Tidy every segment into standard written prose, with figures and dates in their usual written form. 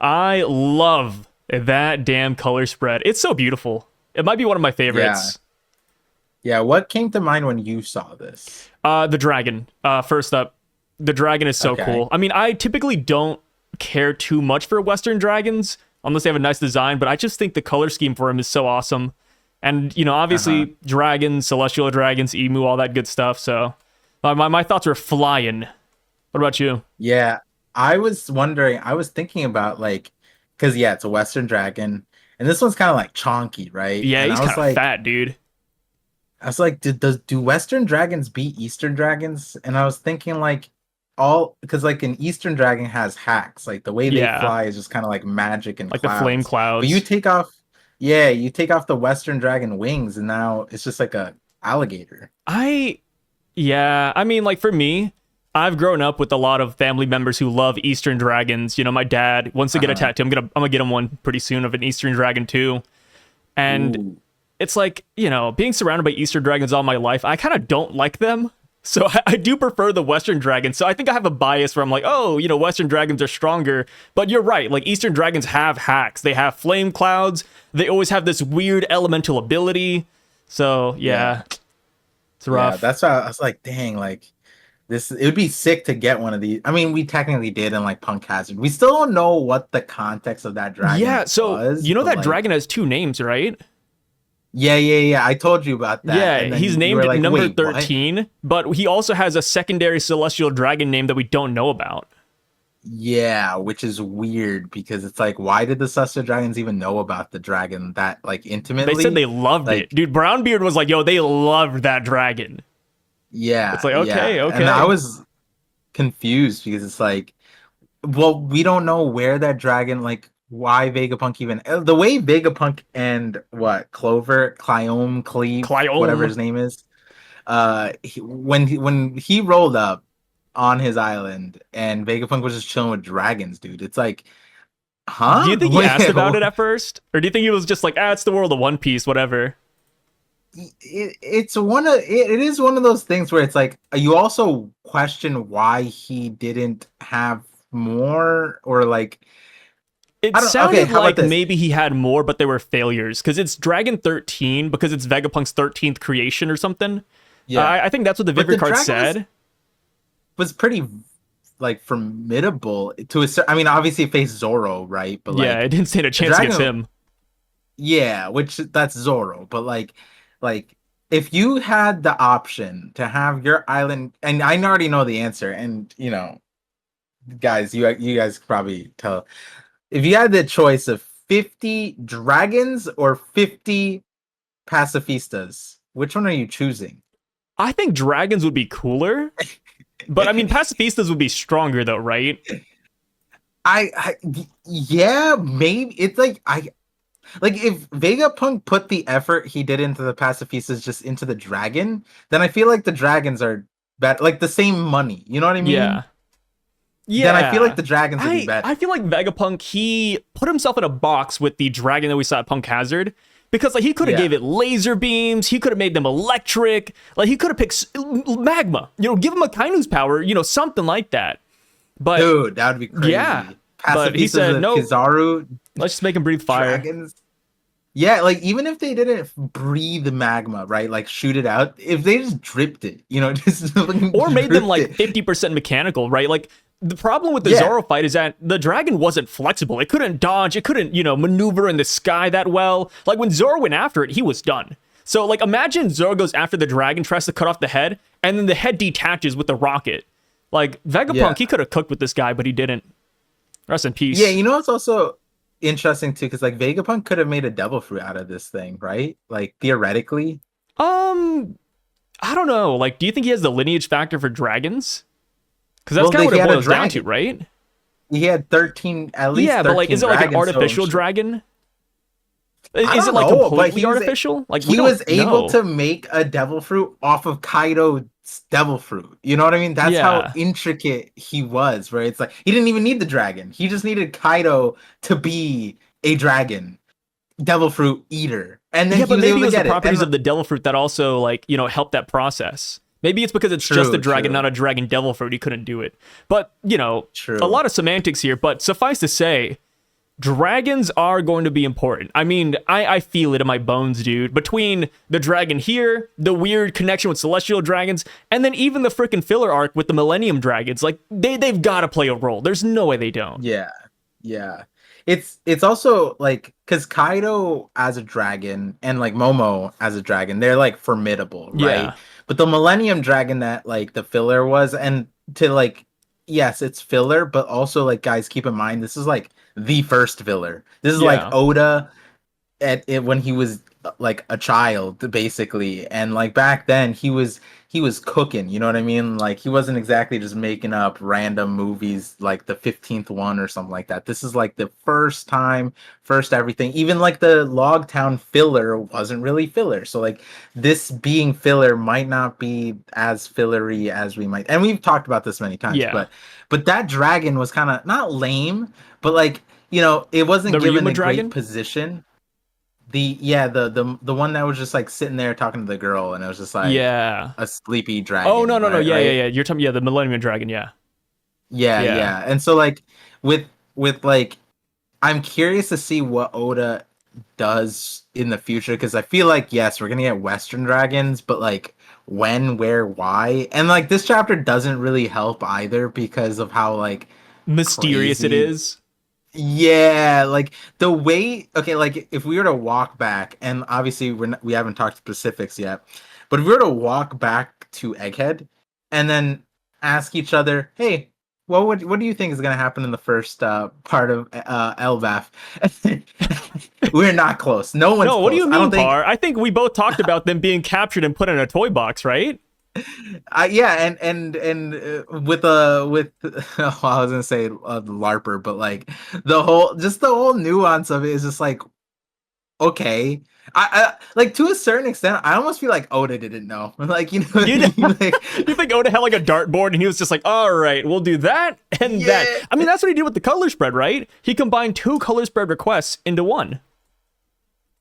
I love that damn color spread. It's so beautiful. It might be one of my favorites. Yeah, what came to mind when you saw this? The dragon. First up, the dragon is so Okay. cool. I mean, I typically don't care too much for Western dragons unless they have a nice design, but I just think the color scheme for him is so awesome. And, obviously, dragons, celestial dragons, emu, all that good stuff. So my thoughts are flying. What about you? Yeah, I was wondering, I was thinking about like, because yeah, it's a Western dragon, and this one's kind of like chonky, right? Yeah, And he's kind of fat, dude. I was like, do Western dragons beat Eastern dragons? And I was thinking like all because like an Eastern dragon has hacks, like the way they Yeah, fly is just kind of like magic and like the flame clouds. But clouds. you take off the Western dragon wings, and now it's just like a alligator. I Yeah, I mean, like for me, I've grown up with a lot of family members who love Eastern dragons. My dad wants to get a Uh-huh. tattoo. I'm gonna get him one pretty soon of an Eastern dragon too. And Ooh. it's like, being surrounded by Eastern dragons all my life, I kind of don't like them. So I do prefer the Western dragons. So I think I have a bias where I'm like, oh, Western dragons are stronger. But you're right. Like Eastern dragons have hacks. They have flame clouds. They always have this weird elemental ability. So yeah, it's Yeah, rough. that's why I was like, dang, like this it would be sick to get one of these. I mean, we technically did in like Punk Hazard. We still don't know what the context of that dragon Yeah, so was, you know but that like dragon has two names, right? yeah. I told you about that. Yeah, And then he's you were named like, number wait, what? 13, but he also has a secondary celestial dragon name that we don't know about. Yeah, which is weird because it's like, why did the Suster Dragons even know about the dragon that like They said they intimately? loved it. Like, Dude, Brownbeard was like, yo, they loved that dragon. It's yeah, like, yeah. okay, And I okay. was confused because it's like, well, we don't know where that dragon, like, why Vegapunk even the way Vegapunk and what Cleome, Cleve, whatever Clyome. his name is, when he rolled up on his island and Vegapunk was just chilling with dragons, dude. It's like, Do you huh? think he asked about it at first? Or do you think he was just like, it's the world of One Piece, whatever? It is one of those things where it's like you also question why he didn't have more or like It I don't okay, sounded how about like this? maybe he had more, but they were failures. Because it's Dragon 13, because it's Vegapunk's 13th creation or something. Yeah. I think that's what the But Victory the card dragon said. was pretty like formidable to I mean obviously it faced Zoro, right? But Yeah, like it didn't stand a the chance against dragon him. yeah, which that's Zoro, but like if you had the option to have your island and I already know the answer and guys you guys could probably tell if you had the choice of 50 dragons or 50 pacifistas, which one are you choosing? I think dragons would be cooler, but I mean, pacifistas would be stronger though, right? I yeah, maybe it's like I like if Vegapunk put the effort he did into the pacifistas just into the dragon, then I feel like the dragons are better, like the same money. You know what I mean? Yeah. Then I feel like Yeah. the dragons would be I better. feel like Vegapunk, he put himself in a box with the dragon that we saw at Punk Hazard. Because like he could have Yeah, gave it laser beams, he could have made them electric, like he could have picked magma, give him a Kainu's power, something like that. But dude, that would be yeah, crazy. but he Pacifistas said with nope. Kizaru, Let's just make him breathe fire, dragons. Yeah, like even if they didn't breathe the magma, right? Like shoot it out. If they just dripped it, just fucking or made them dripped like it. 50% mechanical, right? Like the problem with the Yeah, Zoro fight is that the dragon wasn't flexible. It couldn't dodge. It couldn't, maneuver in the sky that well. Like when Zoro went after it, he was done. So like imagine Zoro goes after the dragon, tries to cut off the head, and then the head detaches with the rocket. Like yeah, Vegapunk, he could have cooked with this guy, but he didn't. Rest in yeah. peace. It's also interesting too, because like Vegapunk could have made a devil fruit out of this thing, right? Like theoretically. Um, I don't know. Like, do you think he has the lineage factor for dragons? Because that's Well, kind of he what it had a boils down to, dragon. right? He had 13, at least Yeah, but like, 13 is it like an dragons. So artificial dragon? I Is it don't like know, but completely artificial? Like we he don't was able know. to make a devil fruit off of Kaido's devil fruit. You know what I mean? That's how Yeah. intricate he was, where it's like he didn't even need the dragon. He just needed Kaido to be a dragon, devil fruit eater. And then Yeah, he but was maybe able it to was the get it. And properties of the devil fruit that also like, helped that process. Maybe it's because it's just a true, dragon, not true, a dragon devil fruit. He couldn't do it. But, a true. lot of semantics here. But suffice to say, dragons are going to be important. I mean, I feel it in my bones, dude. Between the dragon here, the weird connection with celestial dragons, and then even the freaking filler arc with the Millennium Dragons, like they've got to play a role. There's no way they don't. Yeah, yeah. It's also like because Kaido as a dragon and like Momo as a dragon, they're like formidable, right? Yeah. But the Millennium Dragon that like the filler was, and to like, yes, it's filler, but also like guys, keep in mind this is like the first filler. This is like Yeah. Oda at it when he was like a child basically, and like back then he was cooking, you know what I mean? Like he wasn't exactly just making up random movies like the 15th one or something like that. This is like the first time, first everything. Even like the Logtown filler wasn't really filler, so like this being filler might not be as fillery as we might, and we've talked about this many times. Yeah. But that dragon was kind of not lame, but like, you know, it wasn't The given Ryuma a great dragon? position. The one that was just like sitting there talking to the girl, and it was just like Yeah. a sleepy Oh no dragon, no no, right? yeah yeah Right? yeah. You're talking, yeah, the Millennium Dragon, yeah. Yeah, Yeah. yeah. And so like with like, I'm curious to see what Oda does in the future, because I feel like yes, we're gonna get Western dragons, but like when, where, why? And like this chapter doesn't really help either because of how like Mysterious it crazy. is. Yeah, like the way, okay, like if we were to walk back, and obviously we haven't talked specifics yet, but if we were to walk back to Egghead and then ask each other, hey, what do you think is gonna happen in the first part of Elbaf? We're not close. No one's No, what do close. you I don't mean, think. Par? I think we both talked about them being captured and put in a toy box, right? Yeah, and with oh, I was gonna say LARPer, but like the whole nuance of it is just like, okay. I like to a certain extent, I almost feel like Oda didn't know. Like, you know what I You know, mean? Like, you think Oda had like a dartboard and he was just like, all right, we'll do that and that. yeah. I mean, that's what he did with the color spread, right? He combined two color spread requests into one.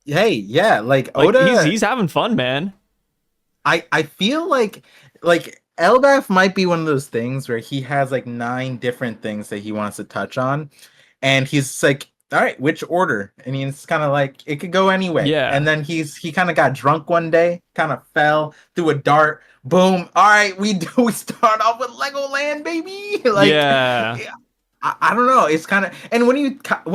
Hey, yeah, like Like Oda, he's having fun, man. I feel like Elbaf might be one of those things where he has like 9 different things that he wants to touch on, and he's like, all right, which order? And he's kind of like, it could go anyway. And Yeah. then he kind of got drunk one day, kind of fell, threw a dart, boom. All right, we start off with Legoland, baby. Like, Yeah. I don't know. It's kind of, and when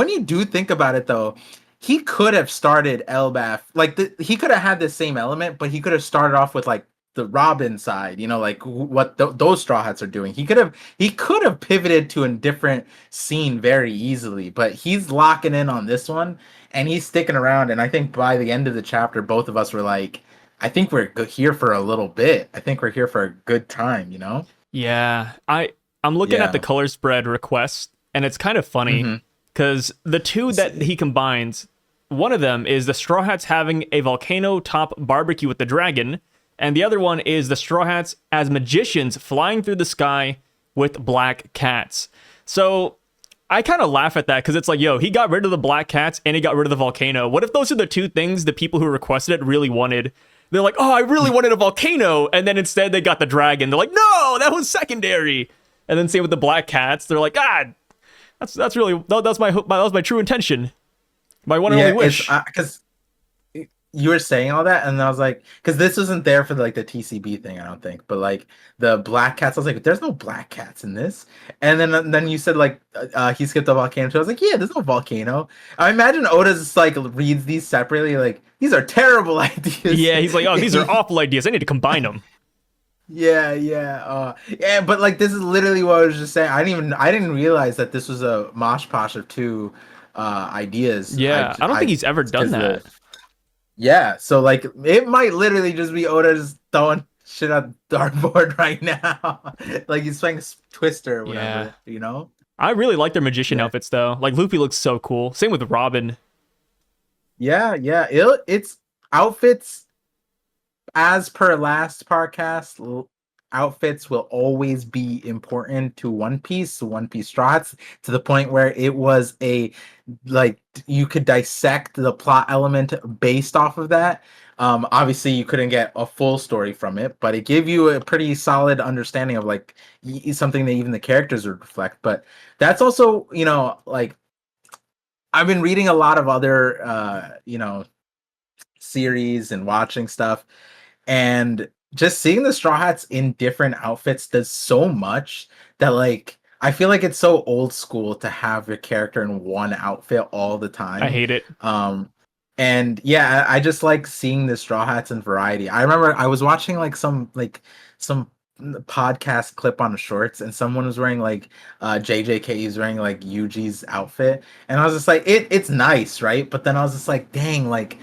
you do think about it though, he could have started Elbaf like he could have had the same element, but he could have started off with like the Robin side, you know, like what those Straw Hats are doing. He could have pivoted to a different scene very easily, but he's locking in on this one and he's sticking around. And I think by the end of the chapter, both of us were like, I think we're here for a little bit. I think we're here for a good time, you know? Yeah. I'm looking at the Yeah. color spread request and it's kind of funny Mm-hmm. because the two that he combines, one of them is the Straw Hats having a volcano top barbecue with the dragon, and the other one is the Straw Hats as magicians flying through the sky with black cats. So I kind of laugh at that because it's like, yo, he got rid of the black cats and he got rid of the volcano. What if those are the two things the people who requested it really wanted? They're like, oh, I really wanted a volcano, and then instead they got the dragon. They're like, no, that was secondary. And then same with the black cats. They're like, ah, that's really that's that was my true intention, my one and only wish. Because you were saying all that, and I was like, because this wasn't there for like the TCB thing, I don't think, but like the black cats, I was like, there's no black cats in this. And then you said like he skipped the volcano, so I was like, yeah, there's no volcano. I imagine Oda just like reads these separately, like these are terrible ideas. Yeah, he's like, oh, these are awful ideas. I need to combine them. Yeah, but like this is literally what I was just saying. I didn't realize that this was a mosh posh of two ideas. Yeah, I don't think he's ever It's done 'cause that. yeah, so like it might literally just be Oda just throwing shit at dartboard right now. Like he's playing Twister or Yeah, whatever, you know? I really like their magician Yeah. outfits though. Like Luffy looks so cool. Same with Robin. Yeah. It's outfits as per last podcast, outfits will always be important to One Piece Straw Hats, to the point where it was a like you could dissect the plot element based off of that. Obviously you couldn't get a full story from it, but it gave you a pretty solid understanding of like something that even the characters would reflect. But that's also, you know, like I've been reading a lot of other series and watching stuff, and just seeing the Straw Hats in different outfits does so much that like I feel like it's so old school to have your character in one outfit all the I time. hate it. Um and yeah, I just like seeing the Straw Hats in variety. I remember I was watching some podcast clip on shorts, and someone was wearing like JJK is wearing like Yuji's outfit, and I was just like it's nice, right? But then I was just like, dang, like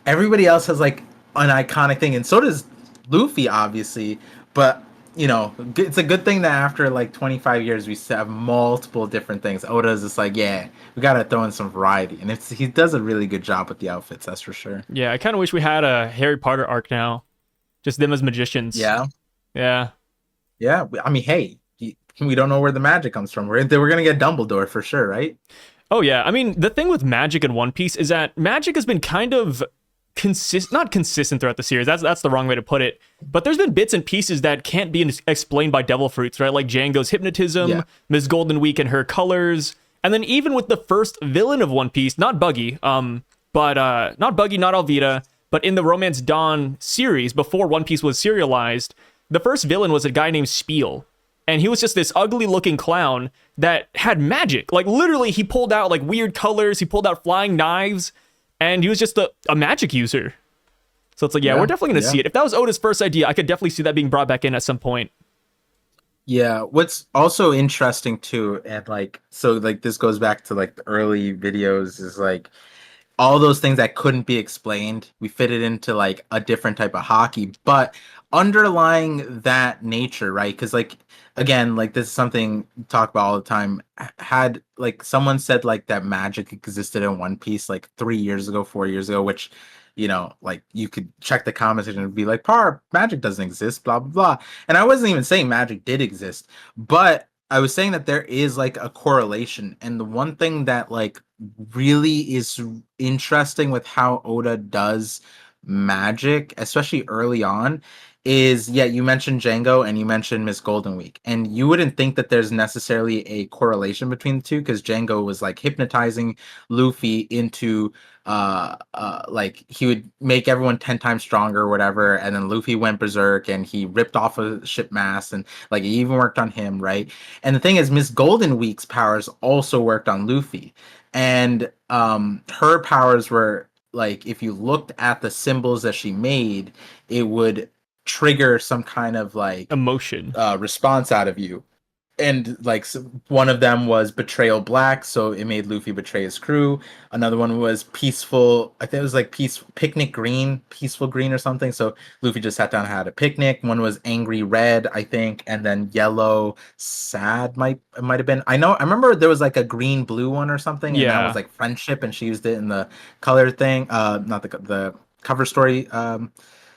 everybody else has like an iconic thing, and so does Luffy, obviously. But it's a good thing that after like 25 years, we have multiple different things. Oda's just like, yeah, we gotta throw in some variety, and he does a really good job with the outfits, that's for sure. Yeah, I kind of wish we had a Harry Potter arc now, just them as magicians. Yeah, Yeah. yeah. I mean, hey, we don't know where the magic comes from. We're gonna get Dumbledore for sure, right? Oh yeah. I mean, the thing with magic in One Piece is that magic has been kind of not consistent throughout the series. That's the wrong way to put it. But there's been bits and pieces that can't be explained by devil fruits, right? Like Django's hypnotism, Yeah. Ms. Golden Week and her colors, and then even with the first villain of One Piece, not Buggy, but not Buggy, not Alvida, but in the Romance Dawn series before One Piece was serialized, the first villain was a guy named Spiel. And he was just this ugly looking clown that had magic. Like literally he pulled out like weird colors, he pulled out flying knives, and he was just a magic user. So it's like, yeah, we're definitely going to see it. If that was Oda's first idea, I could definitely see that being brought back in at some point. Yeah, what's also interesting too, and like so like this goes back to like the early videos, is like all those things that couldn't be explained, we fit it into like a different type of hockey. But underlying that nature, right? Because like again, like this is something we talk about all the time. Had like someone said like that magic existed in One Piece like 3 years ago, 4 years ago, which like you could check the comments and be like, "Par, magic doesn't exist," blah blah blah. And I wasn't even saying magic did exist, but I was saying that there is like a correlation. And the one thing that like really is interesting with how Oda does magic, especially early on, is yeah, you mentioned Django and you mentioned Miss Golden Week. And you wouldn't think that there's necessarily a correlation between the two, because Django was like hypnotizing Luffy into like he would make everyone 10 times stronger or whatever, and then Luffy went berserk and he ripped off a ship mast, and like it even worked on him, right? And the thing is, Miss Golden Week's powers also worked on Luffy, and her powers were like, if you looked at the symbols that she made, it would trigger some kind of like Emotion. response out of you. And like one of them was betrayal black, so it made Luffy betray his crew. Another one was peaceful, I think it was like picnic green, peaceful green or something, so Luffy just sat down and had a picnic. One was angry red, I think, and then yellow sad might have been. I remember there was like a green blue one or something, and that was Yeah. like friendship, and she used it in the color thing, not the cover story To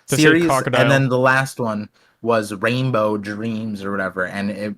save series. And Crocodile. then the last one was rainbow dreams or whatever, and it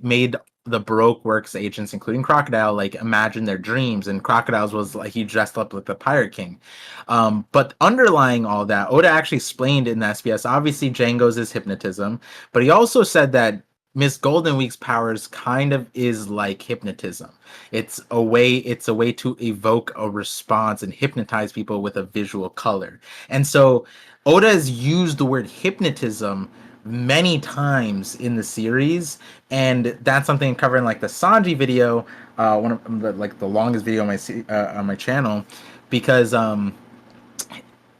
made the Baroque works agents, including Crocodile, like imagine their dreams. And Crocodile's was like he dressed up like the Pirate King. But underlying all that, Oda actually explained in the SBS, obviously Django's is hypnotism, but he also said that Miss Golden Week's powers kind of is like hypnotism. It's a way to evoke a response and hypnotize people with a visual color. And so Oda has used the word hypnotism many times in the series, and that's something covering like the Sanji video, one of the longest video on my channel, because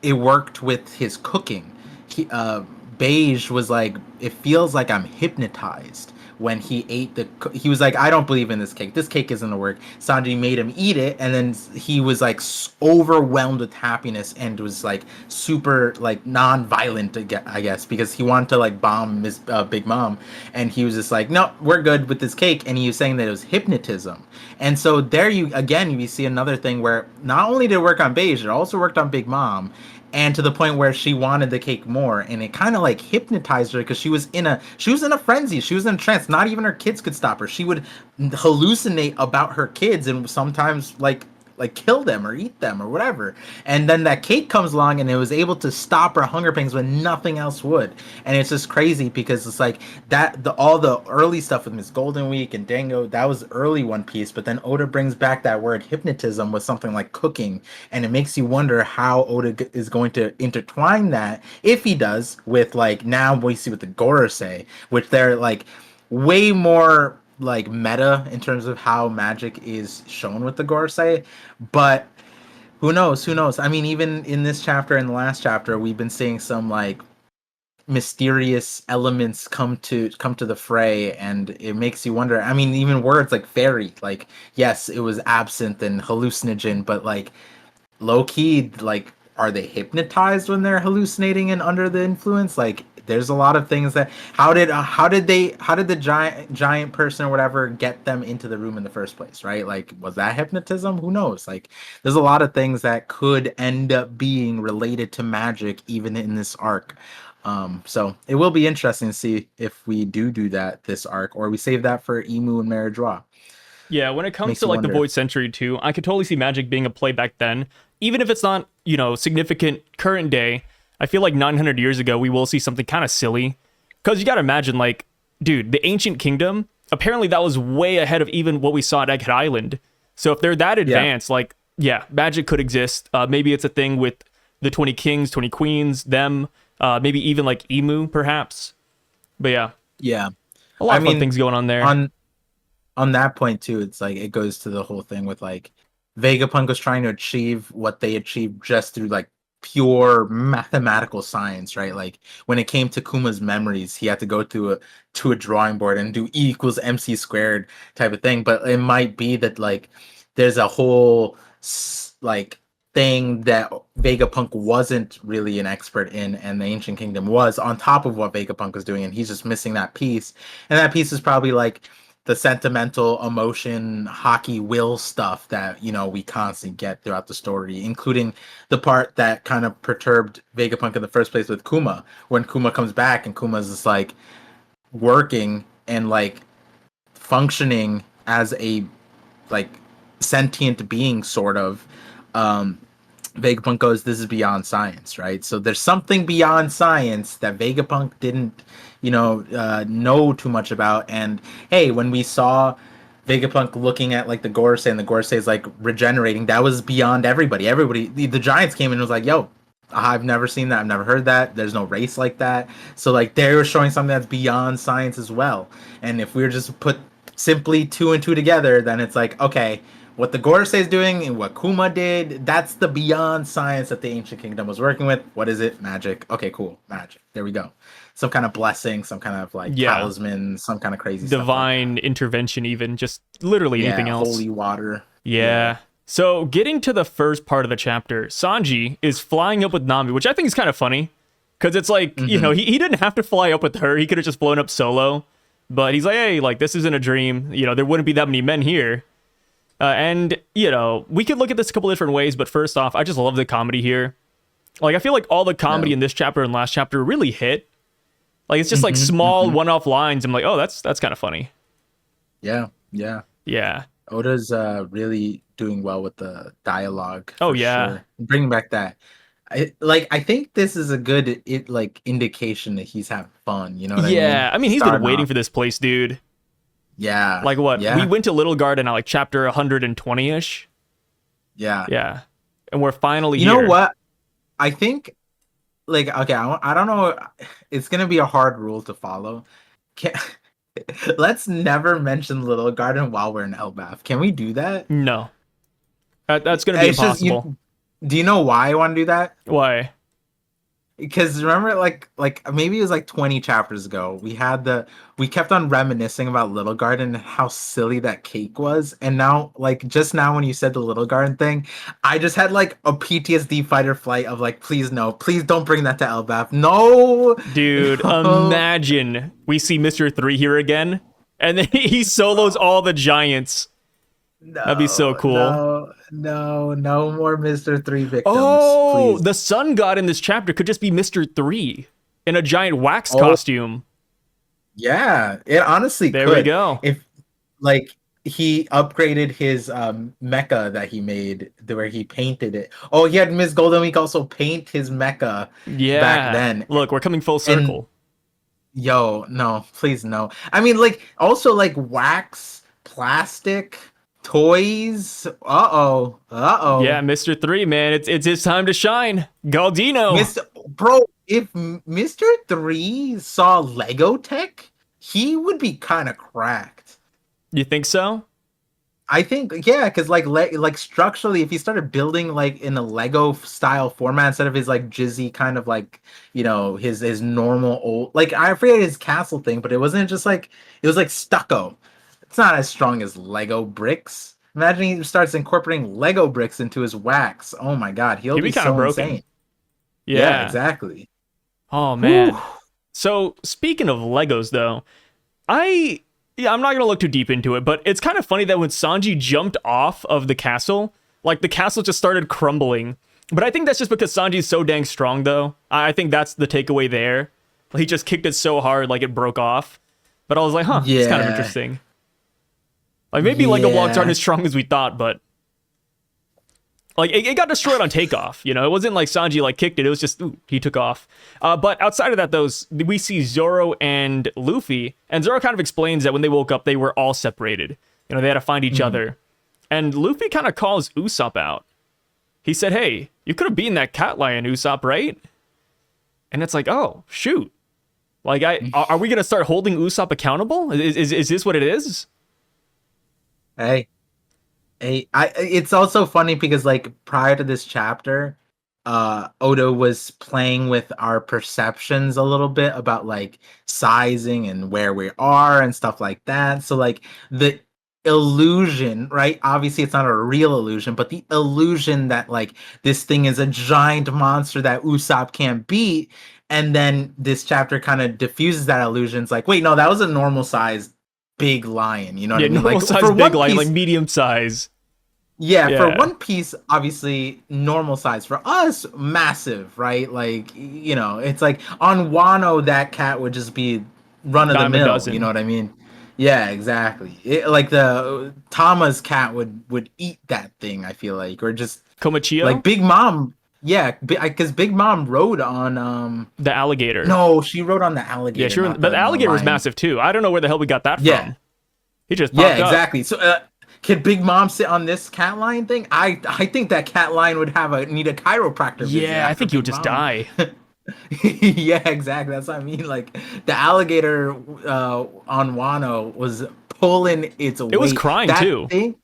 it worked with his cooking. Beige was like, it feels like I'm hypnotized when he ate he was like, I don't believe in this cake. This cake isn't gonna work. Sanji made him eat it, and then he was like overwhelmed with happiness and was like super like non-violent, I guess, because he wanted to like bomb Miss Big Mom, and he was just like, no, we're good with this cake. And he was saying that it was hypnotism. And so there you see another thing where not only did it work on Beige, it also worked on Big Mom, and to the point where she wanted the cake more, and it kind of like hypnotized her, because she was in a frenzy, she was in a trance. Not even her kids could stop her. She would hallucinate about her kids, and sometimes like like kill them or eat them or whatever. And then that cake comes along and it was able to stop her hunger pangs when nothing else would. And it's just crazy because it's like that all the early stuff with Miss Golden Week and Dango, that was early One Piece, but then Oda brings back that word hypnotism with something like cooking, and it makes you wonder how Oda is going to intertwine that, if he does, with like now we see with the Gorosei, which they're like way more like meta in terms of how magic is shown with the Gorosei. But who knows, I mean, even in this chapter and the last chapter we've been seeing some like mysterious elements come to the fray, and it makes you wonder. I mean, even words like fairy, like yes, it was absinthe and hallucinogen, but like low key, like are they hypnotized when they're hallucinating and under the influence? Like there's a lot of things that how did the giant person or whatever get them into the room in the first place, right? Like was that hypnotism? Who knows? Like there's a lot of things that could end up being related to magic even in this arc. So it will be interesting to see if we do that this arc, or we save that for Emu and Marajwa. Yeah, when it comes Makes to you like the wonder. Void Century too, I could totally see magic being a play back then, even if it's not, significant current day. I feel like 900 years ago we will see something kind of silly, because you got to imagine, like, dude, the ancient kingdom, apparently that was way ahead of even what we saw at Egghead Island. So if they're that advanced, like, yeah, magic could exist. Maybe it's a thing with the 20 kings, 20 queens, them, maybe even like Emu perhaps. But yeah, Yeah. a lot I of fun mean, things going on there. on that point too, it's like it goes to the whole thing with like Vegapunk was trying to achieve what they achieved just through like pure mathematical science, right? Like when it came to Kuma's memories, he had to go to a drawing board and do E equals MC squared type of thing. But it might be that like there's a whole like thing that Vegapunk wasn't really an expert in, and the Ancient Kingdom was on top of what Vegapunk was doing, and he's just missing that piece. And that piece is probably like the sentimental emotion hockey will stuff that we constantly get throughout the story, including the part that kind of perturbed Vegapunk in the first place with Kuma, when Kuma comes back and Kuma's just like working and like functioning as a like sentient being sort of. Vegapunk goes, this is beyond science, right? So there's something beyond science that Vegapunk didn't, know too much about. And hey, when we saw Vegapunk looking at like the Gorosei, and the Gorosei is like regenerating, that was beyond everybody. The Giants came in and was like, yo, I've never seen that. I've never heard that. There's no race like that. So like they were showing something that's beyond science as well. And if we were just put simply two and two together, then it's like, okay, what the Gorosei is doing and what Kuma did, that's the beyond science that the Ancient Kingdom was working with. What is it? Magic. Okay, cool. Magic. There we go. Some kind of blessing, some kind of like Yeah, talisman, some kind of crazy stuff like divine that. intervention, even just literally anything Yeah, else. holy water. Yeah. Yeah. So getting to the first part of the chapter, Sanji is flying up with Nami, which I think is kind of funny, because it's like, he didn't have to fly up with her. He could have just flown up solo. But he's like, hey, like, this isn't a dream. There wouldn't be that many men here. And we could look at this a couple different ways, but first off, I just love the comedy here. Like, I feel like all the comedy in this chapter and last chapter really hit. Like, it's just like small one-off lines. I'm like, oh, that's kind of funny. Yeah. Yeah. Oda's really doing well with the dialogue. Oh, For yeah. sure. Bringing back that. I think this is a good indication that he's having fun. You know what I mean? Yeah. I mean, he's been Starting waiting off. for this place, dude. Yeah. Like, what? Yeah. We went to Little Garden at like chapter 120-ish. Yeah. Yeah. And we're finally You here. know what? I think, like, okay, I don't know. It's gonna be a hard rule to follow. Can, let's never mention Little Garden while we're in Elbaf. Can we do that? No. That's going to be It's just impossible. do you know why I want to do that? Why? Because remember, like maybe it was like 20 chapters ago, we kept on reminiscing about Little Garden and how silly that cake was, and now, like, just now when you said the Little Garden thing, I just had like a PTSD fight or flight of like, please no, please don't bring that to Elbaf. No, Dude, no. imagine we see Mr. 3 here again, and then he solos all the giants. That'd be so cool. No more Mr. 3 victims, Oh, please. the sun god in this chapter could just be Mr. 3 in a giant wax Oh, costume. yeah, it honestly There could. we go. If like he upgraded his mecha that he made, where he painted it. Oh, he had Miss Golden Week also paint his mecha back Yeah. then. Look, we're coming full And circle. yo, no, please no. I mean, like, also like wax, plastic, toys. Yeah, Uh-oh. Mr. 3, man, it's his time to shine. Galdino. Mr. Bro, if Mr. 3 saw Lego Tech, he would be kind of cracked. You think so? I think, yeah, because like structurally, if he started building like in a Lego style format instead of his like jizzy kind of like, his normal old, like, I forget his castle thing, but it wasn't just like, it was like stucco. It's not as strong as Lego bricks. Imagine he starts incorporating Lego bricks into his wax. Oh my god, he'll He'd be be kind of so broken. insane. Yeah, Yeah. exactly. Oh Whew. man. So speaking of Legos though, I yeah, I'm not gonna look too deep into it, but it's kind of funny that when Sanji jumped off of the castle, like the castle just started crumbling. But I think that's just because Sanji's so dang strong though. I think that's the takeaway there. He just kicked it so hard like it broke off. But I was like, huh, it's kind of Yeah, interesting. Like maybe Lego blocks aren't yeah. as strong as we thought, but like it got destroyed on takeoff. It wasn't like Sanji like kicked it. It was just he took off. But outside of that, we see Zoro and Luffy, and Zoro kind of explains that when they woke up, they were all separated. They had to find each Mhm. other, and Luffy kind of calls Usopp out. He said, "Hey, you could have beaten that cat lion, Usopp, right?" And it's like, oh shoot, like are we gonna start holding Usopp accountable? Is this what it is? Hey, it's also funny because like prior to this chapter, Oda was playing with our perceptions a little bit about like sizing and where we are and stuff like that. So like the illusion, right? Obviously it's not a real illusion, but the illusion that like this thing is a giant monster that Usopp can't beat, and then this chapter kind of diffuses that illusion. It's like, wait, no, that was a normal sized big lion. You know what Yeah, I mean? normal Like size, for big One lion, like Piece, medium size. yeah, for Yeah, One Piece, obviously normal size. For us, massive, right? Like, it's like on Wano, that cat would just be run of the dime a mill. You know dozen. what I mean? Yeah, exactly. Like the Tama's cat would eat that thing. I feel like, or just like Komachio, Big Mom. Yeah, because Big Mom rode on the alligator. No, she rode on the Yeah, alligator, sure. not But the the alligator was lion. massive too. I don't know where the hell we got that Yeah, from. He just yeah, popped up. exactly. So, could Big Mom sit on this cat lion thing? I think that cat lion would need a chiropractor visit Yeah, I after think he would Big just Mom. die. Yeah, exactly. That's what I mean. Like the alligator on Wano was pulling its It was weight. crying That too. thing.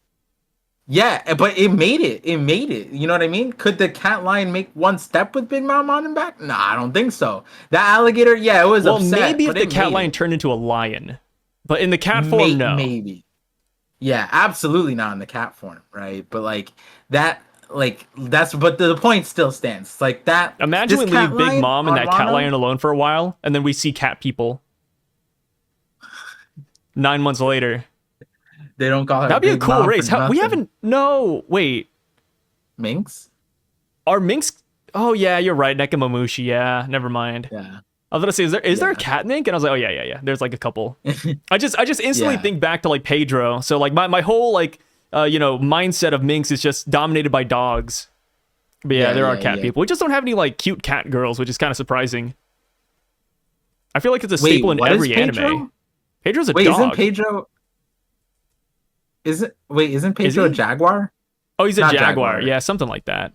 Yeah, but it made it. It made it. You know what I mean? Could the cat lion make one step with Big Mom on him back? Nah, I don't think so. That alligator, yeah, it was Well, upset, maybe if but the it cat made lion it. turned into a lion, but in the cat form, no. Maybe. Yeah, absolutely not in the cat form, right? But like that, like that's, but the point still stands. Like that, Imagine this we cat leave Big lion Mom and on that cat Wano. lion alone for a while, and then we see cat people 9 months later. They don't call her That'd be a Big cool Mom for race. We nothing. haven't. No, wait. Minx. Are minks? Oh yeah, you're right. Nekomamushi. Yeah, never mind. Yeah, I was gonna say, is there a yeah, cat mink? And I was like, oh yeah. There's like a couple. I just instantly yeah, think back to like Pedro. So like my whole like mindset of minks is just dominated by dogs. But yeah, there are cat yeah. people. We just don't have any like cute cat girls, which is kind of surprising. I feel like it's a Wait, staple in what is every anime. Pedro? Pedro's a Wait, isn't dog. Pedro? Isn't Is Pedro a he? jaguar? Oh, he's a Not jaguar. jaguar. Yeah, something like that.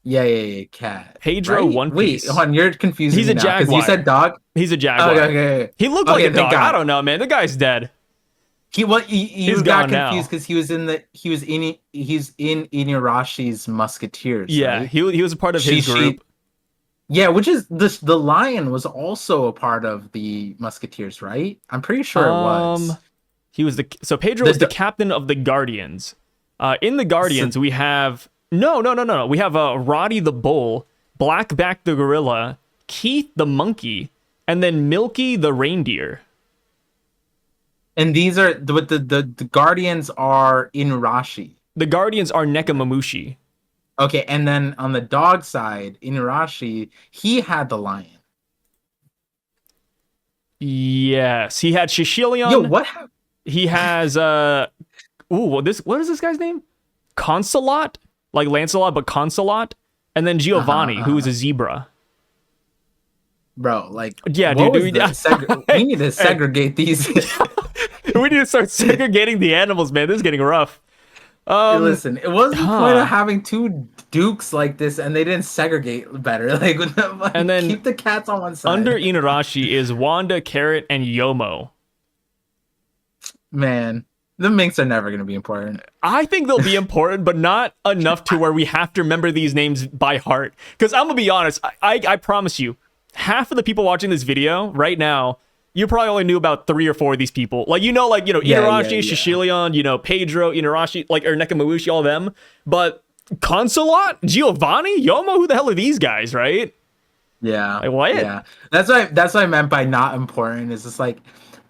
Yeah, cat. Pedro Right? One Wait, hold Piece. on, you're confusing He's me a now because you said jaguar. dog. He's a Okay, jaguar. okay, okay. He looked like Okay, a thank dog. I God. don't know, man. The guy's dead. You He's got gone confused now. because he's in Inuyasha's Musketeers, Yeah, right? he was a part of his She group. Yeah, which is this the lion was also a part of the Musketeers, right? I'm pretty sure it Um, was. he was so Pedro The, was the the captain of the Guardians. In the so, Guardians, we have no. We have Roddy the bull, Blackback the gorilla, Keith the monkey, and then Milky the reindeer. and these are the Guardians are Inurashi. The Guardians are Nekomamushi. Okay, and then on the dog side, Inurashi, he had the lion. Yes, he had Yo, Shishilion. what happened? He has Ooh, what is this guy's name? Consulate, like Lancelot, but Consulate, and then Giovanni, who is a zebra. Bro, like, Yeah, what was dude. we need to segregate these. We need to start segregating the animals, man. This is getting rough. Listen, it wasn't the point of having two dukes like this, and they didn't segregate better. Like, and then keep the cats on one side. Under Inarashi is Wanda, Carrot, and Yomo. Man, the minks are never going to be important. I think they'll be important, but not enough to where we have to remember these names by heart. Because I'm gonna be honest, I promise you, half of the people watching this video right now, you probably only knew about 3 or 4 of these people. Like, Inarashi, Shishilion, Pedro, Inarashi, like, or Nekomamushi, all of them. But Consulate, Giovanni, Yomo, who the hell are these guys, right? Yeah. Like, what? Yeah. That's what I meant by not important. It's just like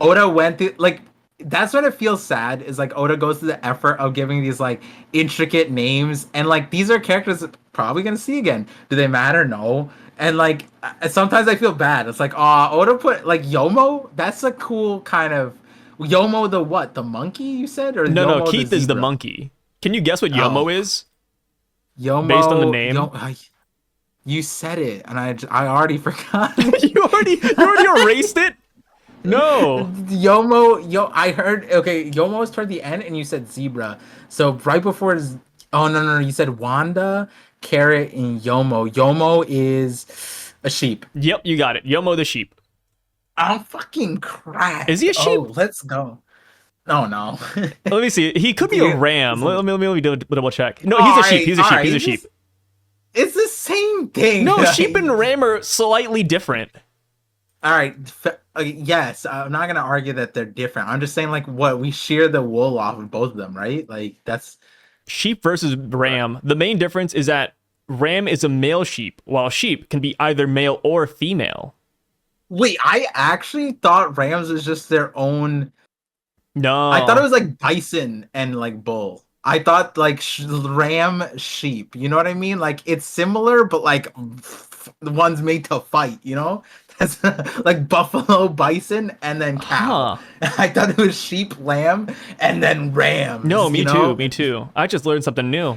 Oda went through, like, that's what it feels sad, is like Oda goes to the effort of giving these like intricate names, and like these are characters that probably gonna see again. Do they matter? No. And like sometimes I feel bad. It's like, Oda put like Yomo. That's a cool kind of Yomo. The what? The monkey you said? Or no, Yomo Keith is the monkey. Can you guess what Yomo is? Yomo, based on the name. You said it, and I already forgot. you already erased it. No. I heard, okay, Yomo was toward the end and you said zebra. So right before no, you said Wanda, Carrot, and Yomo. Yomo is a sheep. Yep, you got it. Yomo the sheep. I'm fucking cracked. Is he a sheep? Oh, let's go. Oh, no. Let me see. He could be a ram. Let me do a double check. No, he's a sheep. He's a sheep. It's the same thing. No, sheep and ram are slightly different. All right. Yes, I'm not gonna argue that they're different. I'm just saying, like, what we shear the wool off of both of them, right? Like, that's sheep versus ram. The main difference is that ram is a male sheep, while sheep can be either male or female. Wait, I actually thought rams was just their own. No, I thought it was like bison and like bull. I thought like ram sheep. You know what I mean? Like it's similar, but like the one's made to fight. You know? That's like buffalo, bison, and then cow. I thought it was sheep, lamb, and then ram. No, me too. Me too. I just learned something new.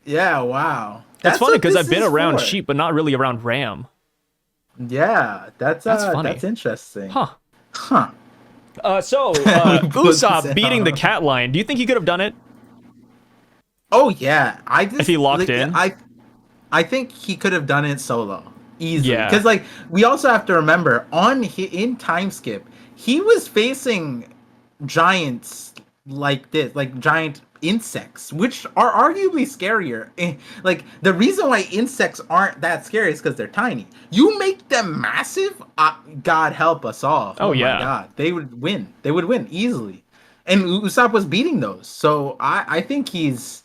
Yeah, wow. That's funny because I've been around sheep, but not really around ram. Yeah, that's funny. That's interesting. So Usopp beating the cat lion. Do you think he could have done it? Oh yeah, if he locked in. I think he could have done it solo. Easily, yeah. Because like we also have to remember in time skip, he was facing giants like this, like giant insects, which are arguably scarier. Like the reason why insects aren't that scary is because they're tiny. You make them massive, God help us all. Oh yeah, my God, they would win. They would win easily, and Usopp was beating those. So I think he's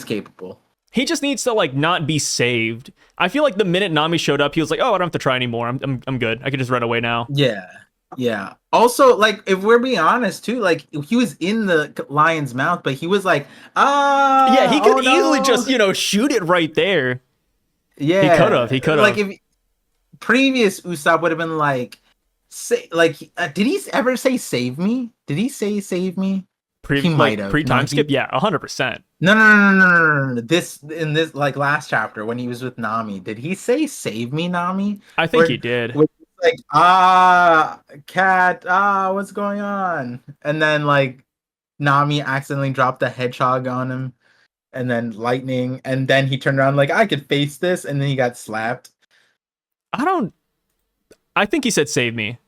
capable. He just needs to like not be saved. I feel like the minute Nami showed up, he was like, "Oh, I don't have to try anymore. I'm good. I can just run away now." Yeah. Also, like if we're being honest too, like he was in the lion's mouth, but he was like, yeah, he could easily just shoot it right there. Yeah, he could have. Like if previous Usopp would have been like, did he ever say save me? Did he say save me? He might have pre-time skip. Yeah, 100%. No. This in this like last chapter when he was with Nami, did he say "Save me, Nami"? I think he did. Like cat, what's going on? And then like Nami accidentally dropped the hedgehog on him, and then lightning, and then he turned around like I could face this, and then he got slapped. I think he said "Save me."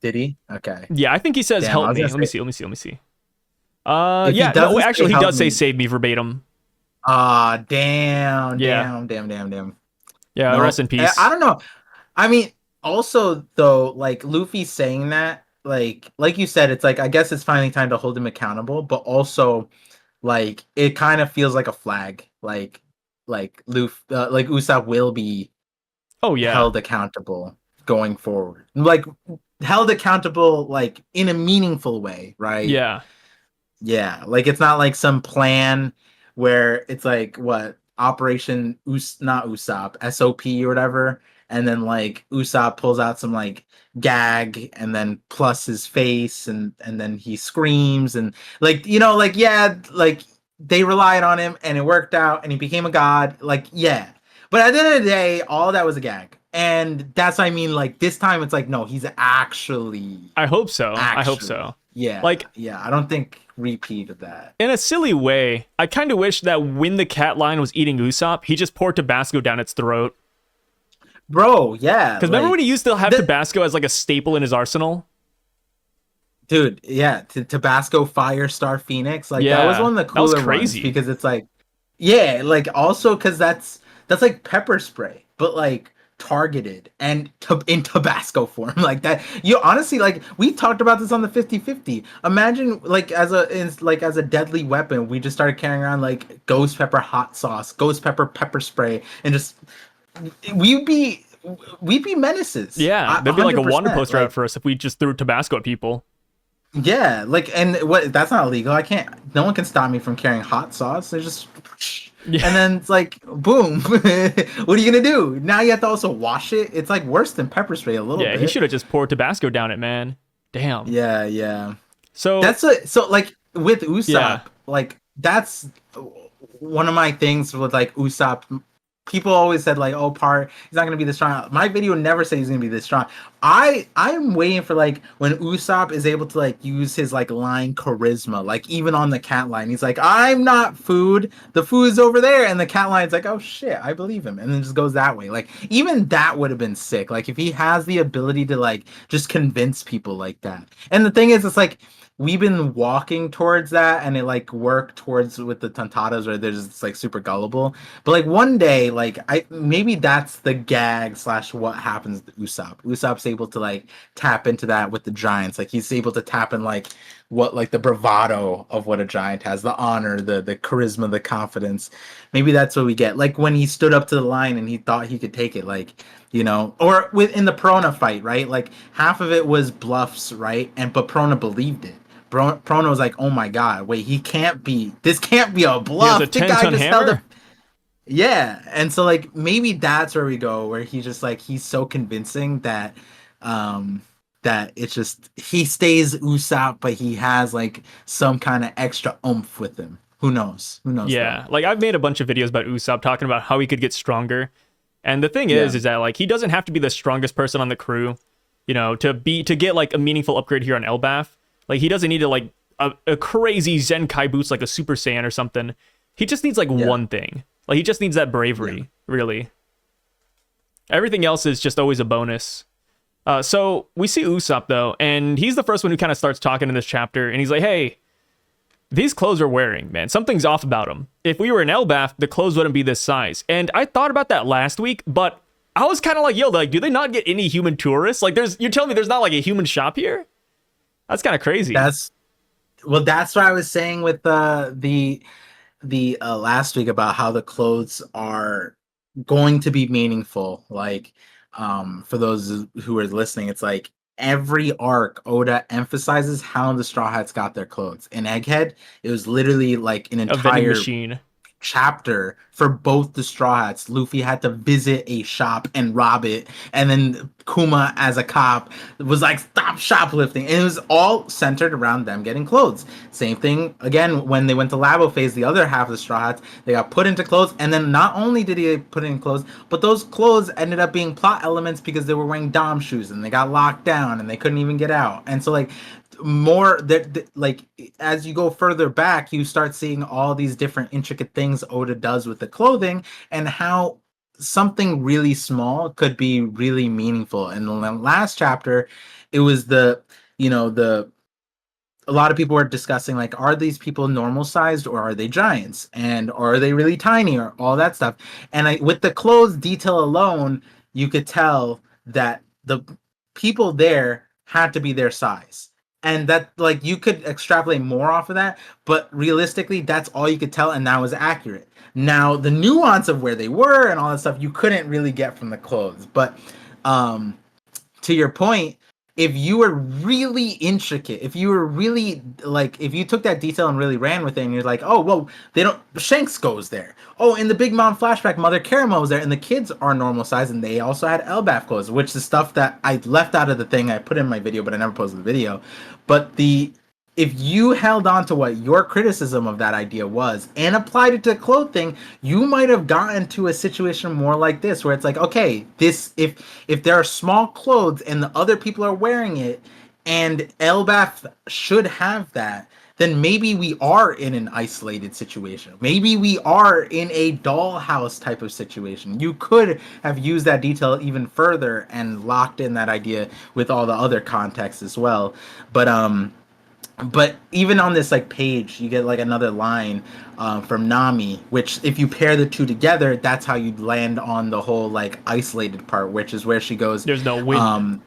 Did he? Okay. Yeah, I think he says "Help me." Let me see. He does say "Save me" verbatim. Damn. Yeah, No, rest in peace. I don't know. I mean, also though, like Luffy saying that, like you said, it's like I guess it's finally time to hold him accountable, but also, like it kind of feels like a flag, like Luffy, like Usopp will be, held accountable going forward, like held accountable, like in a meaningful way, right? Yeah, like it's not like some plan where it's like what Operation not Usopp, SOP or whatever, and then like Usopp pulls out some like gag, and then plus his face, and then he screams, and like like yeah, like they relied on him, and it worked out, and he became a god. Like yeah, but at the end of the day, all that was a gag, and that's what I mean. Like this time, it's like no, he's I hope so. I hope actually, so. yeah, Like, yeah. I don't think repeat of that. in a silly way, I kind of wish that when the cat lion was eating Usopp, he just poured Tabasco down its throat. Bro, yeah. Because remember when he used to have the- Tabasco as like a staple in his arsenal? dude, yeah, Tabasco Firestar Phoenix, like that was Yeah, one of the that was cooler ones crazy. because it's like, yeah, like also because that's like pepper spray, but like targeted and in Tabasco form like that. You honestly like we talked about this on the 50/50. Imagine like as a deadly weapon, we just started carrying around like ghost pepper hot sauce, ghost pepper spray, and just we'd be we'd be menaces. Yeah, there'd be like a water 100%, poster like, out for us if we just threw Tabasco at people. yeah, like, and what, that's not illegal. I can't, no one can stop me from carrying hot sauce. They just, Yeah. and then it's like, boom. What are you gonna do? Now you have to also wash it. It's like worse than pepper spray a little Yeah, bit. he should have just poured Tabasco down it, man. Damn. Yeah, yeah. So So like with Usopp, Yeah. like that's one of my things with like Usopp. People always said like, oh, he's not gonna be this strong. My video never said he's gonna be this strong. I'm waiting for like when Usopp is able to like use his like line charisma, like even on the cat line, he's like, I'm not food. The food's over there, and the cat line's like, oh shit, I believe him, and then just goes that way. Like even that would have been sick. Like if he has the ability to like just convince people like that. And the thing is, it's like we've been walking towards that, and it like worked towards with the Tontatas where they're just like super gullible. But like one day, like I maybe that's the gag slash what happens to Usopp. Usopp's able to like tap into that with the giants. Like he's able to tap in like what like the bravado of what a giant has, the honor, the charisma, the confidence. Maybe that's what we get. Like when he stood up to the line and he thought he could take it, like or within the Prona fight, right? Like half of it was bluffs, right? But Prona believed it. Prona was like, "Oh my god, wait, this can't be a He has bluff. a The 10-ton just held hammer. yeah." And so like maybe that's where we go, where he's just like he's so convincing that it's just he stays Usopp, but he has like some kind of extra oomph with him. Who knows? Who knows? Yeah, like I've made a bunch of videos about Usopp talking about how he could get stronger. And the thing is that like he doesn't have to be the strongest person on the crew, to get like a meaningful upgrade here on Elbaf. Like he doesn't need to like a crazy Zenkai boost like a Super Saiyan or something. He just needs like one thing. Like he just needs that bravery, really. Everything else is just always a bonus. So we see Usopp though, and he's the first one who kind of starts talking in this chapter, and he's like, "Hey, these clothes are wearing, man. Something's off about them. If we were in Elbaf, the clothes wouldn't be this size." And I thought about that last week, but I was kind of like, "Yo, like, do they not get any human tourists? Like, you're telling me there's not like a human shop here? That's kind of crazy." That's what I was saying with the last week about how the clothes are going to be meaningful. Like for those who are listening, it's like every arc Oda emphasizes how the Straw Hats got their clothes. In Egghead, it was literally like an A vending entire machine. chapter for both the Straw Hats. Luffy had to visit a shop and rob it, and then Kuma as a cop was like, stop shoplifting, and it was all centered around them getting clothes. Same thing again when they went to Labo phase, the other half of the Straw Hats, they got put into clothes, and then not only did he put in clothes, but those clothes ended up being plot elements because they were wearing Dom shoes and they got locked down and they couldn't even get out. And so like more that like as you go further back, you start seeing all these different intricate things Oda does with the clothing, and how something really small could be really meaningful. In the last chapter, it was the a lot of people were discussing like, are these people normal sized or are they giants, and are they really tiny, or all that stuff. And with the clothes detail alone, you could tell that the people there had to be their size, and that like you could extrapolate more off of that, but realistically that's all you could tell, and that was accurate. Now the nuance of where they were and all that stuff you couldn't really get from the clothes, but to your point, if you were really intricate, if you were really like, if you took that detail and really ran with it, and you're like, oh well, they don't. Shanks goes there. Oh, in the Big Mom flashback, Mother Caramel was there, and the kids are normal size, and they also had Elbaf clothes, which is stuff that I left out of the thing I put in my video, but I never posted the video. But the if you held on to what your criticism of that idea was and applied it to clothing, you might have gotten to a situation more like this, where it's like, okay, this if there are small clothes and the other people are wearing it, and Elbaf should have that, then maybe we are in an isolated situation. Maybe we are in a dollhouse type of situation. You could have used that detail even further and locked in that idea with all the other context as well. But even on this like page, you get like another line from Nami, which if you pair the two together, that's how you land on the whole like isolated part, which is where she goes, There's no wind.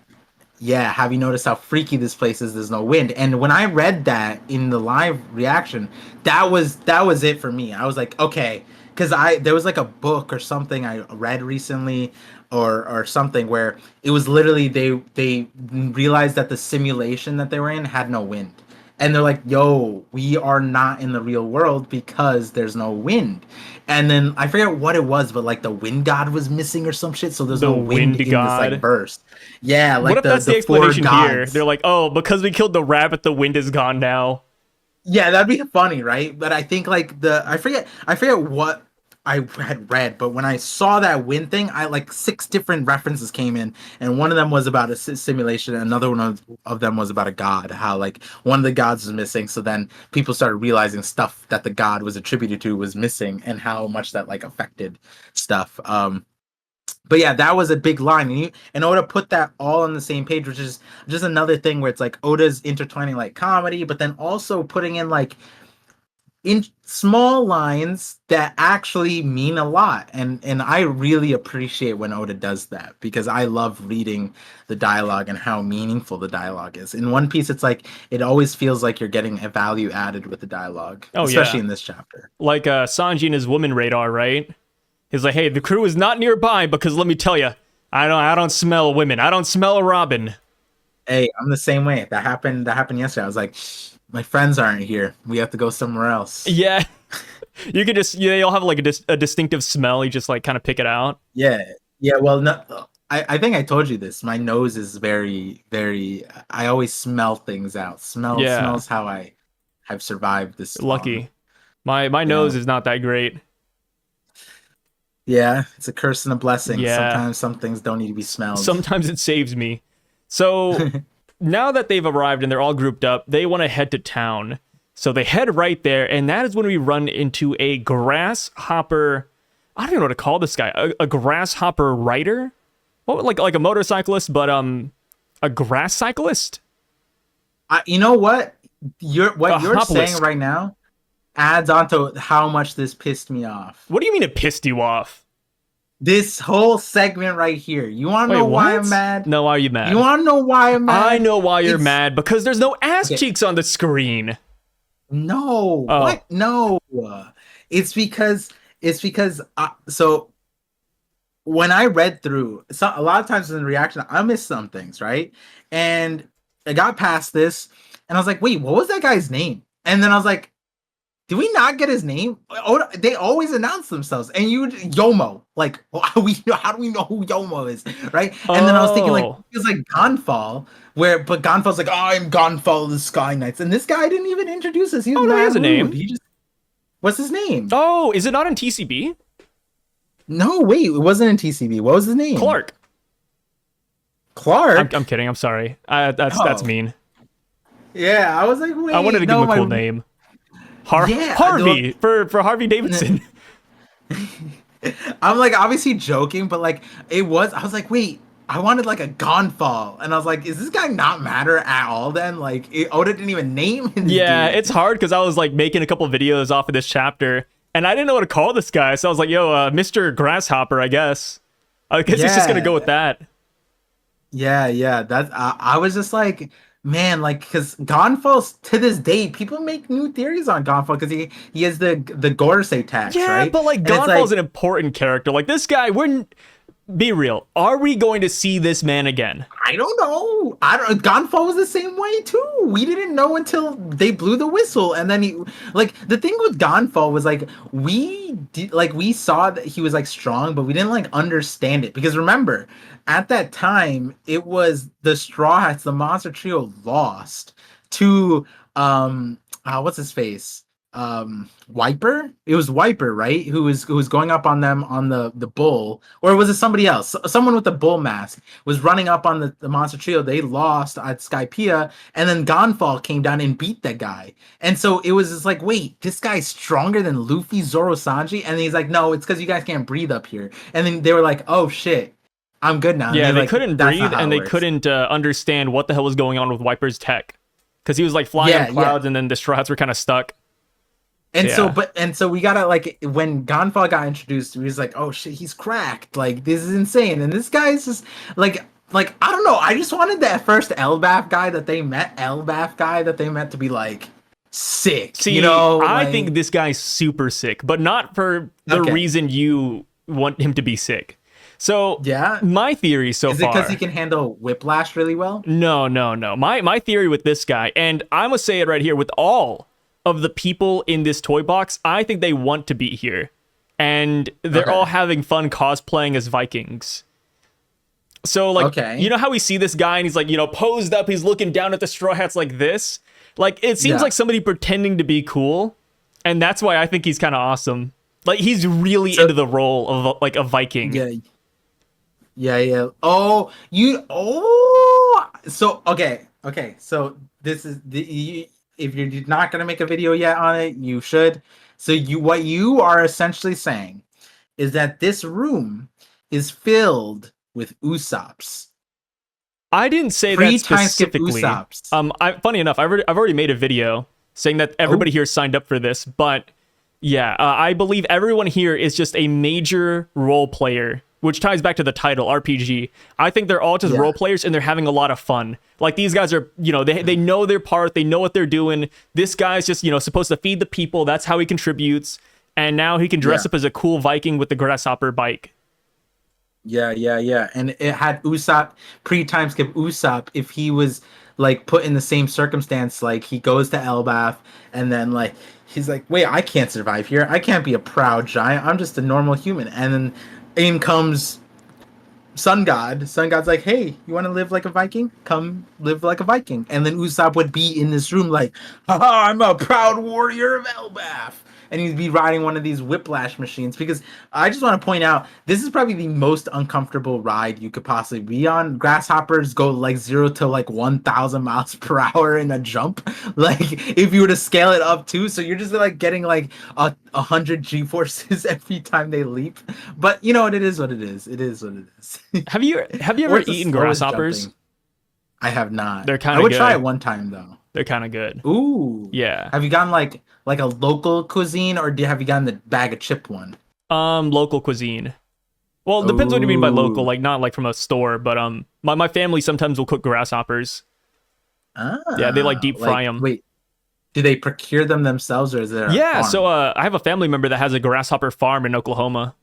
yeah, have you noticed how freaky this place is? There's no wind. And when I read that in the live reaction, that was it for me. I was like, okay, because there was like a book or something I read recently, or something, where it was literally they realized that the simulation that they were in had no wind. And they're like, yo, we are not in the real world because there's no wind. And then I forget what it was, but like the wind god was missing or some shit, so there's no wind in god. this like burst. Yeah, like what if that's the explanation here? Gods. They're like, oh, because we killed the rabbit, the wind is gone now. Yeah, that'd be funny, right? But I think like I forget what I had read, but when I saw that wind thing, I like 6 different references came in, and one of them was about a simulation, and another one of them was about a god, how like one of the gods was missing, so then people started realizing stuff that the god was attributed to was missing, and how much that like affected stuff. But yeah, that was a big line, and Oda put that all on the same page, which is just another thing where it's like Oda's intertwining like comedy, but then also putting in like in small lines that actually mean a lot, and I really appreciate when Oda does that, because I love reading the dialogue and how meaningful the dialogue is. In One Piece, it's like it always feels like you're getting a value added with the dialogue, especially in this chapter. Like Sanji and his woman radar, right? He's like, hey, the crew is not nearby because let me tell you, I don't smell women. I don't smell a robin. Hey, I'm the same way. That happened yesterday. I was like, my friends aren't here. We have to go somewhere else. Yeah. You could just, they'll have like a distinctive smell. You just like kind of pick it out. Yeah. Yeah. Well, no, I think I told you this. My nose is very, very, I always smell things out. Smells how I have survived this. Lucky. Long. My nose is not that great. Yeah. It's a curse and a blessing. Yeah. Sometimes some things don't need to be smelled. Sometimes it saves me. So now that they've arrived and they're all grouped up, they want to head to town. So they head right there, and that is when we run into a grasshopper. I don't even know what to call this guy. A grasshopper rider? Well, like a motorcyclist, but a grass cyclist? You know what? You're saying right now adds on to how much this pissed me off. What do you mean it pissed you off? This whole segment right here. You want to know why I'm mad? No, why are you mad? You want to know why I'm mad? I know why you're mad, because there's no ass cheeks on the screen. No. Oh. What? No. It's because so when I read through, a lot of times in the reaction, I missed some things, right? And I got past this, and I was like, wait, what was that guy's name? And then I was like, did we not get his name? Oh, they always announce themselves, and Yomo. Like, how do we know who Yomo is, right? And then I was thinking, like, it was like Gonfall, but Gonfall's like, oh, I'm Gonfall of the Sky Knights, and this guy didn't even introduce us. He has a name. What's his name? Oh, is it not in TCB? No, wait, it wasn't in TCB. What was his name? Clark. I'm kidding. I'm sorry. That's mean. Yeah, I was like, wait. I wanted to give him a cool name. Harvey for Harvey Davidson. I'm like obviously joking, but like I was like, wait, I wanted like a Gonfall, and I was like, is this guy not matter at all then? Like Oda didn't even name him. Yeah, it's hard because I was like making a couple videos off of this chapter, and I didn't know what to call this guy, so I was like, yo, Mr. Grasshopper, I guess he's just gonna go with that. Yeah, that's I was just like, man, like, because Gonfall, to this day, people make new theories on Gonfall because he has the Gorosei tax, right? Yeah, but like Gonfall's an important character. Like this guy, be real. Are we going to see this man again? I don't know. I don't. Gonfall was the same way too. We didn't know until they blew the whistle, and then he like the thing with Gonfall was like we saw that he was like strong, but we didn't like understand it because remember at that time it was the Straw Hats, the Monster Trio lost to what's his face Wiper. It was Wiper, right, who was going up on them on the bull, or was it somebody else? Someone with the bull mask was running up on the Monster Trio. They lost at Skypiea, and then Gonfall came down and beat that guy, and so it was just like, wait, this guy's stronger than Luffy, Zoro, Sanji? And he's like, no, it's because you guys can't breathe up here. And then they were like, oh shit, I'm good now. Yeah, they like, couldn't breathe, and they couldn't understand what the hell was going on with Wiper's tech, because he was like flying on clouds, and then the Straw Hats were kind of stuck. And so we gotta like when Gonfall got introduced, we was like, oh shit, he's cracked. Like this is insane. And this guy's just like I don't know. I just wanted that first Elbaf guy that they met to be like sick. See, you know, I think this guy's super sick, but not for the reason you want him to be sick. So yeah, my theory so far is it because he can handle whiplash really well? No. My theory with this guy, and I'm gonna say it right here, with all of the people in this toy box, I think they want to be here, and they're all having fun cosplaying as Vikings. So like, you know how we see this guy and he's like, you know, posed up, he's looking down at the Straw Hats like this. Like it seems like somebody pretending to be cool, and that's why I think he's kind of awesome. Like he's really into the role of like a Viking. Yeah. So okay. So this is if you're not gonna make a video yet on it, you should. So what you are essentially saying is that this room is filled with Usopps. I didn't say that specifically. Funny enough, I've already made a video saying that everybody here signed up for this, but yeah, I believe everyone here is just a major role player, which ties back to the title, RPG. I think they're all just role players, and they're having a lot of fun. Like, these guys are, you know, they know their part. They know what they're doing. This guy's just, you know, supposed to feed the people. That's how he contributes. And now he can dress up as a cool Viking with the grasshopper bike. Yeah. And it had Usopp, pre-time skip Usopp, if he was, like, put in the same circumstance, like, he goes to Elbaf, and then, like, he's like, wait, I can't survive here. I can't be a proud giant. I'm just a normal human. And then in comes Sun God. Sun God's like, hey, you want to live like a Viking? Come live like a Viking. And then Usopp would be in this room like, haha, I'm a proud warrior of Elbaf. And he'd be riding one of these whiplash machines, because I just want to point out, this is probably the most uncomfortable ride you could possibly be on. Grasshoppers go like 0 to like 1,000 miles per hour in a jump. Like if you were to scale it up too, so you're just like getting like 100 G-forces every time they leap. But you know what? It is what it is. It is what it is. Have you ever eaten grasshoppers? Jumping. I have not. They're kind of good. I would try it one time though. They're kind of good. Ooh. Yeah. Have you gotten like a local cuisine, or have you gotten the bag of chip one? Local cuisine. Well, it depends what you mean by local, like not like from a store, but my family sometimes will cook grasshoppers. Yeah, they like deep fry them. Wait, do they procure them themselves, or is there? Yeah, so I have a family member that has a grasshopper farm in Oklahoma.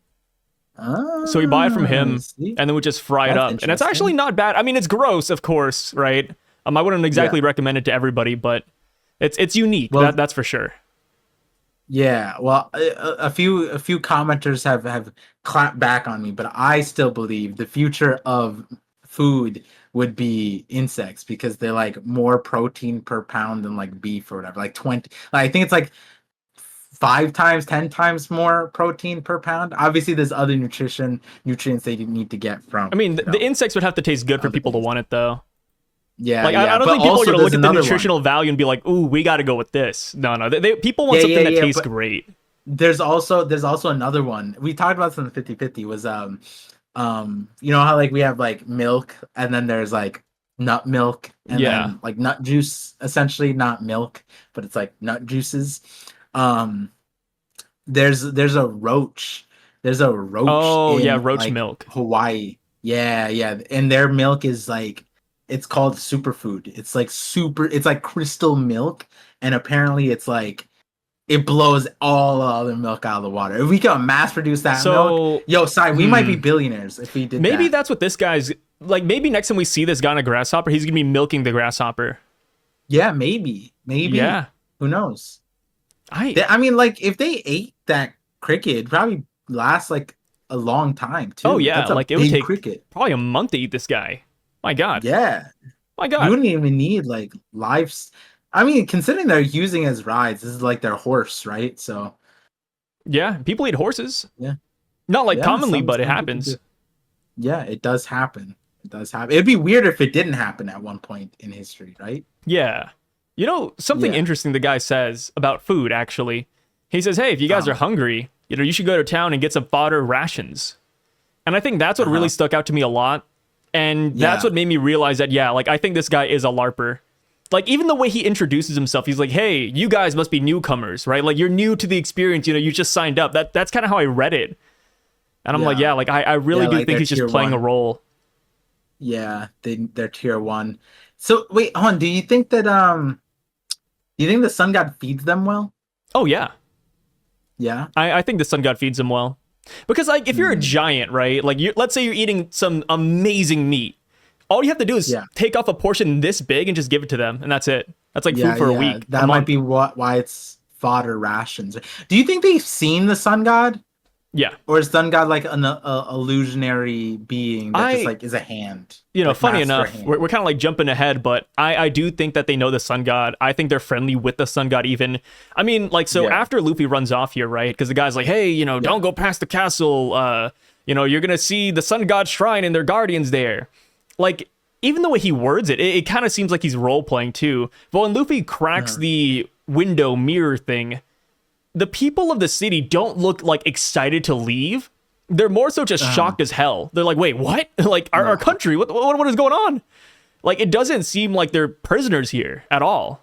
So we buy it from him, and then we just fry it up, and it's actually not bad. I mean, it's gross, of course, right? I wouldn't exactly recommend it to everybody, but it's unique. Well, that's for sure. Yeah, well, a few commenters have clapped back on me, but I still believe the future of food would be insects, because they're like more protein per pound than like beef or whatever. Like 20, I think it's like 5 times, 10 times more protein per pound. Obviously, there's other nutrients that you need to get from. I mean, the insects would have to taste good for people to want it, though. Yeah, like I don't think people are gonna look at the nutritional value and be like, "Ooh, we got to go with this." No, people want something that tastes great. There's also another one we talked about this in the 50/50 was you know how like we have like milk, and then there's like nut milk, and then like nut juice, essentially not milk, but it's like nut juices. There's a roach. There's a roach. Oh yeah, roach like, milk. Hawaii. Yeah, and their milk is like, it's called superfood. It's like crystal milk, and apparently it's like it blows all the other milk out of the water. If we can mass produce that milk, So, yo, sorry, we might be billionaires if we did maybe that. that's what this guy's like. Maybe next time we see this guy on a grasshopper, he's gonna be milking the grasshopper. Yeah, maybe. Yeah, Who knows? I I mean, like if they ate that cricket, it'd probably last like a long time oh too. yeah, That's a like it would big take cricket. probably a month to eat this guy. My God, Yeah, my you God. wouldn't even need like lives. I mean, considering they're using as rides, this is like their horse, right? So Yeah, people eat horses. yeah, Not like yeah. commonly, but it Some people do. happens. Yeah, it does happen. It does happen. It'd be weird if it didn't happen at one point in history, right? Yeah. You know, something Yeah. interesting the guy says about food, actually. He says, hey, if you guys are hungry, you should go to town and get some fodder rations. And I think that's what really stuck out to me a lot. And that's Yeah. what made me realize that, yeah, like, I think this guy is a LARPer. Like, even the way he introduces himself, he's like, hey, you guys must be newcomers, right? Like, you're new to the experience, you just signed up. That's kind of how I read it. And I'm like, Yeah. yeah, like, I really Yeah, do like think they're he's just tier playing a one. role. Yeah, they're tier one. So wait, hold on. Do you think the sun god feeds them well? Oh, yeah. Yeah. I think the sun god feeds him well. Because, like, if you're a giant, right? Like, let's say you're eating some amazing meat. All you have to do is Yeah. take off a portion this big and just give it to them, and that's it. That's like Yeah, food for a yeah. week. That might be why it's fodder rations. Do you think they've seen the sun god? Yeah. Or is sun god like an illusionary being that just like is a hand? Like Funny master enough, hand? we're kind of like jumping ahead, but I do think that they know the sun god. I think they're friendly with the sun god even. I mean, like, so Yeah. after Luffy runs off here, right? Because the guy's like, hey, don't go past the castle. You're going to see the sun god shrine and their guardians there. Like, even the way he words it kind of seems like he's role-playing too. But when Luffy cracks the window mirror thing, the people of the city don't look like excited to leave. They're more so just shocked as hell. They're like, wait, what? Like, our country, what is going on? Like, it doesn't seem like they're prisoners here at all.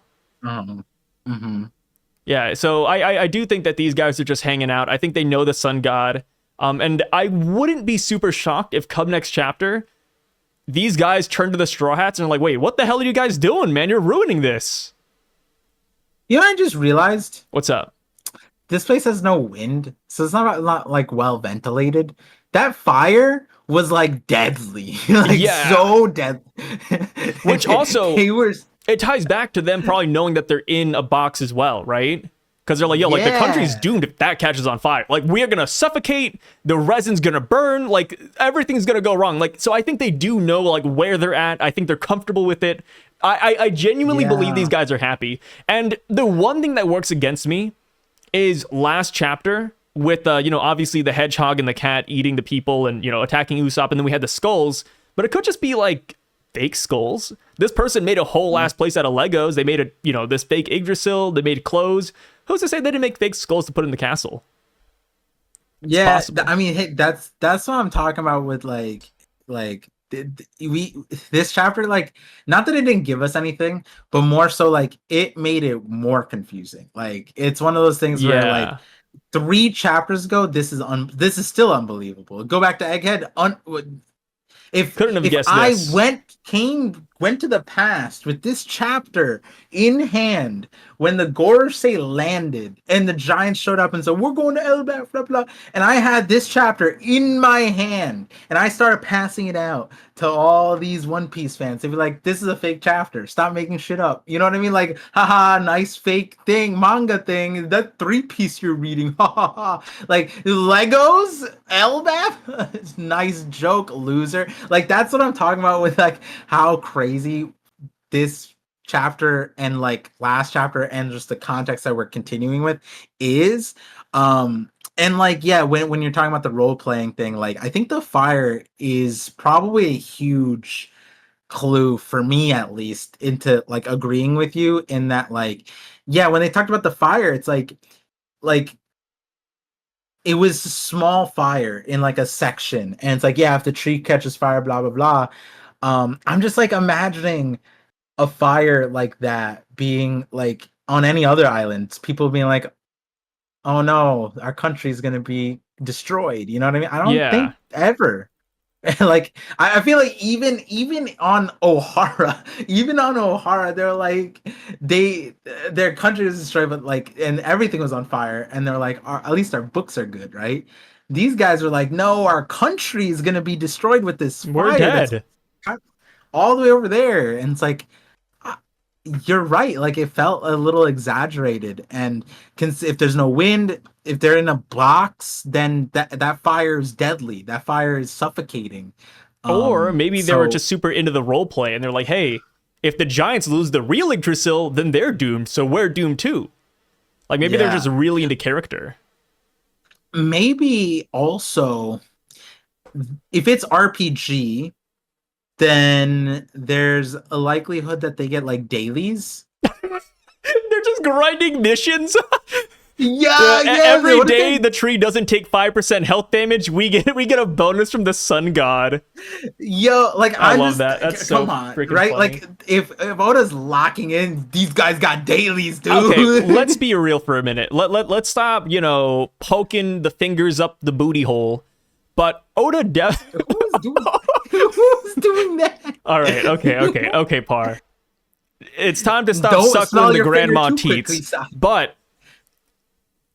Yeah, so I do think that these guys are just hanging out. I think they know the sun god. And I wouldn't be super shocked if come next chapter, these guys turn to the Straw Hats and are like, wait, what the hell are you guys doing, man? You're ruining this. You know what I just realized? What's up? This place has no wind, so it's not like well ventilated. That fire was like deadly, like Yeah. so deadly. Which also, they were it ties back to them probably knowing that they're in a box as well, right? Because they're like, yo, like the country's Yeah. doomed if that catches on fire. Like, we are gonna suffocate, the resin's gonna burn, like everything's gonna go wrong. Like, so I think they do know like where they're at. I think they're comfortable with it. I genuinely believe these guys are happy. And the one thing that works against me is last chapter with obviously the hedgehog and the cat eating the people and attacking Usopp, and then we had the skulls, but it could just be like fake skulls. This person made a whole ass place out of Legos. They made this fake Yggdrasil. They made clothes. Who's to say they didn't make fake skulls to put in the castle? yeah. possible. I mean, hey, that's what I'm talking about with we this chapter, like, not that it didn't give us anything, but more so like it made it more confusing. Like, it's one of those things where like Yeah. 3 chapters ago, this is still unbelievable. Go back to Egghead. If Couldn't have guessed I this. went to the past with this chapter in hand when the Gorosei landed and the giants showed up and said, we're going to Elbaf, blah blah, and I had this chapter in my hand and I started passing it out to all these One Piece fans, they'd be like, this is a fake chapter, stop making shit up, you know what I mean? Like, haha, nice fake thing, manga thing, that 3 piece you're reading, ha ha ha. Like, Legos Elbaf, nice joke, loser. Like, that's what I'm talking about with like how crazy this chapter and like last chapter and just the context that we're continuing with is. And like, yeah, when you're talking about the role playing thing, like, I think the fire is probably a huge clue for me, at least, into like agreeing with you in that, like, yeah, when they talked about the fire, it's like it was a small fire in like a section, and it's like, yeah, if the tree catches fire, blah blah blah. I'm just like imagining a fire like that being like on any other islands, people being like, oh no, our country's gonna be destroyed, you know what I mean? I don't Yeah. think ever Like I feel like even on Ohara, they're like their country was destroyed, but like and everything was on fire, and they're like, at least our books are good, right? These guys were like, no, our country is gonna be destroyed with this We're fire that's dead. all the way over there, and it's like you're right. Like it felt a little exaggerated, and if there's no wind, if they're in a box, then that fire is deadly. That fire is suffocating. Or maybe they were So just super into the role play and they're like, hey, if the Giants lose the real Yggdrasil, then they're doomed, so we're doomed too. Like maybe they're yeah, just really into character. maybe also if it's RPG, then there's a likelihood that they get like dailies. They're just grinding missions. Yeah, yeah. Every day the tree doesn't take 5% health damage, we get a bonus from the sun god. Yo, like I I'm love just, that. That's so come on, freaking right? funny. Like if Oda's locking in, these guys got dailies, dude. Okay, let's be real for a minute. Let's stop, poking the fingers up the booty hole. But Oda who's doing that? All right, okay, Par. It's time to stop Don't smell suckling the your finger grandma too quickly, teats. son. But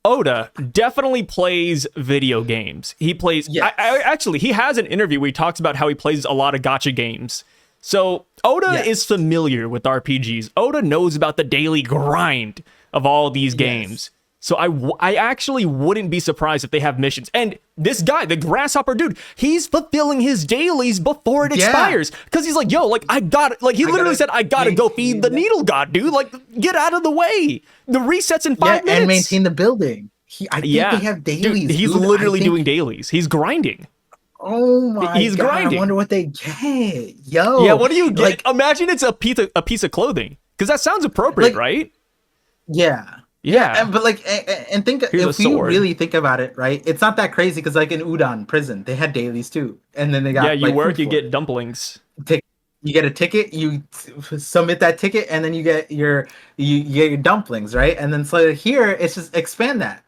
Oda definitely plays video games. He plays. Yes. Actually, he has an interview where he talks about how he plays a lot of gacha games. So Oda Yes. is familiar with RPGs. Oda knows about the daily grind of all these Yes. games. So I actually wouldn't be surprised if they have missions. And this guy, the grasshopper dude, he's fulfilling his dailies before it Yeah. expires. Because he's like, yo, like, I literally said, I gotta go feed the maintain needle god, dude. Like, get out of the way. The resets in 5 minutes. And maintain the building. I think they have dailies. Dude, he's dude. literally doing dailies. He's grinding. Oh my He's god! grinding. I wonder what they get. Yo. Yeah, what do you get? Like, Imagine it's a piece of clothing. Because that sounds appropriate, Like, right? yeah. Yeah. But like, and think Here's a if you sword. really think about it, right? It's not that crazy because like in Udon prison, they had dailies too, and then they got Yeah, you like, work, food you for it. get dumplings. You get a ticket, you submit that ticket, and then you get you get your dumplings, right? And then so here it's just expand that,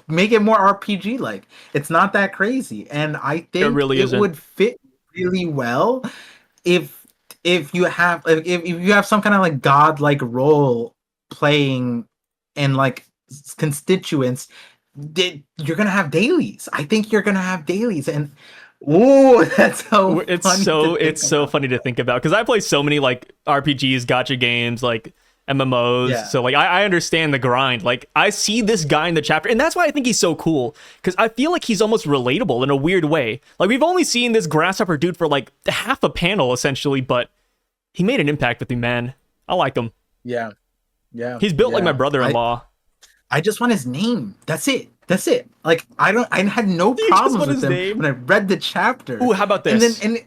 make it more RPG like. It's not that crazy, and I think really it isn't. would fit really well if you have if you have some kind of like godlike role playing and like constituents. You're gonna have dailies. I think you're gonna have dailies, and oh, that's so It's funny to think so funny to think about because I play so many like RPGs, gacha games, like MMOs. Yeah. So like I understand the grind. Like I see this guy in the chapter, and that's why I think he's so cool because I feel like he's almost relatable in a weird way. Like we've only seen this grasshopper dude for like half a panel essentially, but he made an impact with me, man. I like him. Yeah. He's built like Yeah. my brother-in-law. I just want his name. That's it. Like I had no just problems want with his him name? when I read the chapter. Ooh, how about And this? then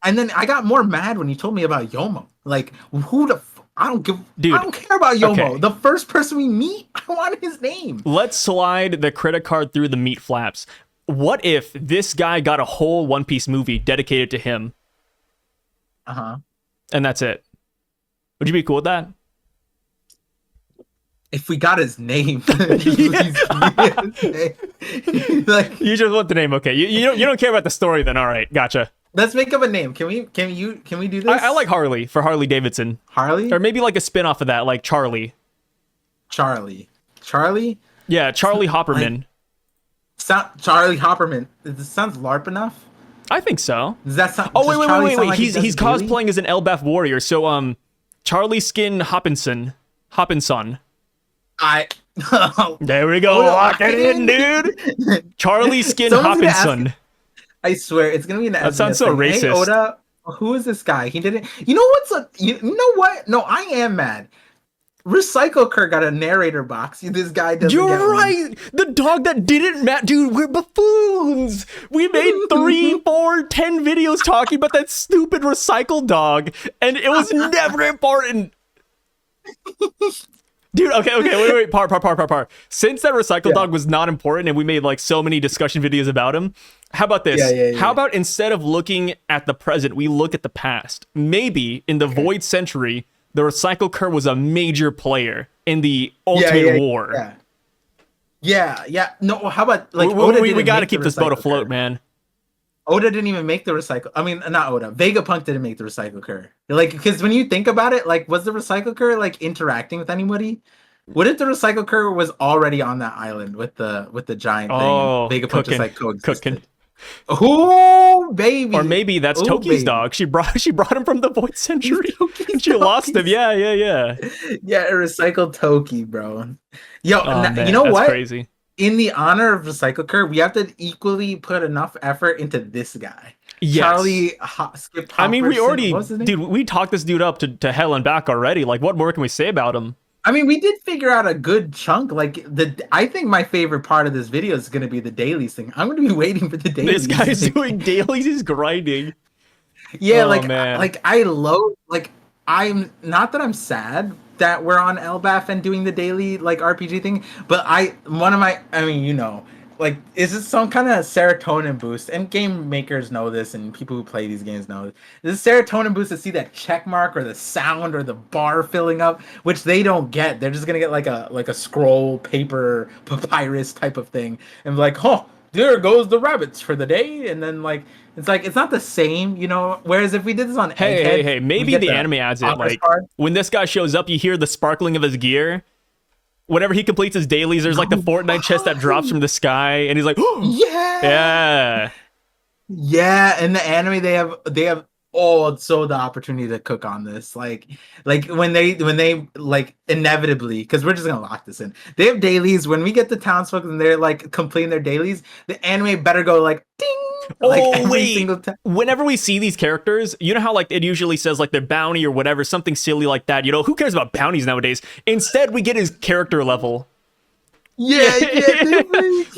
and then I got more mad when you told me about Yomo. Like who the I don't give. Dude, I don't care about Yomo. okay. The first person we meet, I want his name. Let's slide the credit card through the meat flaps. What if this guy got a whole One Piece movie dedicated to him, and that's it? Would you be cool with that? If we got his name, like You just want the name, okay? You don't care about the story, then all right, gotcha. let's make up a name. Can we do this? I like Harley for Harley Davidson, Harley or maybe like a spin off of that, like Charlie. Charlie. Yeah, Charlie Hopperman. Charlie Hopperman. This sounds LARP enough. I think so. Does that sound? Oh does wait, Charlie sound like he he's does daily? cosplaying as an Elbaf warrior. So Charlie Skin Hopinson. There we go. Oh, Lock it in, dude. Charlie Skin Someone's gonna ask- Hopinson. I swear it's gonna be an. That sounds so thing. Hey, racist. Oda, who is this guy? He didn't. You know you know what? No, I am mad. Recycle Kerr got a narrator box. This guy doesn't. You're get one. right. The dog that didn't match, dude. We're buffoons. We made 3, 4, 10 videos talking about that stupid recycled dog, and it was never important. Dude, okay, wait, par. Since that recycled dog was not important and we made like so many discussion videos about him, how about this? Yeah. How about instead of looking at the present, we look at the past? Maybe in the Void Century, the Recycle Kerr was a major player in the Ultimate War. Yeah. No, how about like we got to keep this boat afloat, man. Oda didn't even make the recycle. I mean, not Oda. Vegapunk didn't make the recycle cur. Like, because when you think about it, like, was the recycle cur like interacting with anybody? What if the recycle cur was already on that island with the giant thing, and Oh, Vegapunk just cooking, like cooking. coexisted? Oh baby, Or maybe that's oh Toki's baby. dog. She brought him from the Void Century. Toki's And she lost him. Toki's. Yeah, yeah, yeah. Yeah, recycled Toki, bro. Yo, Oh you man, know that's what? crazy. In the honor of Recycle Curve, we have to equally put enough effort into this guy. Yes. Charlie Skip I mean, we Hopperson. already, What's his name? dude, we talked this dude up to hell and back already. Like, what more can we say about him? I mean, we did figure out a good chunk. Like I think my favorite part of this video is going to be the dailies thing. I'm going to be waiting for the This dailies. guy's doing dailies. He's grinding. Yeah, Oh man. like I love like I'm not that I'm sad that we're on Elbaf and doing the daily like RPG thing, but I mean, you know, like is this some kind of serotonin boost? And game makers know this and people who play these games know this. This serotonin boost to see that check mark or the sound or the bar filling up, which they don't get. They're just gonna get like a scroll paper papyrus type of thing and be like, oh, there goes the rabbits for the day, and then like it's not the same, you know. Whereas if we did this on Hey, we maybe get the anime adds it. progress Like, card. when this guy shows up, you hear the sparkling of his gear. Whenever he completes his dailies, there's like the Fortnite chest that drops from the sky, and he's like, Yeah, yeah. yeah. In the anime, they have so the opportunity to cook on this, like when they like inevitably, because we're just gonna lock this in. They have dailies. When we get the townsfolk and they're like completing their dailies, the anime better go like ding. Like Oh, every wait. single time. Whenever we see these characters, you know how like it usually says like their bounty or whatever, something silly like that. You know, who cares about bounties nowadays? Instead, we get his character level. Yeah,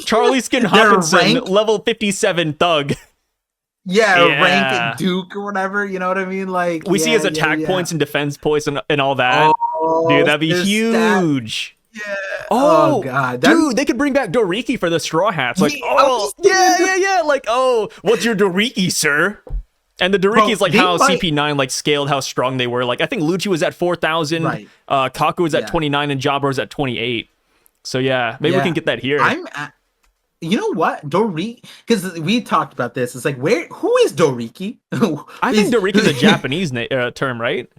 Charlie Skin Their Hawkinson, rank? level 57 thug. Yeah, Yeah. rank Duke or whatever, you know what I mean? Like We see his yeah, attack yeah. points and defense points and all that. Oh, Dude, that'd be there's huge. Yeah. Oh, God, dude, they could bring back Doriki for the Straw Hats. Like, Yeah, I oh, was thinking yeah. Like, oh, what's your Doriki, sir? And the Doriki is like they how might- CP9 like scaled how strong they were. Like, I think Lucci was at 4,000, Right. Kaku was at Yeah. 29, and Jabra was at 28. So yeah, maybe we Yeah. can get that here. You know what, Doriki? Because we talked about this. It's like, who is Doriki? I think Doriki is a Japanese term, right?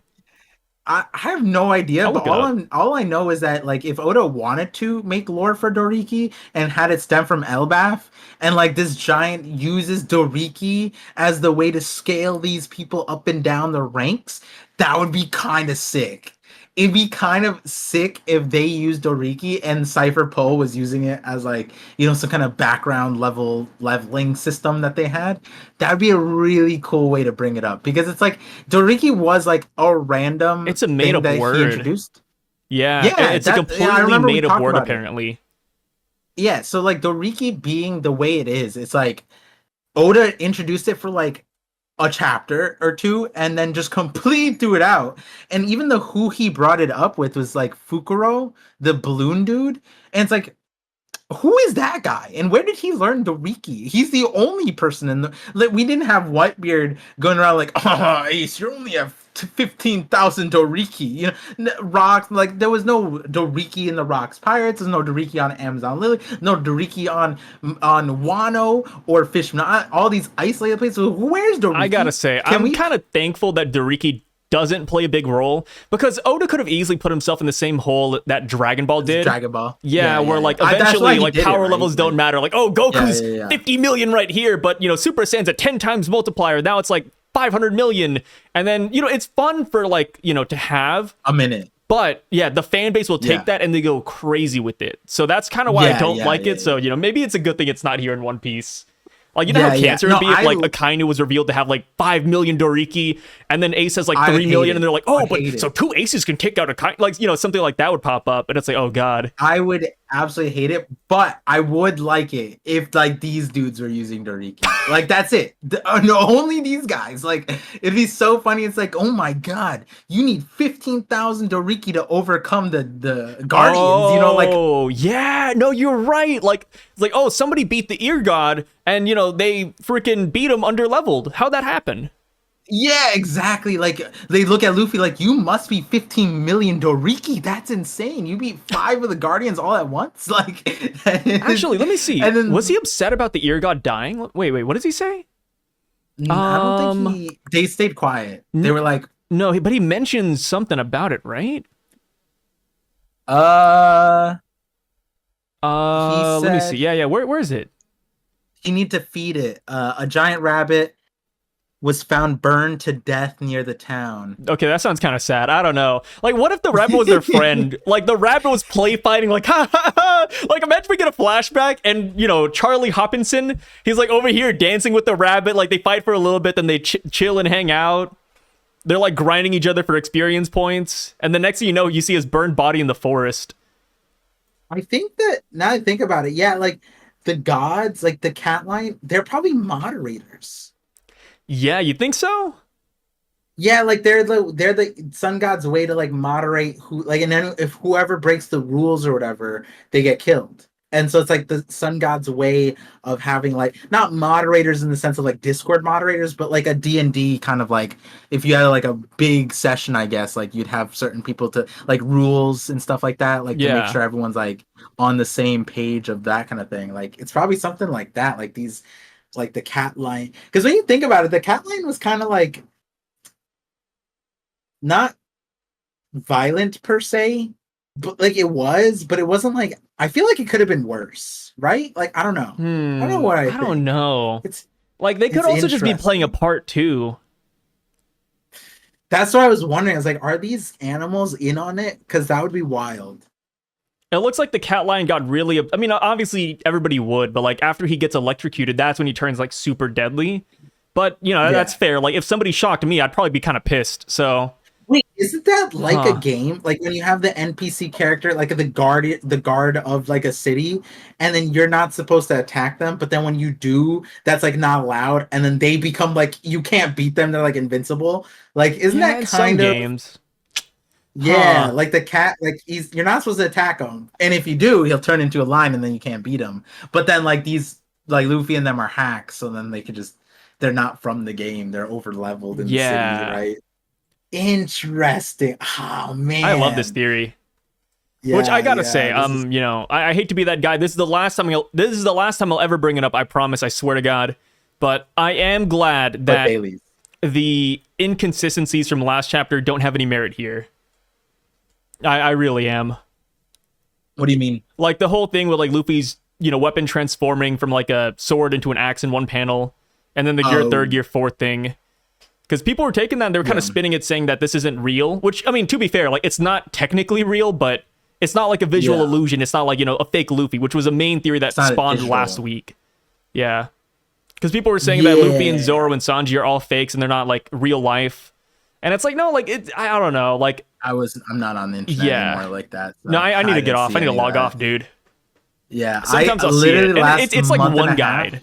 I have no idea, I'll but look it up. all I know is that like if Oda wanted to make lore for Doriki and had it stem from Elbaf, and like this giant uses Doriki as the way to scale these people up and down the ranks, that would be kind of sick. It'd be kind of sick if they used Doriki and Cypher Poe was using it as like, you know, some kind of background leveling system that they had. That'd be a really cool way to bring it up because it's like Doriki was like a random It's a made thing up that word. he introduced. Yeah, Yeah, it's a I completely remember we made up talked word about it. apparently. Yeah, so like Doriki being the way it is, it's like Oda introduced it for like a chapter or two and then just completely threw it out. And even the who he brought it up with was like Fukuro, the balloon dude. And it's like, who is that guy? And where did he learn Doriki? He's the only person in the like we didn't have Whitebeard going around like, oh Ace, you only have 15,000 Doriki. You know, rocks like there was no Doriki in the Rocks Pirates, there's no Doriki on Amazon Lily, no Doriki on Wano or Fishman, all these isolated places. So where's Doriki? I gotta say, I'm kind of thankful that Doriki doesn't play a big role because Oda could have easily put himself in the same hole that Dragon Ball did. Dragon Ball. Yeah, where like That's why eventually he like did it, power right? levels don't matter. Like, oh, Goku's Yeah. 50 million right here, but you know, Super Saiyan's a 10 times multiplier. Now it's like 500 million. And then, you know, it's fun for like, you know, to have a minute. But yeah, the fan base will take Yeah. that and they go crazy with it. So that's kind of why I Yeah, don't yeah, like yeah, it. So, you know, maybe it's a good thing it's not here in One Piece. Like, you know Yeah, how yeah. cancer No, would be if, I- like, Akainu was revealed to have, like, 5 million Doriki, and then Ace has, like, I 3 hate million, it. and they're like, I oh, but hate it. so 2 Aces can take out Akainu. Like, you know, something like that would pop up, and it's like, oh, God. I would absolutely hate it, but I would like it if like these dudes were using Doriki. Like that's it. No, only these guys. Like it'd be so funny. It's like, oh my god, you need 15,000 Doriki to overcome the Guardians. Oh, you know, like yeah, no, you're right. Like, it's like, oh, somebody beat the Ear God, and, you know, they freaking beat him under leveled. How'd that happen? yeah, exactly. Like they look at Luffy like you must be 15 million Doriki. That's insane. You beat 5 of the Guardians all at once. Like Actually, let me see. And then Was he upset about the Ear God dying? Wait, what does he say? I don't think Um, they stayed quiet. They were like, no, but he mentions something about it, right? uh, he Let me see. said Yeah. Where is it? you need to feed it. A giant rabbit was found burned to death near the town. Okay, that sounds kind of sad. I don't know. Like, what if the rabbit was their friend? Like, the rabbit was play fighting, like, ha ha ha. Like, imagine we get a flashback and, Charlie Hopkinson, he's like over here dancing with the rabbit. Like, they fight for a little bit, then they chill and hang out. They're like grinding each other for experience points. And the next thing you know, you see his burned body in the forest. I think that now I think about it, yeah, like the gods, like the cat line, they're probably moderators. Yeah, you think so? Yeah, like they're the sun god's way to like moderate who like, and then if whoever breaks the rules or whatever, they get killed. And so it's like the sun god's way of having like not moderators in the sense of like Discord moderators, but like a D&D kind of like if you had like a big session, I guess, like you'd have certain people to like rules and stuff like that, like to make Yeah. sure everyone's like on the same page of that kind of thing. Like it's probably something like that, like these like the cat line. Because when you think about it, the cat line was kind of like not violent per se, but like but it wasn't like I feel like it could have been worse, right? Like I don't know. I don't know what I I don't think. know. It's Like, they could it's also just be playing a interesting. part too. That's what I was wondering. I was like, are these animals in on it? Because that would be wild. It looks like the cat lion got really. I mean, obviously everybody would, but like after he gets electrocuted, that's when he turns like super deadly. But that's Yeah. fair. Like if somebody shocked me, I'd probably be kind of pissed. So, Wait, isn't that like a huh? game? Like when you have the NPC character, like the guard of like a city, and then you're not supposed to attack them, but then when you do, that's like not allowed, and then they become like you can't beat them, they're like invincible. Like, isn't Yeah, that in some kind of games, yeah, huh? like the cat, like you're not supposed to attack him, and if you do, he'll turn into a lion, and then you can't beat him. But then like these, like Luffy and them are hacks, so then they could just they're not from the game, they're over leveled in the city, Yeah, right? Interesting. Oh I love this man. theory. Which I Yeah, gotta yeah. say, This is I hate to be that guy. This is the last time. This is the last time I'll ever bring it up. I promise. I swear to God. But I am glad like that Bailey's. the inconsistencies from last chapter don't have any merit here. I really am. What do you mean? Like the whole thing with like Luffy's weapon transforming from like a sword into an axe in one panel, and then the gear Oh, third, gear fourth thing. Because people were taking that and they were kind yeah. of spinning it saying that this isn't real, which, I mean, to be fair, like, it's not technically real, but it's not like a visual Yeah. illusion. It's not like, a fake Luffy, which was a main theory It's that not a spawned last digital. week. Yeah. Because people were saying that Luffy and Yeah. Zoro and Sanji are all fakes and they're not, like, real life. And it's like, no, like, I don't know. Like, I'm not on the internet yeah. anymore like that. So No, I need I to get didn't off. see I need to any of log that. off, dude. Yeah, Sometimes I I'll see it. literally And last it's like month and one a half. guide.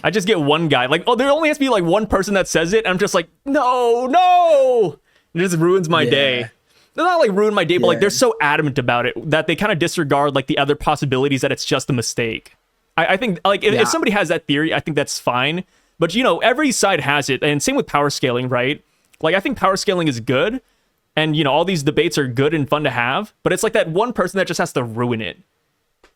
I just get one guy. Like, oh, there only has to be like one person that says it. And I'm just like, no, no. It just ruins my day. Yeah, They're not like ruin my day, but like yeah, they're so adamant about it that they kind of disregard like the other possibilities that it's just a mistake. I think like if yeah. somebody has that theory, I think that's fine. But every side has it, and same with power scaling, right? Like I think power scaling is good, and all these debates are good and fun to have. But it's like that one person that just has to ruin it.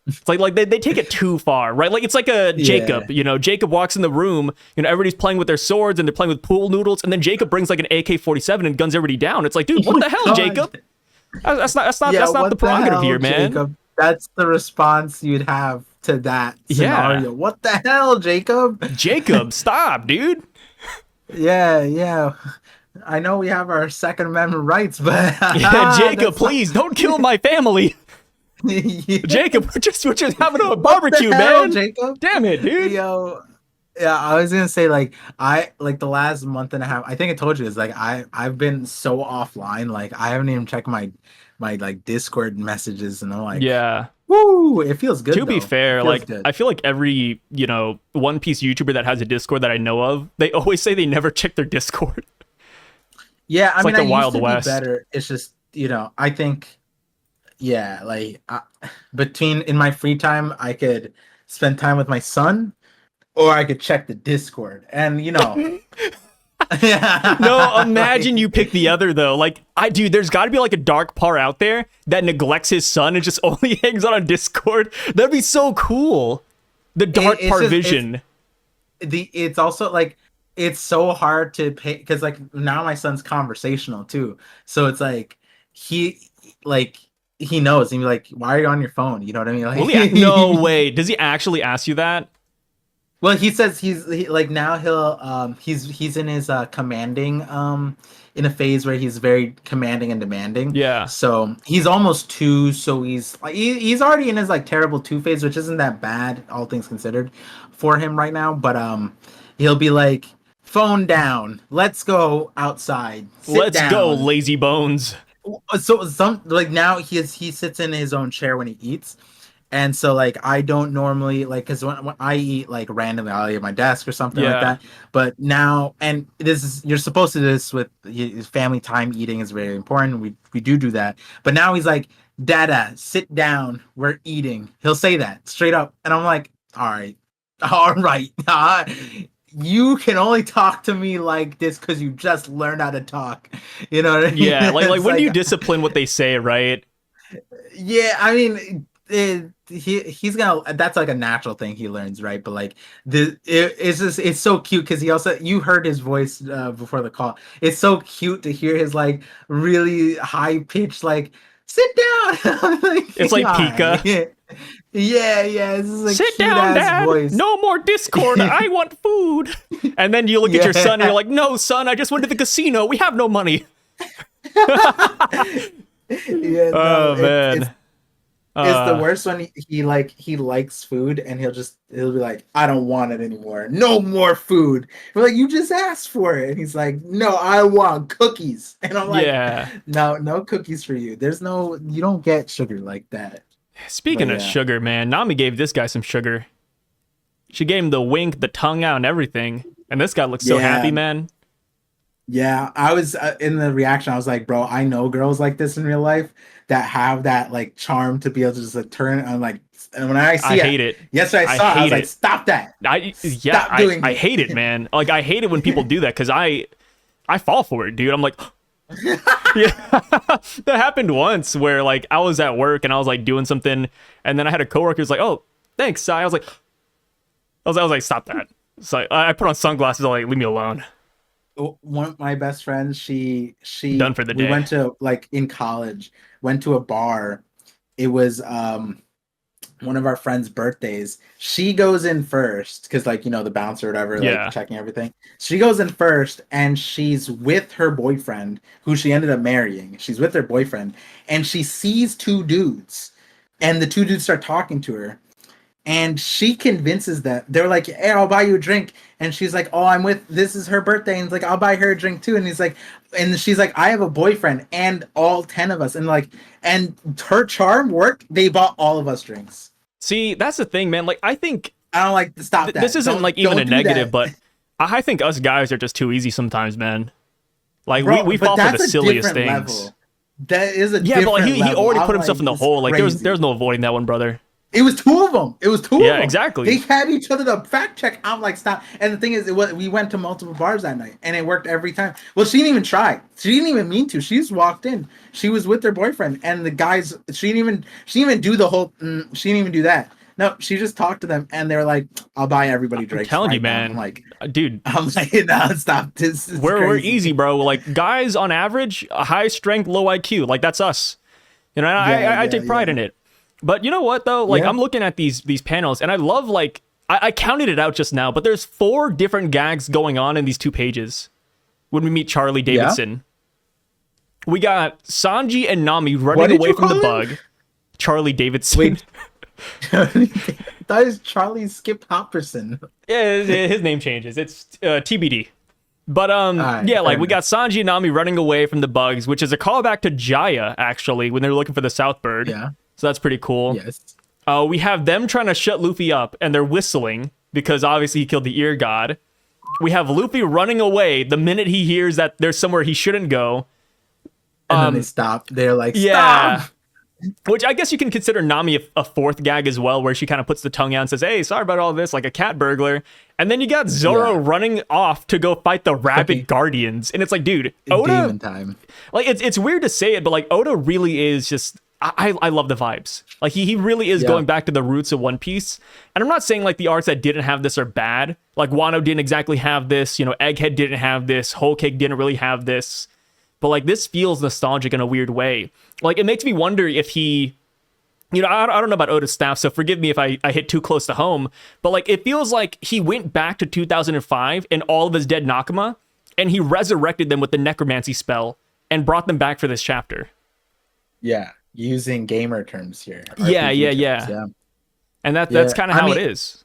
It's like they take it too far, right? Like it's like a Yeah. Jacob, Jacob walks in the room, everybody's playing with their swords and they're playing with pool noodles, and then Jacob brings like an AK-47 and guns everybody down. It's like, dude, what the hell, God. Jacob? Yeah, That's not the what the prerogative hell, here, man. Jacob? That's the response you'd have to that Yeah, scenario. What the hell, Jacob? Jacob, stop, dude. Yeah, yeah. I know we have our Second Amendment rights, but Yeah, Jacob, that's not. please don't kill my family. Yeah. Jacob, we're just having a What the barbecue, hell, man. Jacob? Damn it, dude. Yo, yeah, I was gonna say like I like the last month and a half. I think I told you is like I've been so offline. Like I haven't even checked my like Discord messages, and I'm like, Yeah. woo, it feels good To be though. It fair, feels like good. I feel like every One Piece YouTuber that has a Discord that I know of, they always say they never check their Discord. Yeah, I It's mean, like I the used Wild to be West. better. It's just I think yeah, like between in my free time, I could spend time with my son, or I could check the Discord, and No, like, imagine you pick the other though. Like, dude, there's got to be like a dark par out there that neglects his son and just only hangs out on Discord. That'd be so cool. The dark it's par just vision. it's also like it's so hard to pay because like now my son's conversational too. So it's like he like he knows and be like, why are you on your phone? You know what I mean? Will Like no way. Does he actually ask you that? well, he says like now he's in his commanding in a phase where he's very commanding and demanding. Yeah. So he's almost two, so he's like he's already in his like terrible two phase, which isn't that bad, all things considered, for him right now. But he'll be like, phone down, let's go outside, sit Let's go, down. lazy bones. So some like now he sits in his own chair when he eats. And so like I don't normally like because when I eat like randomly I'll eat at my desk or something like Yeah. that. But now and this is you're supposed to do this with family time eating is very important. We do that. But now he's like, Dada, sit down. We're eating. He'll say that straight up, and I'm like, all right. You can only talk to me like this because you just learned how to talk. You know what I mean? Yeah, like It's when do you discipline what they say, right? yeah, I mean, he's gonna. That's like a natural thing he learns, right? But like it's just it's so cute because he also you heard his voice before the call. It's so cute to hear his like really high pitched like sit down. Like, It's like "Hi." Pika. Yeah. This is like Sit cute down, ass Dad. voice. No more Discord. I want food. And then you look at your son and you're like, no, son, I just went to the casino. We have no money. Yeah, no, Oh, man. it's the worst when he likes food and he'll be like, I don't want it anymore. No more food. We're like, you just asked for it. And he's like, no, I want cookies. And I'm like, Yeah. no cookies for you. You don't get sugar like that. Speaking But of yeah. sugar, man, Nami gave this guy some sugar. She gave him the wink, the tongue out, and everything. And this guy looks so Yeah. happy, man. Yeah, I was in the reaction. I was like, bro, I know girls like this in real life that have that like charm to be able to just like turn. I'm like, and when I see I hate it. yesterday I saw it, I was like, stop that. Stop doing I it. hate it, man. Like, I hate it when people do that because I fall for it, dude. I'm like, yeah. That happened once where like I was at work and I was like doing something, and then I had a coworker who's like, oh, thanks, Si. I was like, stop that. So I put on sunglasses. I was like, leave me alone. One of my best friends, she Done for the we day. went to like in college, went to a bar. It was one of our friends' birthdays. She goes in first because like the bouncer or whatever, Yeah. like checking everything. She goes in first and she's with her boyfriend, who she ended up marrying. She's with her boyfriend, and she sees two dudes, and the two dudes start talking to her. And she convinces them. They're like, hey, I'll buy you a drink. And she's like, oh, this is her birthday. And it's like, I'll buy her a drink too. And he's like, and she's like, I have a boyfriend and all 10 of us. And like, and her charm worked. They bought all of us drinks. See, that's the thing, man. Like, I think I don't like stop that. this isn't Don't- like even don't a do negative, that. but I think us guys are just too easy sometimes, man. Like, Bro, we but fall for that's the a silliest different things. level. That is a Yeah, different but like, he level. already I'm put himself like, in the it's hole. Like, crazy. there's no avoiding that one, brother. It was two of them. Yeah, Them. exactly. They had each other to fact check. I'm like, stop. And the thing is, we went to multiple bars that night, and it worked every time. Well, she didn't even try. She didn't even mean to. She just walked in. She was with her boyfriend, and the guys. She didn't even do the whole. She didn't even do that. No, she just talked to them, and they were like, "I'll buy everybody drinks." Telling you, right now." man. I'm like, Dude, no, stop. This is we're crazy. easy, bro. Like, guys on average, a high strength, low IQ. Like, that's us. And I take pride in it. But you know what though? Like, Yeah. I'm looking at these panels, and I love like I counted it out just now, but there's 4 different gags going on in these 2 pages when we meet Charlie Davidson. We got Sanji and Nami What running did away you from the call him? bug. Charlie Davidson. Wait. That is Charlie Skip Hopperson. Yeah, his name changes. It's TBD. But right, yeah, like fair we got Sanji and Nami running away from the bugs, which is a callback to Jaya actually when they're looking for the South Bird. Yeah. So that's pretty cool. Yes. We have them trying to shut Luffy up, and they're whistling because obviously he killed the ear god. We have Luffy running away the minute he hears that there's somewhere he shouldn't go. And then they stop. They're like, Yeah. stop. Which I guess you can consider Nami a 4th gag as well, where she kind of puts the tongue out and says, hey, sorry about all this, like a cat burglar. And then you got Zoro running off to go fight the rabid guardians. And it's like, dude, Oda, Demon time. like it's weird to say it, but like Oda really is just I love the vibes. Like he really is going back to the roots of One Piece. And I'm not saying like the arcs that didn't have this are bad. Like Wano didn't exactly have this, you know, Egghead didn't have this, Whole Cake didn't really have this. But like this feels nostalgic in a weird way. Like it makes me wonder if he, you know, I don't know about Oda's staff, so forgive me if I hit too close to home, but like it feels like he went back to 2005 and all of his dead Nakama, and he resurrected them with the necromancy spell and brought them back for this chapter. Yeah, using gamer terms here. Yeah. And that's kind of how it is.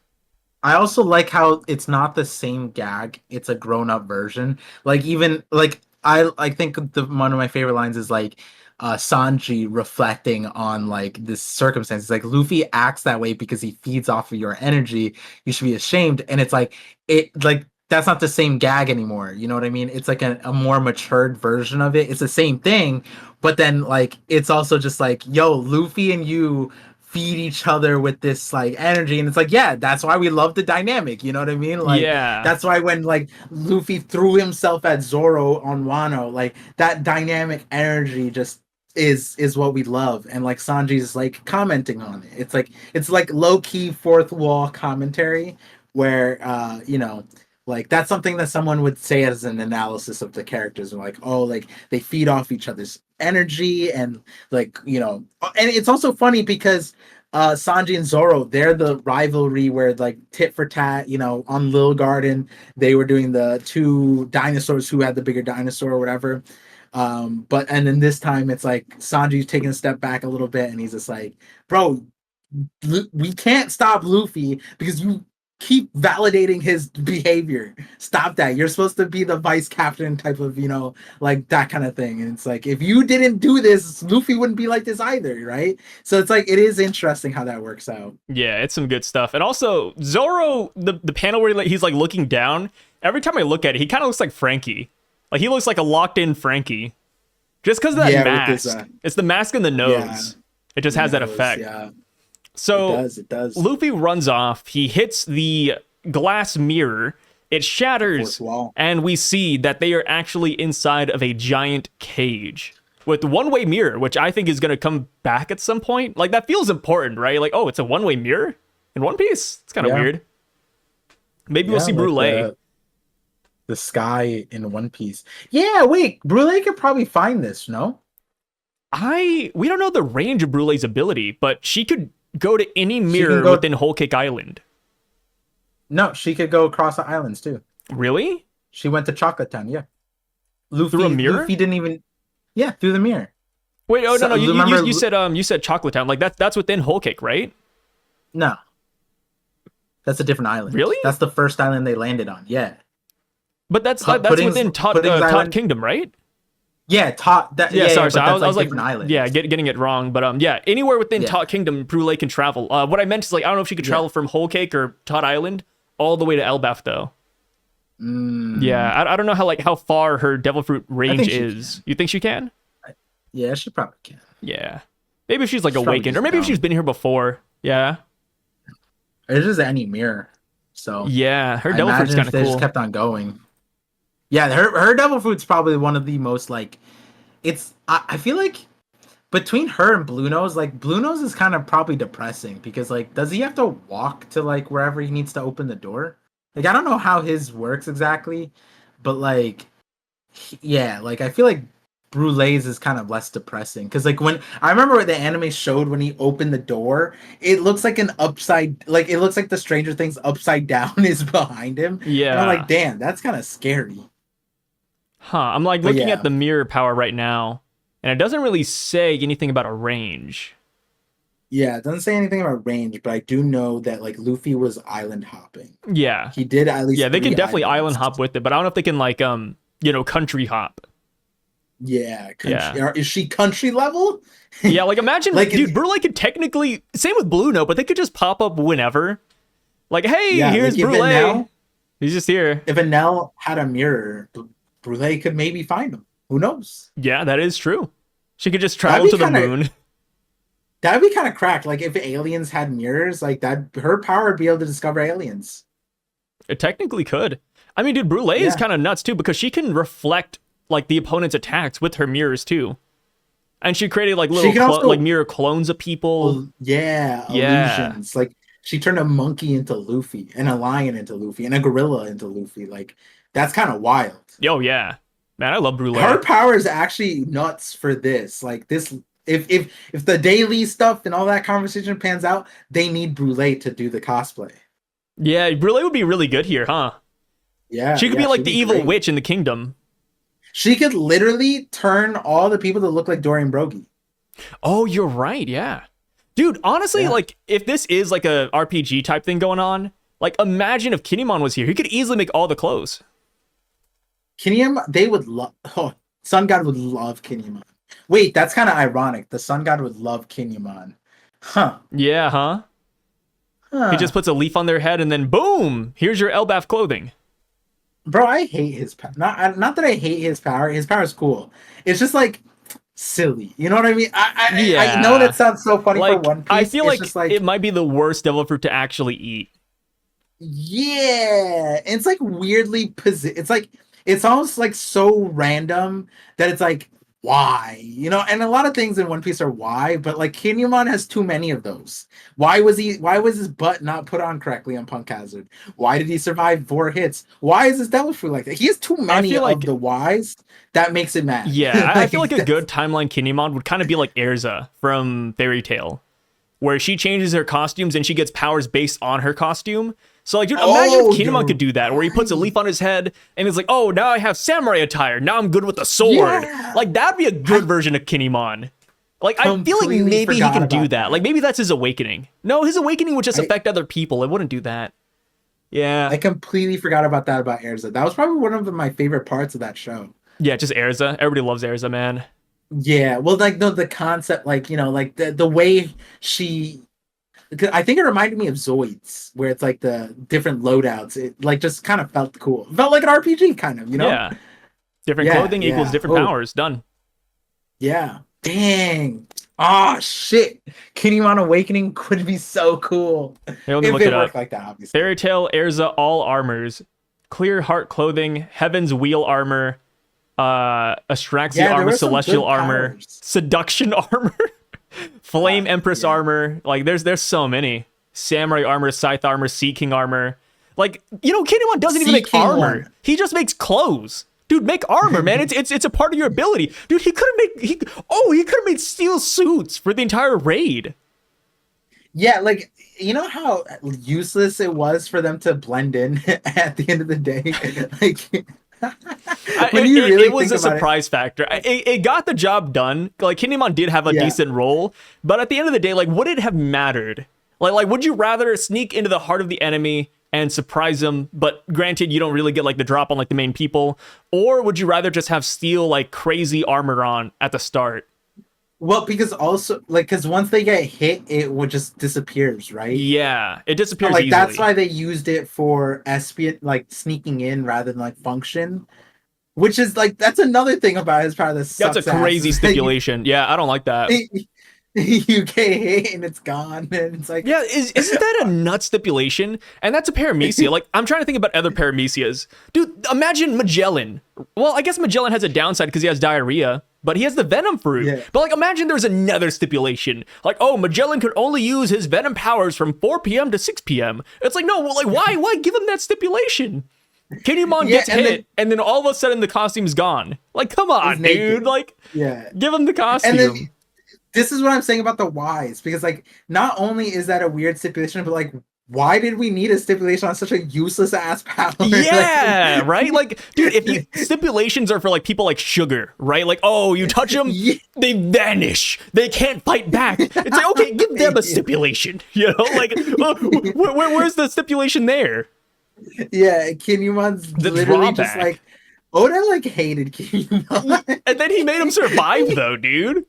I also like how it's not the same gag; it's a grown-up version. Like even like I think one of my favorite lines is like Sanji reflecting on like this circumstance. It's like Luffy acts that way because he feeds off of your energy. You should be ashamed. And it's like that's not the same gag anymore. You know what I mean? It's like a more matured version of it. It's the same thing, but then like it's also just like, yo, Luffy and you feed each other with this like energy, and it's like, yeah, that's why we love the dynamic, you know what I mean? Like, yeah, that's why when like Luffy threw himself at Zoro on Wano, like that dynamic energy just is what we love. And like Sanji's like commenting on it, it's like low-key fourth wall commentary where you know, like that's something that someone would say as an analysis of the characters, and like, oh, like they feed off each other's energy, and like, you know, and it's also funny because Sanji and Zoro, they're the rivalry where like tit for tat, you know, on Lil Garden, they were doing the two dinosaurs who had the bigger dinosaur or whatever. But and then this time it's like Sanji's taking a step back a little bit, and he's just like, bro, we can't stop Luffy because you keep validating his behavior. Stop that. You're supposed to be the vice captain type of, you know, like that kind of thing. And it's like, if you didn't do this, Luffy wouldn't be like this either, right? So it's like, it is interesting how that works out. Yeah, it's some good stuff. And also Zoro, the panel where he's like looking down, every time I look at it, he kind of looks like Frankie. Like he looks like a locked in Frankie. Just because of that mask. This, it's the mask and the nose. Yeah, it just has that effect. Yeah. So it does. Luffy runs off. He hits the glass mirror. It shatters, and we see that they are actually inside of a giant cage with one-way mirror, which I think is going to come back at some point. Like, that feels important, right? Like, oh, it's a one-way mirror in One Piece? It's kind of weird. Maybe we'll see Brûlé. The sky in One Piece. Yeah, wait. Brûlé could probably find this, no? We don't know the range of Brûlé's ability, but she could go to any mirror within Whole Cake Island. No, she could go across the islands too. Really? She went to Chocolate Town, yeah. Luffy, through a mirror? Luffy didn't even... Yeah, through the mirror. Wait, oh, no, you said Chocolate Town. Like, that's within Whole Cake, right? No. That's a different island. Really? That's the first island they landed on, yeah. But that's within Tot Kingdom, right? Yeah, Tot. Sorry. I was like, island. Yeah, getting it wrong. But yeah, anywhere within Tot Kingdom, Brûlé can travel. What I meant is like, I don't know if she could travel from Whole Cake or Tot Island all the way to Elbaf, though. Yeah, I don't know how far her Devil Fruit range is. You think she can? Yeah, she probably can. Yeah, maybe if she's like awakened, or maybe if she's been here before. Yeah, it's just any mirror. So yeah, her Devil Fruit's kind of cool. They just kept on going. Yeah, her Devil Fruit's probably one of the most like. I feel like between her and Blue Nose, like Blue Nose is kind of probably depressing because like, does he have to walk to like wherever he needs to open the door? Like, I don't know how his works exactly, but like, yeah, like I feel like Brûlé's is kind of less depressing because like when I remember what the anime showed when he opened the door, it looks like it looks like the Stranger Things upside down is behind him. Yeah, and I'm like, damn, that's kind of scary. Huh, I'm like looking at the mirror power right now, and it doesn't really say anything about a range. Yeah, it doesn't say anything about range, but I do know that like Luffy was island hopping. Yeah. He did at least. Yeah, they can definitely island hop with it, but I don't know if they can like country hop. Yeah, Is she country level? Yeah, like imagine dude, Brûlé could technically, same with Blue Note, but they could just pop up whenever. Like, hey, here's like Brûlé. He's just here. If Enel had a mirror, Brûlé could maybe find him. Who knows? Yeah, that is true. She could just travel to the moon. That'd be kind of cracked. Like if aliens had mirrors, like that, her power would be able to discover aliens. It technically could. I mean, dude, Brûlé is kind of nuts too because she can reflect like the opponent's attacks with her mirrors too. And she created like She little can also, like mirror clones of people. yeah, Yeah. illusions. Like she turned a monkey into Luffy, and a lion into Luffy, and a gorilla into Luffy. Like that's kind of wild. Oh yeah. Man, I love Brule. Her power is actually nuts for this. Like this, if the daily stuff and all that conversation pans out, they need Brule to do the cosplay. Yeah, Brule would be really good here, huh? Yeah, She could yeah, be like she'd the be evil great. witch in the kingdom. She could literally turn all the people that look like Dorian Broggie. Oh, you're right. Yeah. Dude, honestly, Yeah. like if this is like a RPG type thing going on, like imagine if Kinemon was here. He could easily make all the clothes. Kinemon, they would love. Oh, Sun God would love Kinemon. Wait, that's kind of ironic. The Sun God would love Kinemon. Huh. Yeah, huh? He Huh. just puts a leaf on their head and then boom, here's your Elbaf clothing. Bro, I hate his power. Not that I hate his power. His power is cool. It's just like silly. You know what I mean? I know Yeah. that sounds so funny for Like One Piece. I feel it's like just like it might be the worst devil fruit to actually eat. yeah, it's like weirdly it's like it's almost like so random that it's like why, you know? And a lot of things in One Piece are why, but like Kinemon has too many of those. Why was his butt not put on correctly on Punk Hazard? Why did he survive 4 hits? Why is his devil fruit like that? He has too many feel of like- the whys that makes it mad. Yeah, I feel like a good timeline Kinemon would kind of be like Erza from Fairy Tail, where she changes her costumes and she gets powers based on her costume. So like, dude, imagine Oh, if Kinemon you're could do that, where he puts a leaf on his head and it's like, oh, now I have samurai attire. Now I'm good with the sword. Yeah. Like that'd be a good version of Kinemon. Like I feel like Completely maybe he forgot can do about that. that. Like maybe that's his awakening. No, his awakening would just I- affect other people. It wouldn't do that. Yeah. I completely forgot about that about Erza. That was probably one of my favorite parts of that show. Yeah, just Erza. Everybody loves Erza, man. Yeah, well, like the concept, like you know, like the way she, 'cause I think it reminded me of Zoids, where it's like the different loadouts. It like just kind of felt cool. Felt like an RPG, kind of, you know? Yeah. Different Yeah, clothing equals yeah. different Oh. powers. Done. Yeah. Dang. Oh shit. Kinemon Awakening could be so cool Here, let me if look it it up. worked like that. Obviously. Fairy Tail, Erza, all armors. Clear Heart clothing, Heaven's Wheel armor, Astraxia Yeah, there armor, were some Celestial good armor, powers. Seduction armor, Flame Empress yeah. armor. Like there's so many. Samurai armor, Scythe armor, Sea King armor. Like, you know, Kinemon doesn't even Sea make King armor. one. He just makes clothes. Dude, make armor, man. It's a part of your ability. Dude, he could have made steel suits for the entire raid. Yeah, like you know how useless it was for them to blend in at the end of the day. Like It was a surprise factor. It got the job done. Like Kinemon did have a Yeah. decent role, but at the end of the day, like, would it have mattered? Like, would you rather sneak into the heart of the enemy and surprise them? But granted, you don't really get like the drop on like the main people, or would you rather just have steel like crazy armor on at the start? Well, because also like because once they get hit, it would just disappears, right? Yeah, it disappears Like easily. that's why they used it for like sneaking in rather than like function. Which is like that's another thing about his power that sucks. That's a crazy ass, is that stipulation. Yeah, I don't like that. you get hit and it's gone, and it's like Yeah, isn't that a nut stipulation? And that's a paramecia. Like, I'm trying to think about other paramecias. Dude, imagine Magellan. Well, I guess Magellan has a downside because he has diarrhea, but he has the venom fruit. Yeah. But like, imagine there's another stipulation. Like, oh, Magellan could only use his venom powers from 4 p.m. to 6 p.m. It's like, no, well, like, why give him that stipulation? Kinemon Yeah, gets and hit, and then all of a sudden the costume's gone. Like, come on, He's naked. dude. Like, yeah. give him the costume. And then this is what I'm saying about the whys, because like not only is that a weird stipulation, but like why did we need a stipulation on such a useless ass power? Yeah, right? Like, dude, if you stipulations are for like people like Sugar, right? Like, oh, you touch them, Yeah. they vanish. They can't fight back. It's like, okay, give them a stipulation. You know, like, where's the stipulation there? Yeah, Kinemon's The literally just drawback. like Oda like hated Kinemon. And then he made him survive, though, dude.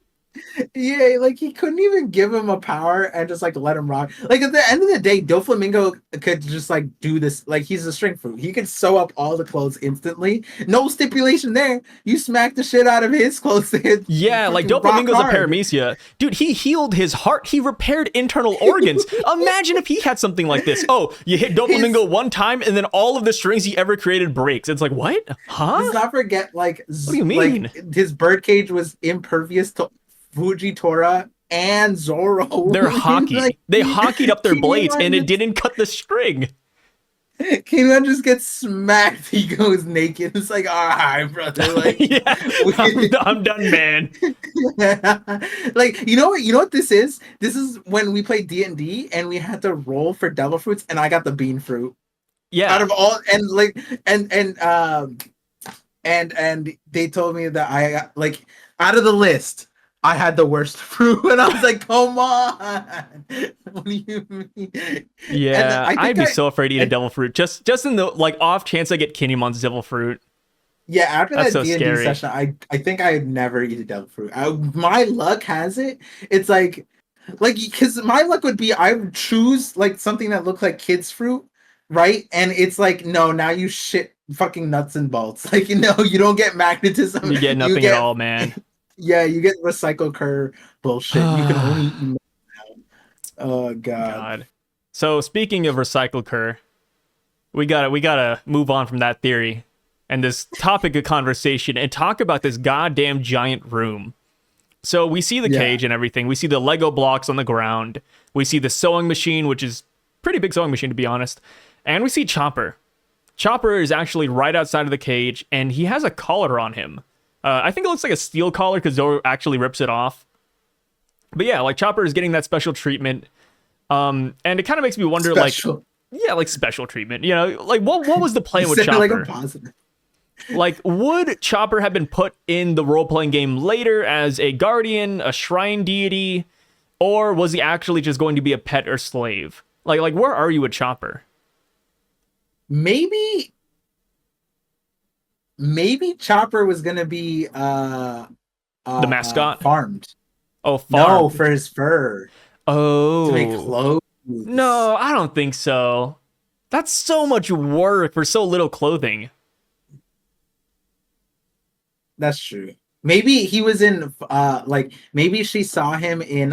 Yeah, like he couldn't even give him a power and just like let him rock. Like at the end of the day, Doflamingo could just like do this. Like he's a string fruit. He could sew up all the clothes instantly. No stipulation there. You smack the shit out of his clothes. Yeah, like Doflamingo's a paramecia. Dude, he healed his heart. He repaired internal organs. Imagine if he had something like this. Oh, you hit Doflamingo one time and then all of the strings he ever created breaks. It's like, what? Huh? Let's not forget, like, What do you mean? Like, his birdcage was impervious to Fujitora and Zoro. They're Like, hockey. They hockeyed up their blades, and it Kinemon didn't cut the string. Kinemon just gets smacked. He goes naked. It's like, all right, brother. Like, Yeah, I'm done, man. like you know what this is? This is when we played D&D and we had to roll for devil fruits, and I got the bean fruit out Yeah, of all, and like and they told me that I like out of the list. I had the worst fruit, and I was like, "Come on, what do you mean?" And yeah. I I'd think be I, so afraid to eat a and devil fruit. Just in the like off chance I get Kinemon's devil fruit. yeah, after That's that so D&D scary. session, I think I'd never eat a devil fruit. My luck has it, it's like because my luck would be I would choose like something that looked like kids fruit, right? And it's like no, now you shit fucking nuts and bolts. Like you don't get magnetism. You get You nothing at get all, man. yeah, you get recycle curve bullshit. You can only eat now. Oh god. God. So speaking of recycle cur, we gotta move on from that theory and this topic of conversation and talk about this goddamn giant room. So we see the Yeah. cage and everything. We see the Lego blocks on the ground. We see the sewing machine, which is pretty big sewing machine to be honest. And we see Chopper. Chopper is actually right outside of the cage, and he has a collar on him. I think it looks like a steel collar because Zoro actually rips it off. But yeah, like Chopper is getting that special treatment. And it kind of makes me wonder, Special. like special treatment. You know, like what was the plan You with said it like a Chopper? positive. Like, would Chopper have been put in the role playing game later as a guardian, a shrine deity, or was he actually just going to be a pet or slave? Like where are you with Chopper? Maybe Chopper was gonna be The mascot? farmed. Oh, No, farmed. for his fur to make Oh. clothes. No, I don't think so. That's so much work for so little clothing. That's true. Maybe he was in like maybe she saw him in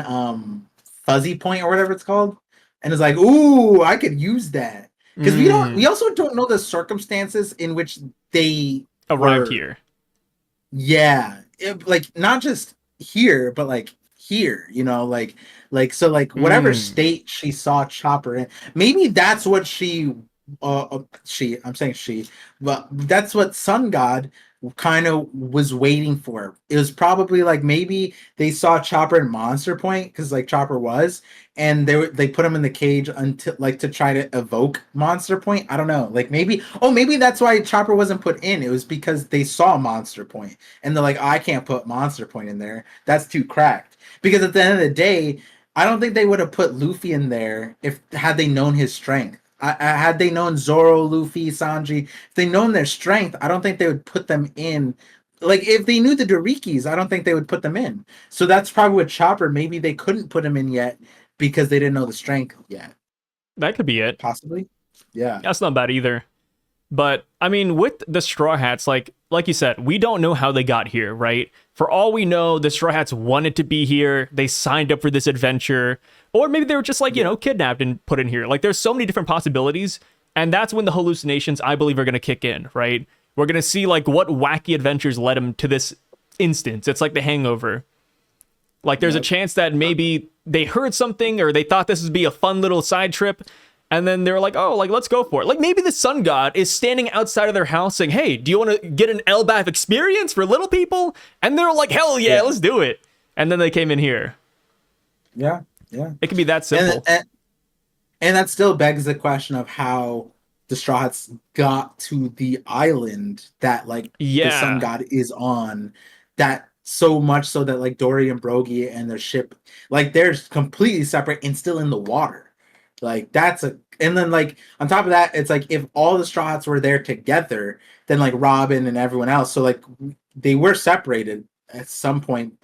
Fuzzy Point or whatever it's called, and is like, "Ooh, I could use that." Because we Mm, also don't know the circumstances in which they arrived were. here. Yeah, like not just here, but like here, so like whatever Mm. state she saw Chopper in, maybe that's what I'm saying she, but that's what Sun God kind of was waiting for. It was probably like maybe they saw Chopper in Monster Point because like Chopper was, and they put him in the cage until like to try to evoke Monster Point. I don't know, like maybe that's why Chopper wasn't put in. It was because they saw Monster Point and they're like, I can't put Monster Point in there. That's too cracked. Because at the end of the day, I don't think they would have put Luffy in there if had they known his strength. Had they known Zoro, Luffy, Sanji, if they known their strength, I don't think they would put them in. Like if they knew the Dorikis, I don't think they would put them in. So that's probably with Chopper. Maybe they couldn't put him in yet because they didn't know the strength yet. That could be it. Possibly. Yeah. That's not bad either. But I mean, with the Straw Hats, like you said, we don't know how they got here, right? For all we know, the Straw Hats wanted to be here. They signed up for this adventure, or maybe they were just like kidnapped and put in here. Like, there's so many different possibilities, and that's when the hallucinations, I believe, are going to kick in, right? We're going to see like what wacky adventures led them to this instance. It's like The Hangover. Like, there's a Yep. chance that maybe they heard something or they thought this would be a fun little side trip. And then they're like, oh, like, let's go for it. Like, maybe the sun god is standing outside of their house saying, hey, do you want to get an Elbaf experience for little people? And they're like, hell yeah, Yeah. let's do it. And then they came in here. Yeah. Yeah. It could be that simple. And that still begs the question of how the Straw Hats got to the island that like the sun Yeah. god is on, that so much so that like Dory and Brogy and their ship, like they're completely separate and still in the water. Like and then like on top of that, it's like if all the Straw Hats were there together, then like Robin and everyone else, so like they were separated at some point,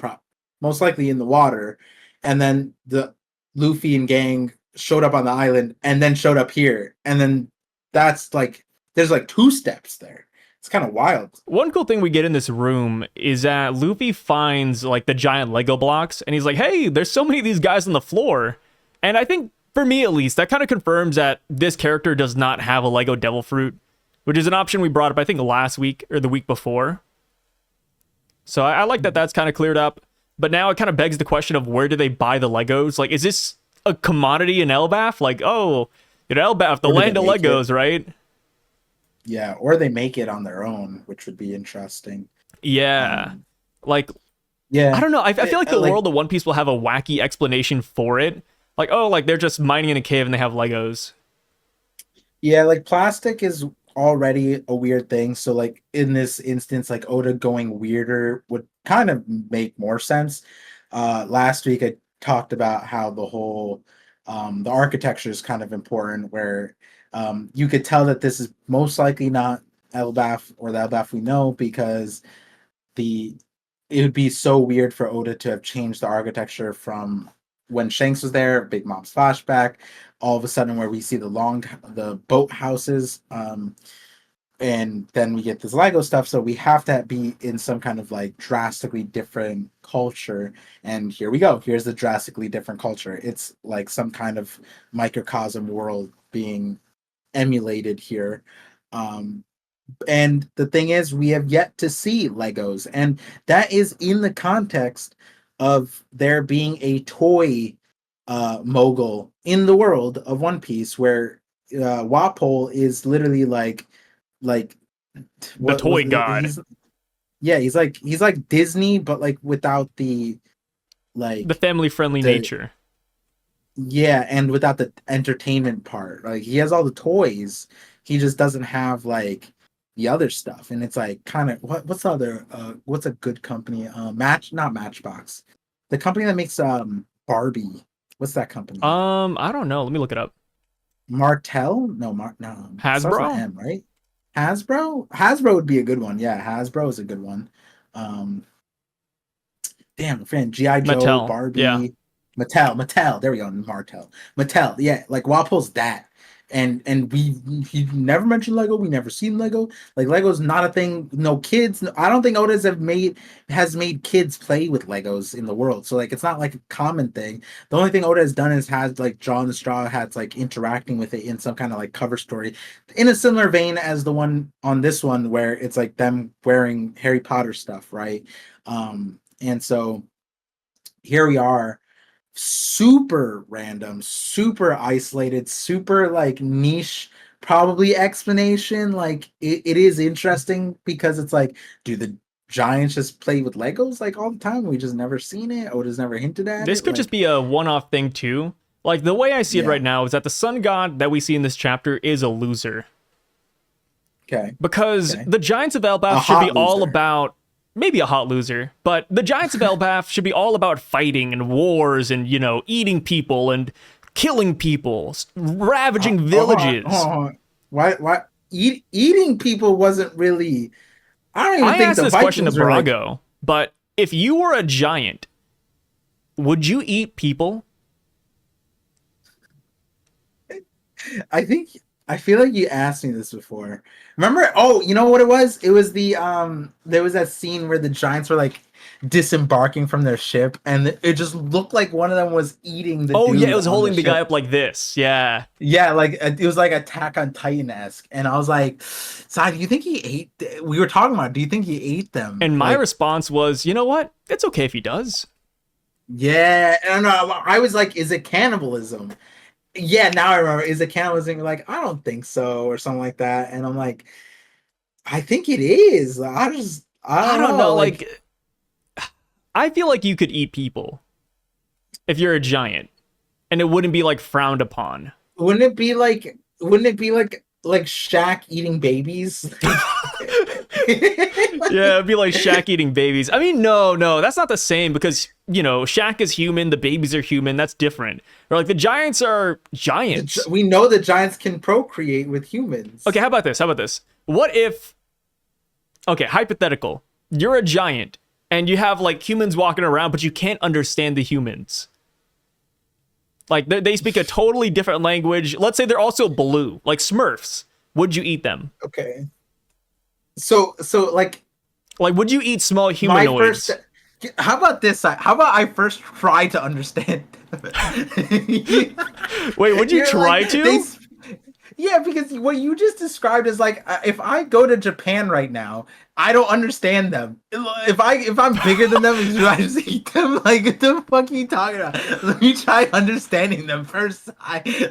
most likely in the water, and then the Luffy and gang showed up on the island and then showed up here, and then that's like there's like two steps there. It's kind of wild. One cool thing we get in this room is that Luffy finds like the giant Lego blocks and he's like, hey, there's so many of these guys on the floor. And I think, for me at least, that kind of confirms that this character does not have a Lego Devil Fruit, which is an option we brought up, I think, last week or the week before. So I like that that's kind of cleared up. But now it kind of begs the question of where do they buy the Legos? Like, is this a commodity in Elbaf? Like, oh, Elbaf, the Or do land they of make Legos, right? Yeah, or they make it on their own, which would be interesting. Yeah. Um, Like, I yeah, don't know. I feel like the like world of One Piece will have a wacky explanation for it. Like, oh, like they're just mining in a cave and they have Legos. yeah, like plastic is already a weird thing. So like in this instance, like Oda going weirder would kind of make more sense. Last week I talked about how the architecture is kind of important, where you could tell that this is most likely not Elbaf or the Elbaf we know, because the it would be so weird for Oda to have changed the architecture from when Shanks was there, Big Mom's flashback, all of a sudden where we see the boat houses, and then we get this Lego stuff. So we have to be in some kind of like drastically different culture. And here we go. Here's the drastically different culture. It's like some kind of microcosm world being emulated here. Um, and the thing is, we have yet to see Legos, and that is in the context of there being a toy mogul in the world of One Piece, where Wapol is literally like The what was toy god. he's yeah, he's like Disney, but like without the The like family friendly the nature. yeah, and without the entertainment part. Like he has all the toys, he just doesn't have like the other stuff. And it's like kind of what's the other what's a good company? Not Matchbox. The company that makes Barbie. What's that company? I don't know. Let me look it up. Martell? No. It starts with Hasbro? M, right? Hasbro? Hasbro would be a good one. Yeah, Hasbro is a good one. Um Damn, friend, G.I. Joe, Mattel. Yeah. Barbie, Mattel. There we go, Martell, Mattel. Yeah, like Walpole's that, and he never mentioned Lego. We never seen Lego. Like Lego's not a thing. No kids. I don't think Otis has made kids play with Legos in the world. So like it's not like a common thing. The only thing Oda has done is has like John the Straw Hats like interacting with it in some kind of like cover story, in a similar vein as the one on this one where it's like them wearing Harry Potter stuff, right? And so here we are, super random, super isolated, super like niche, probably explanation. Like it is interesting because it's like, do the Giants just play with Legos like all the time? We just never seen it. Oda's never hinted at This it. could just Like, be a one off thing, too. Like, the way I see it right yeah, now is that the sun god that we see in this chapter is a loser. okay, Because okay, the Giants of a Elbaf should be hot all loser. about, maybe a hot loser, but the Giants of Elbaf should be all about fighting and wars and, eating people and killing people, ravaging villages. Hold on. Why eating people wasn't really. I don't even I think asked the this question to Vikings were like. Brago, but if you were a giant, would you eat people? I feel like you asked me this before. Remember? Oh, you know what it was? It was the there was that scene where the giants were like disembarking from their ship, and it just looked like one of them was eating the Oh, yeah, it dude was on the holding the guy ship. up like this. Yeah. Yeah, like it was like Attack on Titan esque, and I was like, "Sai, do you think he ate?" We were talking about. Do you think he ate them? And my Like, response was, you know what? It's okay if he does. yeah, I don't know. I was like, "Is it cannibalism?" Yeah, now I remember. Is it cannibalism? Like, I don't think so, or something like that. And I'm like, I think it is. I I don't don't know. know. Like, Like, I feel like you could eat people if you're a giant, and it wouldn't be like frowned upon. wouldn't it be like Shaq eating babies? Yeah, Like, it'd be like Shaq eating babies. I mean, no, that's not the same because, Shaq is human, the babies are human. That's different. Or like the giants are giants. we know the giants can procreate with humans. Okay, how about this? What if, okay, hypothetical, you're a giant and you have like humans walking around, but you can't understand the humans. Like they speak a totally different language. Let's say they're also blue, like Smurfs. Would you eat them? Okay. So like Like, would you eat small my first. humanoids? How about this? How about I first try to understand? Wait, would you You're try like they. to? Yeah, because what you just described is like if I go to Japan right now, I don't understand them. If I'm bigger than them, do I just eat them? Like what the fuck are you talking about? Let me try understanding them first.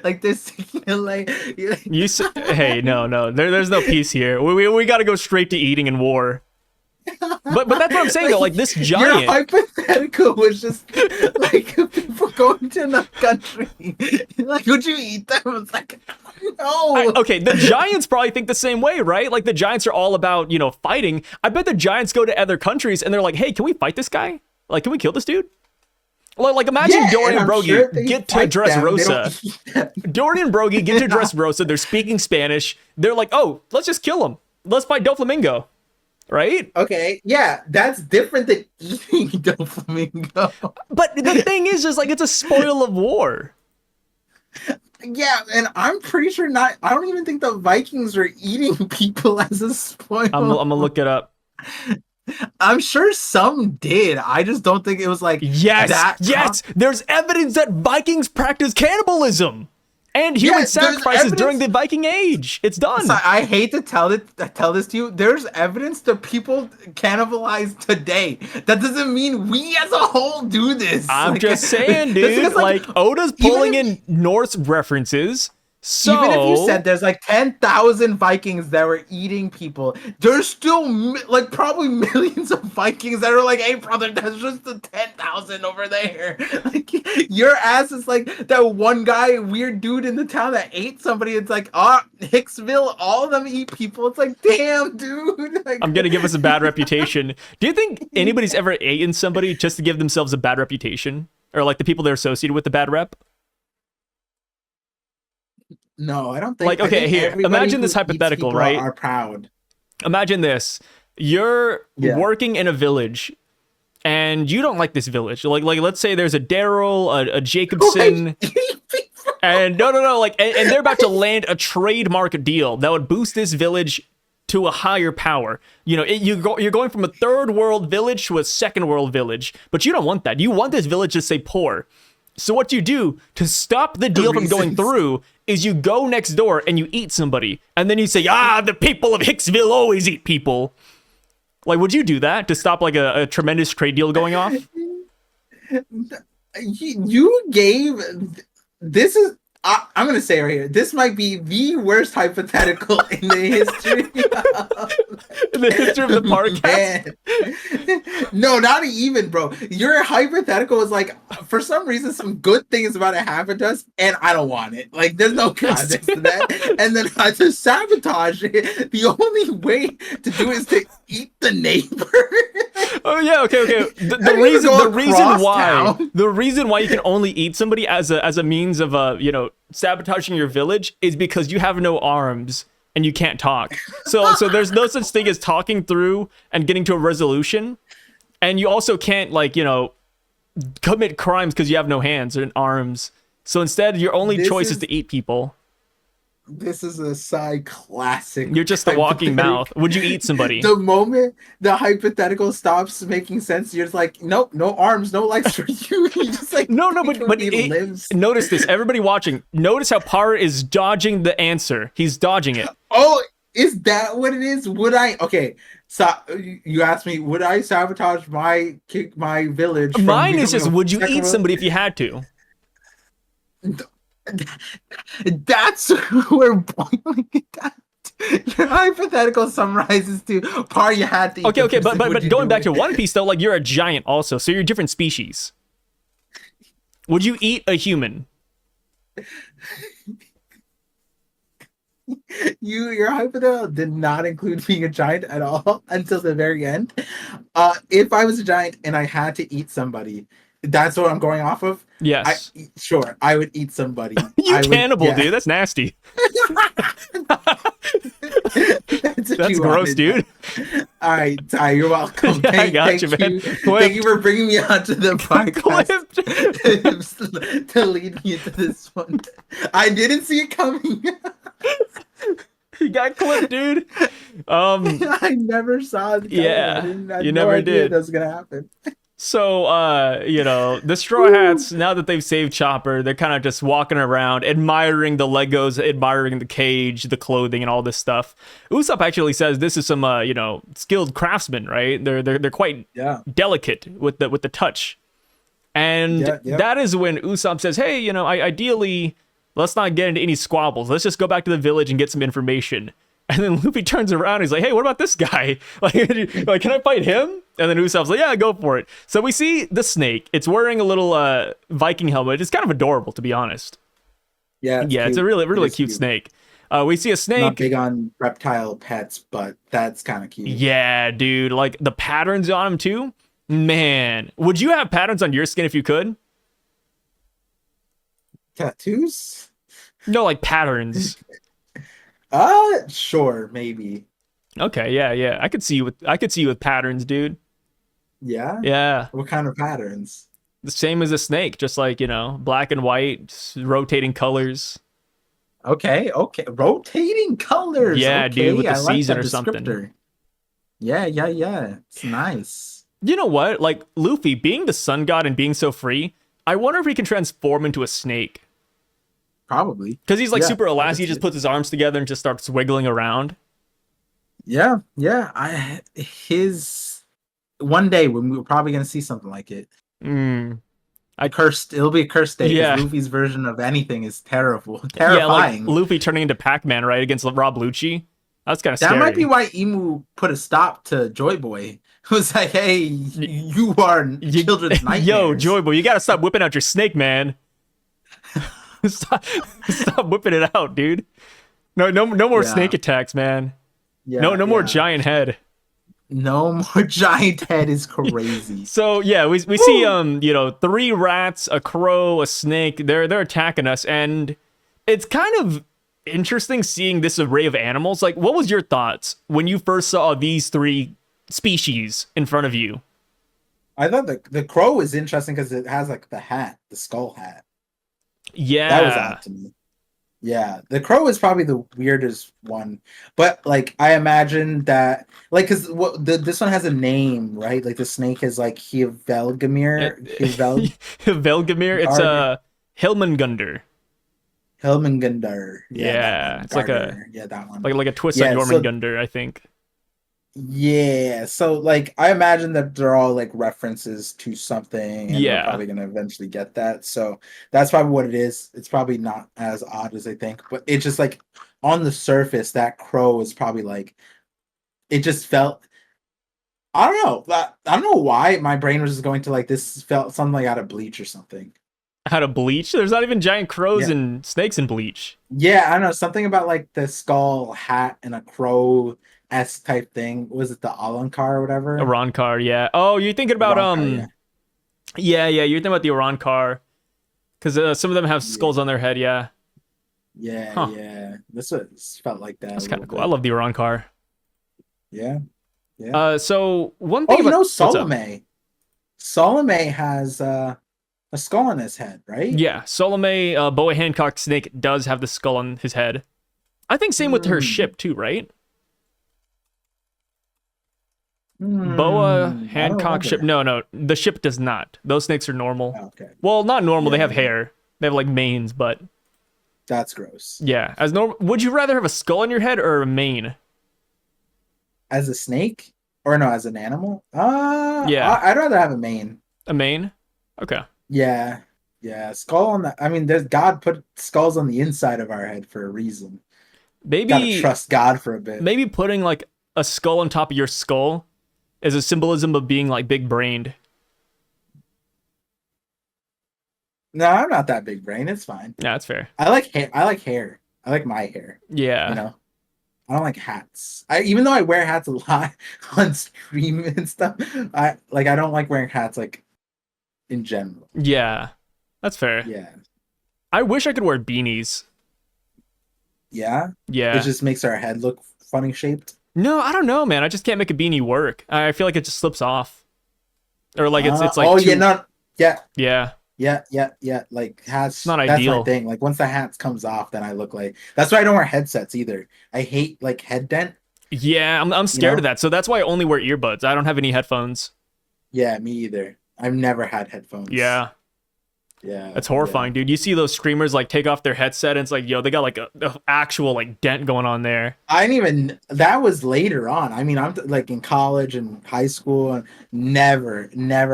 Like this, like Hey, no, there's no peace here. We got to go straight to eating and war. But that's what I'm saying though. Like this your giant. hypothetical was just like people going to another country. Like, would you eat them? It's like, no. Okay, the Giants probably think the same way, right? Like the Giants are all about, fighting. I bet the Giants go to other countries and they're like, hey, can we fight this guy? Like, can we kill this dude? Like imagine Dorian and Brogy get to Dressrosa. Dorian and Brogy get to Dressrosa. They're speaking Spanish. They're like, oh, let's just kill him. Let's fight Doflamingo. Right? Okay, yeah, that's different than eating Doflamingo. But the thing is like it's a spoil of war. Yeah, and I'm pretty sure not. I don't even think the Vikings were eating people as a spoil. I'm gonna look it up. I'm sure some did. I just don't think it was like yes. There's evidence that Vikings practiced cannibalism and human sacrifices during the Viking Age. It's done. So I hate to tell this to you. There's evidence that people cannibalize today. That doesn't mean we as a whole do this. I'm just saying, dude. Like Oda's pulling in Norse references. So even if you said there's like 10,000 Vikings that were eating people, there's still like probably millions of Vikings that are like, hey brother, that's just the 10,000 over there. Like your ass is like that one guy, weird dude in the town that ate somebody. It's like, Hicksville, all of them eat people. It's like, damn, dude. Like, I'm gonna give us a bad reputation. Do you think anybody's ever eaten somebody just to give themselves a bad reputation, or like the people they're associated with a bad rep? No, I don't think. Like, okay, here, imagine this hypothetical, right? Are proud. Imagine this: you're working in a village, and you don't like this village. Like, let's say there's a Daryl, a Jacobson, and no, like, and they're about to land a trademark deal that would boost this village to a higher power. You're going from a third world village to a second world village, but you don't want that. You want this village to stay poor. So what you do to stop the deal from going through is you go next door and you eat somebody. And then you say, the people of Hicksville always eat people. Like, would you do that to stop like a tremendous trade deal going off? You gave... This is... I'm going to say right here, this might be the worst hypothetical in the history of the Parcast. No, not even, bro. Your hypothetical is like, for some reason, some good things about it happen to us, and I don't want it. Like, there's no context to that. And then to sabotage it, the only way to do it is to eat the neighbor. Oh yeah, okay. The reason why you can only eat somebody as a means of sabotaging your village is because you have no arms and you can't talk. So there's no such thing as talking through and getting to a resolution, and you also can't commit crimes because you have no hands or arms. So instead, your only choice is to eat people. This is a side classic. You're just a walking mouth. Would you eat somebody? The moment the hypothetical stops making sense, you're just like, nope, no arms, no legs for you. You just like but lives. Notice this. Everybody watching, notice how Par is dodging the answer. He's dodging it. Oh, is that what it is? Would I? Okay, so you asked me, would I sabotage my village? Mine is just, would you eat somebody if you had to? That's where boiling it down. Your hypothetical summarizes to Par, you had to eat. Okay, but going back to One Piece though, like you're a giant also, so you're a different species. Would you eat a human? Your hypothetical did not include being a giant at all until the very end. If I was a giant and I had to eat somebody, that's what I'm going off of. Yes. Sure, I would eat somebody. Cannibal, dude. That's nasty. That's gross, dude. All right, Ty, you're welcome. I got you, man. Thank you for bringing me onto the podcast to lead me into this one. I didn't see it coming. You got clipped, dude. I never saw it coming. Yeah, I you no never idea did. that was gonna happen. So, the Straw Hats, now that they've saved Chopper, they're kind of just walking around, admiring the Legos, admiring the cage, the clothing, and all this stuff. Usopp actually says this is some, skilled craftsmen, right? They're quite delicate with the touch. And that is when Usopp says, hey, ideally, let's not get into any squabbles. Let's just go back to the village and get some information. And then Luffy turns around and he's like, hey, what about this guy? Like, can I fight him? And then Usopp's like, yeah, go for it. So we see the snake. It's wearing a little Viking helmet. It's kind of adorable, to be honest. Yeah, it's a really cute snake. We see a snake. Not big on reptile pets, but that's kind of cute. Yeah, dude. Like, the patterns on him, too. Man, would you have patterns on your skin if you could? Tattoos? No, like patterns. Sure, maybe. Okay, yeah. I could see you with patterns, dude. Yeah? Yeah. What kind of patterns? The same as a snake, just like, black and white, rotating colors. Okay. Rotating colors. Yeah, okay. dude, with the I like season that or something. descriptor. Yeah. It's nice. You know what? Like, Luffy, being the sun god and being so free, I wonder if he can transform into a snake. Probably. Because he's like super elastic. He just puts his arms together and just starts wiggling around. Yeah. One day when we're probably gonna see something like it. It'll be a cursed day. Yeah. Luffy's version of anything is terrifying. Yeah, like Luffy turning into Pac-Man, right, against Rob Lucci. That's kind of scary. That might be why Emu put a stop to Joyboy. It was like, hey, you are children's nightmares. Yo, Joyboy, you gotta stop whipping out your snake, man. stop whipping it out, dude. No more snake attacks, man. No more giant head. No more giant head is crazy. So yeah, we see 3 rats, a crow, a snake. They're attacking us, and it's kind of interesting seeing this array of animals. Like, what was your thoughts when you first saw these 3 species in front of you? I thought the crow is interesting because it has like the skull hat. Yeah, that was odd to me. Yeah, the crow is probably the weirdest one, but like I imagine that, like, because this one has a name, right? Like the snake is like Velgamir. Velgamir. It's Hilmengunder. Hilmengunder. Yeah, it's like that one. Like a twist on Jormungandr, I think. Yeah, so like I imagine that they're all like references to something, and we're probably gonna eventually get that. So that's probably what it is. It's probably not as odd as I think, but it's just like on the surface, that crow is probably like it just felt. I don't know. I don't know why my brain was just going to like this felt something like out of Bleach or something. Out of Bleach? There's not even giant crows and snakes in Bleach. Yeah, I don't know, something about like the skull hat and a crow. Type thing. Was it the Alankar or whatever? Arankar, yeah. Oh, you're thinking about yeah, you're thinking about the Arankar, because some of them have skulls on their head. Yeah. This felt like that. That's kind of cool. I love the Arankar. Yeah. So one thing about Salome. Salome has a skull on his head, right? Yeah, Salome, Boa Hancock snake does have the skull on his head. I think same with her ship too, right? Boa Hancock ship. No, the ship does not. Those snakes are normal. Okay. Well, not normal. They have hair. They have like manes, but that's gross. Yeah, as normal. Would you rather have a skull on your head or a mane? As a snake, or no, as an animal? Yeah, I'd rather have a mane. A mane? Okay. Yeah. Skull on the. I mean, there's God put skulls on the inside of our head for a reason. Maybe gotta trust God for a bit. Maybe putting like a skull on top of your skull is a symbolism of being like big brained. No, I'm not that big brain. It's fine. Yeah, that's fair. I like hair. I like my hair. Yeah. I don't like hats. Even though I wear hats a lot on stream and stuff, I don't like wearing hats like in general. Yeah. That's fair. Yeah. I wish I could wear beanies. Yeah? Yeah. It just makes our head look funny shaped. No, I don't know, man. I just can't make a beanie work. I feel like it just slips off. Or like it's like Yeah. Like hats. It's not that's ideal. my thing. Like once the hat comes off, then I look like. That's why I don't wear headsets either. I hate like head dent. Yeah, I'm scared of that. So that's why I only wear earbuds. I don't have any headphones. Yeah, me either. I've never had headphones. Yeah. Yeah, That's yeah. horrifying, dude. You see those screamers like take off their headset and it's like, yo, they got like a actual like dent going on there. I didn't even. That was later on. I mean, like in college and high school, and never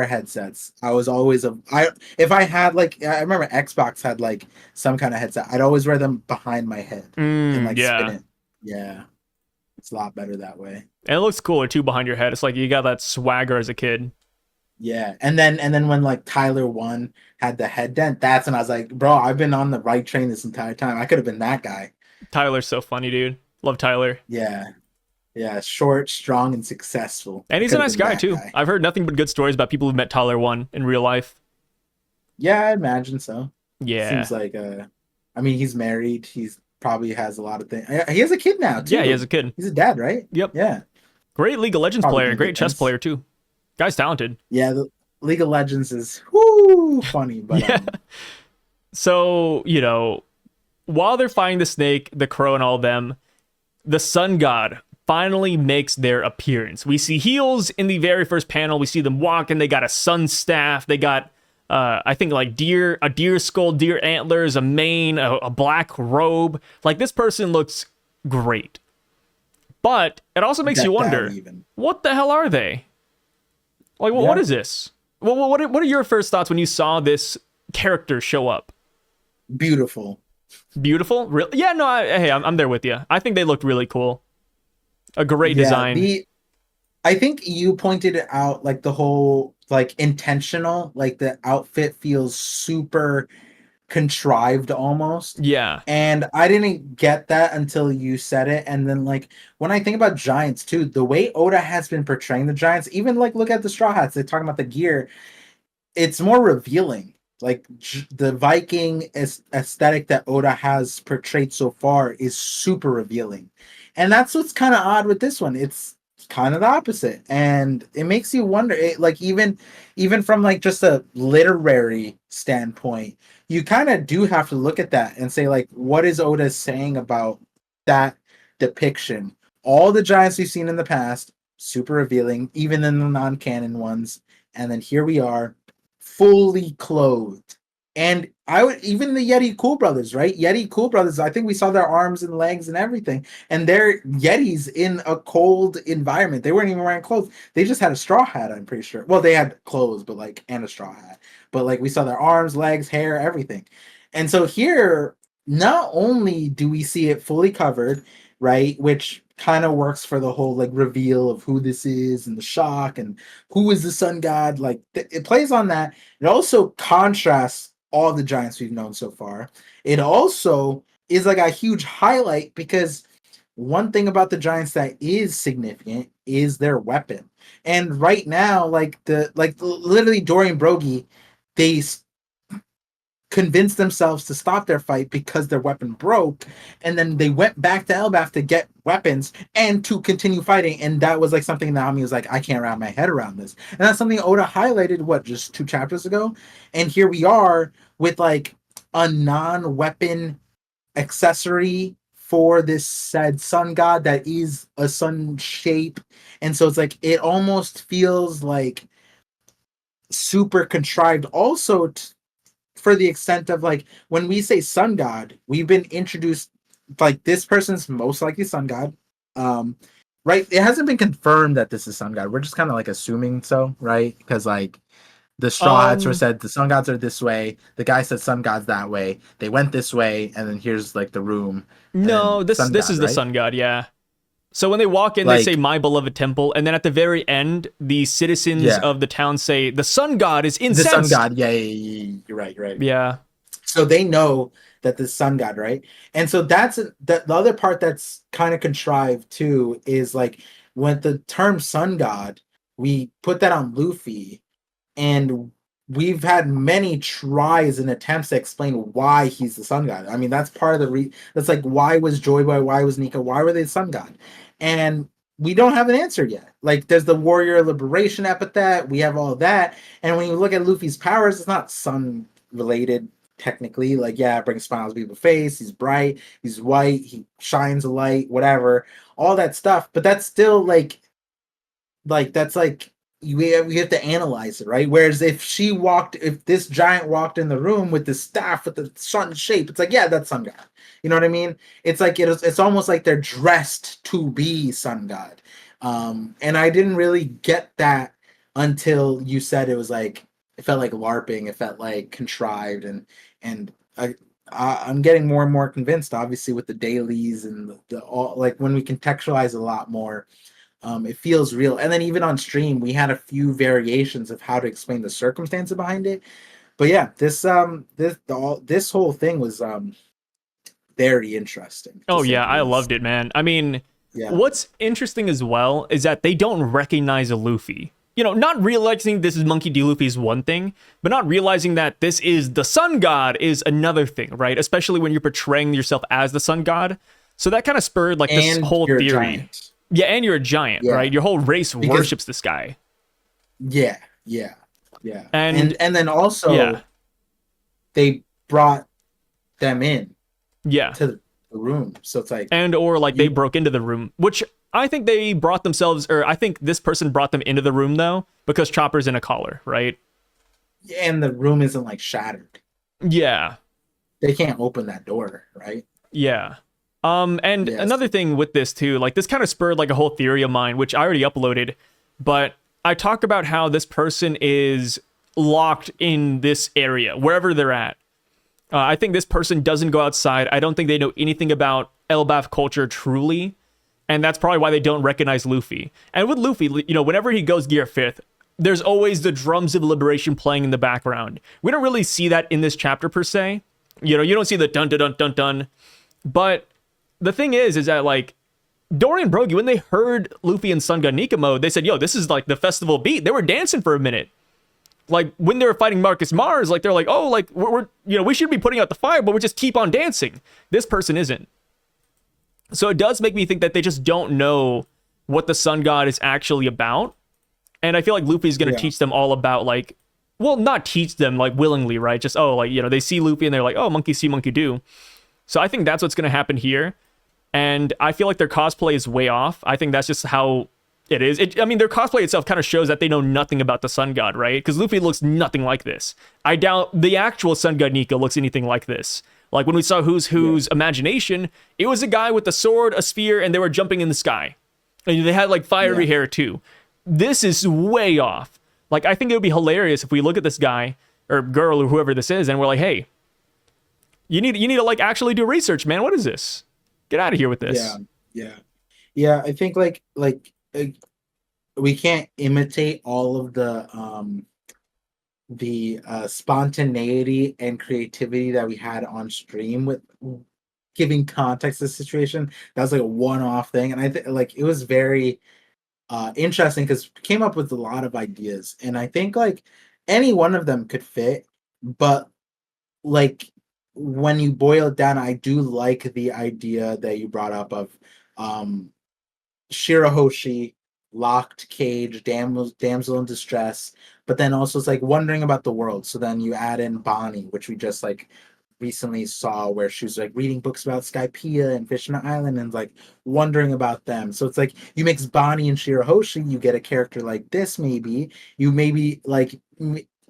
headsets. I was always a. I if I had like, I remember Xbox had like some kind of headset. I'd always wear them behind my head and like spin Yeah. it. Yeah, it's a lot better that way. And it looks cooler too behind your head. It's like you got that swagger as a kid. Yeah, and then when like Tyler one had the head dent, that's when I was like, bro, I've been on the right train this entire time. I could have been that guy. Tyler's so funny, dude. Love Tyler. Yeah, yeah, short, strong, and successful. And I he's a could have nice been guy that too. guy. I've heard nothing but good stories about people who've met Tyler one in real life. Yeah, I imagine so. Yeah. Seems like I mean, he's married. He's probably has a lot of things. He has a kid now Yeah, he has too. a kid. He's a dad, right? Yep. Yeah, Great League of Legends probably player, doing great good chess things. player too. Guy's talented. Yeah, the League of Legends is whoo funny, but Yeah. So, while they're fighting the snake, the crow, and all of them, the sun god finally makes their appearance. We see heels in the very first panel. We see them walking. They got a sun staff. They got, I think, like a deer skull, deer antlers, a mane, a black robe. Like, this person looks great. But it also makes you decked out wonder, even. what the hell are they? Like, what Yeah. is this? Well, what are your first thoughts when you saw this character show up? Beautiful. Beautiful? Really? Yeah, no, hey, I'm there with you. I think they looked really cool. A great Yeah, design. I think you pointed it out, like the whole like intentional, like the outfit feels super contrived almost. Yeah. And I didn't get that until you said it. And then like when I think about Giants too, the way Oda has been portraying the Giants, even like look at the Straw Hats, they're talking about the gear, it's more revealing. Like the Viking aesthetic that Oda has portrayed so far is super revealing. And that's what's kind of odd with this one. It's kind of the opposite. And it makes you wonder, like even from like just a literary standpoint, you kind of do have to look at that and say like what is Oda saying about that depiction? All the giants we've seen in the past, super revealing, even in the non-canon ones. And then here we are fully clothed. And I would even the Yeti Cool Brothers, right? Yeti Cool Brothers, I think we saw their arms and legs and everything. And they're Yetis in a cold environment. They weren't even wearing clothes. They just had a straw hat, I'm pretty sure. Well, they had clothes, but like and a straw hat. But like we saw their arms, legs, hair, everything. And so here, not only do we see it fully covered, right? Which kind of works for the whole like reveal of who this is and the shock and who is the sun god. Like it plays on that. It also contrasts all the giants we've known so far. It also is like a huge highlight because one thing about the giants that is significant is their weapon. And right now, literally Dorian Broggie, they convinced themselves to stop their fight because their weapon broke, and then they went back to Elbaf to get weapons and to continue fighting. And that was like something Naomi was like, I can't wrap my head around this. And that's something Oda highlighted just 2 chapters ago. And here we are with like a non-weapon accessory for this said sun god that is a sun shape. And so it's like it almost feels like super contrived also for the extent of like when we say sun god, we've been introduced like this person's most likely sun god. Right? It hasn't been confirmed that this is sun god. We're just kind of like assuming so, right? Because like the straw hats were Um, said the sun gods are this way. The guy said sun gods that way. They went this way, and then here's like the room, and no, then this sun this god, is the right? sun god, yeah. So when they walk in, they say Like my beloved temple, and then at the very end, the citizens yeah, of the town say the sun god is the sun incensed. god. Yeah, yeah, yeah, yeah. You're right. You're right. Yeah. So they know that the sun god, right? And so the other part that's kind of contrived too is like when the term sun god, we put that on Luffy, and we've had many tries and attempts to explain why he's the sun god. I mean, that's part of that's like why was Joyboy, why was Nika, why were they the sun god? And we don't have an answer yet. Like there's the warrior liberation epithet, we have all of that. And when you look at Luffy's powers, it's not sun related technically. Like, yeah, it brings smiles to people's face, he's bright, he's white, he shines a light, whatever, all that stuff. But that's still like that's like we have to analyze it, right? Whereas if this giant walked in the room with the staff with the sun shape, it's like, yeah, that's sun god. You know what I mean? It's like it's almost like they're dressed to be sun god. And I didn't really get that until you said it was like it felt like LARPing, it felt like contrived, and I'm getting more and more convinced, obviously, with the dailies and the all, like when we contextualize a lot more, it feels real. And then even on stream, we had a few variations of how to explain the circumstances behind it. But yeah, this whole thing was very interesting to Oh say yeah, the I least. loved it, man. I mean, Yeah, what's interesting as well is that they don't recognize Luffy. You know, not realizing this is Monkey D. Luffy is one thing, but not realizing that this is the Sun God is another thing, right? Especially when you're portraying yourself as the Sun God. So that kind of spurred like this and whole you're a theory. giant. Yeah, and you're a giant, Yeah, right? Your whole race because worships this guy. yeah, yeah, yeah, And and then yeah, also they brought them in yeah. to the room, so it's like And or like they you broke into the room, which I think they brought themselves, or I think this person brought them into the room though, because Chopper's in a collar, right? and the room isn't like shattered. Yeah, They can't open that door, right? yeah. And Yes. another thing with this too, like this kind of spurred like a whole theory of mine, which I already uploaded, but I talk about how this person is locked in this area, wherever they're at. I think this person doesn't go outside. I don't think they know anything about Elbaf culture truly, and that's probably why they don't recognize Luffy. And with Luffy, you know, whenever he goes Gear 5th, there's always the drums of liberation playing in the background. We don't really see that in this chapter per se. You know, you don't see the dun dun dun dun dun. But the thing is that like Dory and Brogy, when they heard Luffy and Sun got Nika mode, they said, "Yo, this is like the festival beat." They were dancing for a minute. Like when they were fighting Marcus Mars, like they're like, "Oh, like we're you know we should be putting out the fire, but we just keep on dancing." This person isn't. So it does make me think that they just don't know what the Sun God is actually about. And I feel like Luffy's going to Yeah. teach them all about like, well, not teach them like willingly, right? Just, oh, like, you know, they see Luffy and they're like, oh, monkey see, monkey do. So I think that's what's going to happen here. And I feel like their cosplay is way off. I think that's just how it is. I mean, their cosplay itself kind of shows that they know nothing about the Sun God, right? Because Luffy looks nothing like this. I doubt the actual Sun God Nika looks anything like this. Like when we saw Who's Who's imagination, it was a guy with a sword, a spear, and they were jumping in the sky. And they had like fiery Yeah. hair too. This is way off. Like I think it would be hilarious if we look at this guy or girl or whoever this is, and we're like, hey, you need to like actually do research, man. What is this? Get out of here with Yeah. this. Yeah. Yeah. I think we can't imitate all of the spontaneity and creativity that we had on stream with giving context to the situation. That was like a one-off thing, and I think like it was very interesting because came up with a lot of ideas, and I think like any one of them could fit, but like when you boil it down, I do like the idea that you brought up of um Shirahoshi, locked cage, damsel in distress, but then also it's like wondering about the world. So then you add in Bonnie, which we just like recently saw where she was like reading books about Skypiea and Fish in the Island and like wondering about them. So it's like you mix Bonnie and Shirahoshi, you get a character like this maybe. You maybe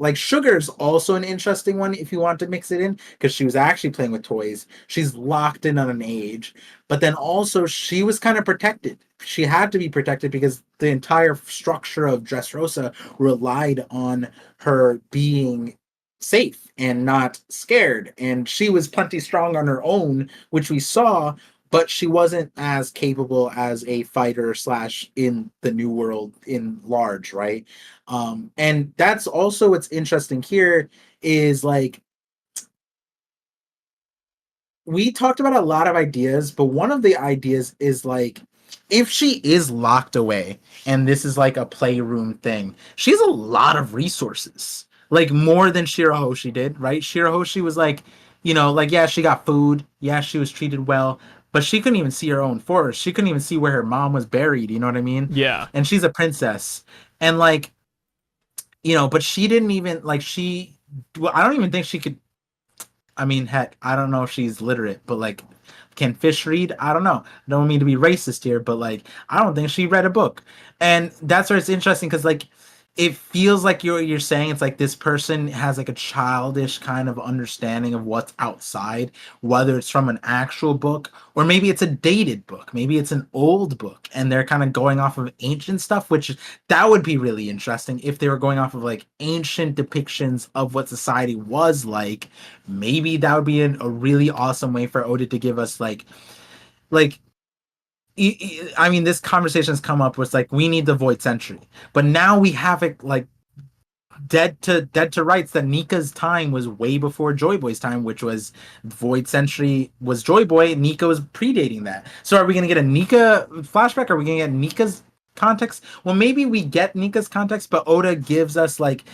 like Sugar's also an interesting one if you want to mix it in because she was actually playing with toys. She's locked in on an age, but then also she was kind of protected. She had to be protected because the entire structure of Dressrosa relied on her being safe and not scared. And she was plenty strong on her own, which we saw, but she wasn't as capable as a fighter slash in the new world in large, right? And that's also what's interesting here is like we talked about a lot of ideas, but one of the ideas is like if she is locked away and this is like a playroom thing, she has a lot of resources. Like more than Shirahoshi did, right? Shirahoshi was like, like yeah, she got food, yeah, she was treated well, but she couldn't even see her own forest. She couldn't even see where her mom was buried, you know what I mean? Yeah. And she's a princess. And like, but she didn't even like well, I don't even think she could. I mean, heck, I don't know if she's literate, but like, can fish read? I don't know. I don't mean to be racist here, but like, I don't think she read a book. And that's where it's interesting because like, it feels like you're saying it's like this person has like a childish kind of understanding of what's outside, whether it's from an actual book or maybe it's a dated book, maybe it's an old book, and they're kind of going off of ancient stuff, which that would be really interesting if they were going off of like ancient depictions of what society was like. Maybe that would be a really awesome way for Oda to give us like I mean, this conversation has come up with like we need the Void Century, but now we have it like dead to rights that Nika's time was way before Joyboy's time, which was Void Century was Joyboy. Nika was predating that. So are we gonna get a Nika flashback? Are we gonna get Nika's context? Well, maybe we get Nika's context, but Oda gives us like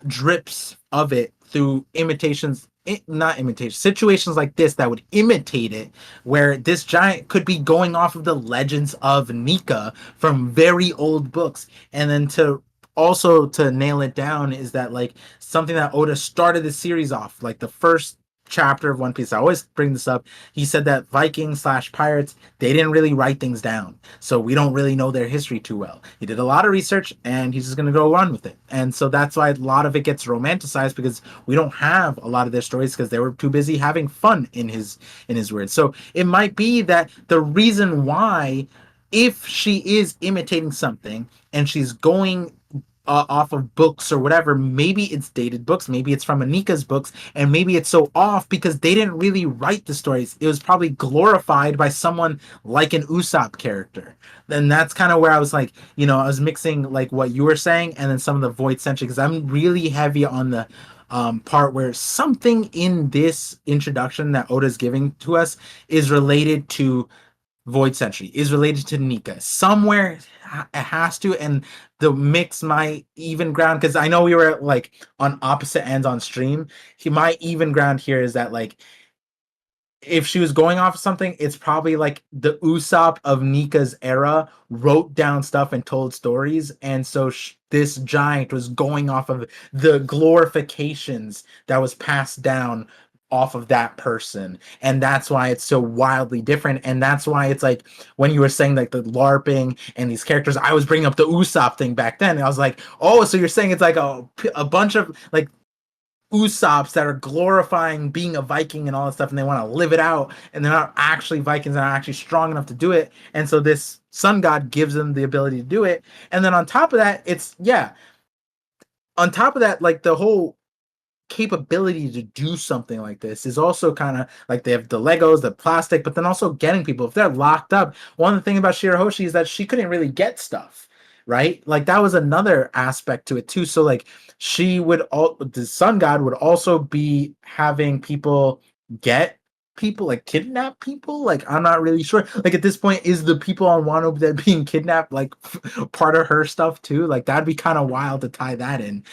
drips of it through imitations. Not imitation situations like this that would imitate it, where this giant could be going off of the legends of Nika from very old books, and then to also to nail it down is that like something that Oda started the series off, like the first chapter of One Piece. I always bring this up. He said that Vikings slash pirates, they didn't really write things down, so we don't really know their history too well. He did a lot of research, and he's just gonna go run with it. And so that's why a lot of it gets romanticized because we don't have a lot of their stories because they were too busy having fun in his words. So it might be that the reason why, if she is imitating something and she's going off of books or whatever, maybe it's dated books, maybe it's from Anika's books, and maybe it's so off because they didn't really write the stories. It was probably glorified by someone like an Usopp character. Then that's kind of where I was like, I was mixing like what you were saying and then some of the Void Century, because I'm really heavy on the part where something in this introduction that Oda's giving to us is related to Void Century, is related to Nika. Somewhere it has to, and the mix might even ground, because I know we were like on opposite ends on stream. My even ground here is that like if she was going off of something, it's probably like the Usopp of Nika's era wrote down stuff and told stories, and so this giant was going off of the glorifications that was passed down off of that person, and that's why it's so wildly different. And that's why it's like when you were saying like the LARPing and these characters, I was bringing up the Usopp thing back then, and I was like, oh, so you're saying it's like a bunch of like Usopps that are glorifying being a Viking and all that stuff, and they want to live it out, and they're not actually Vikings, they're not actually strong enough to do it, and so this sun god gives them the ability to do it. And then on top of that, on top of that, like the whole capability to do something like this is also kind of like they have the Legos, the plastic, but then also getting people. If they're locked up, one of the things about Shirahoshi is that she couldn't really get stuff, right? Like that was another aspect to it too. So like the sun god would also be having people get people, like kidnap people. Like I'm not really sure. Like at this point, is the people on Wano that are being kidnapped like part of her stuff too? Like that'd be kind of wild to tie that in.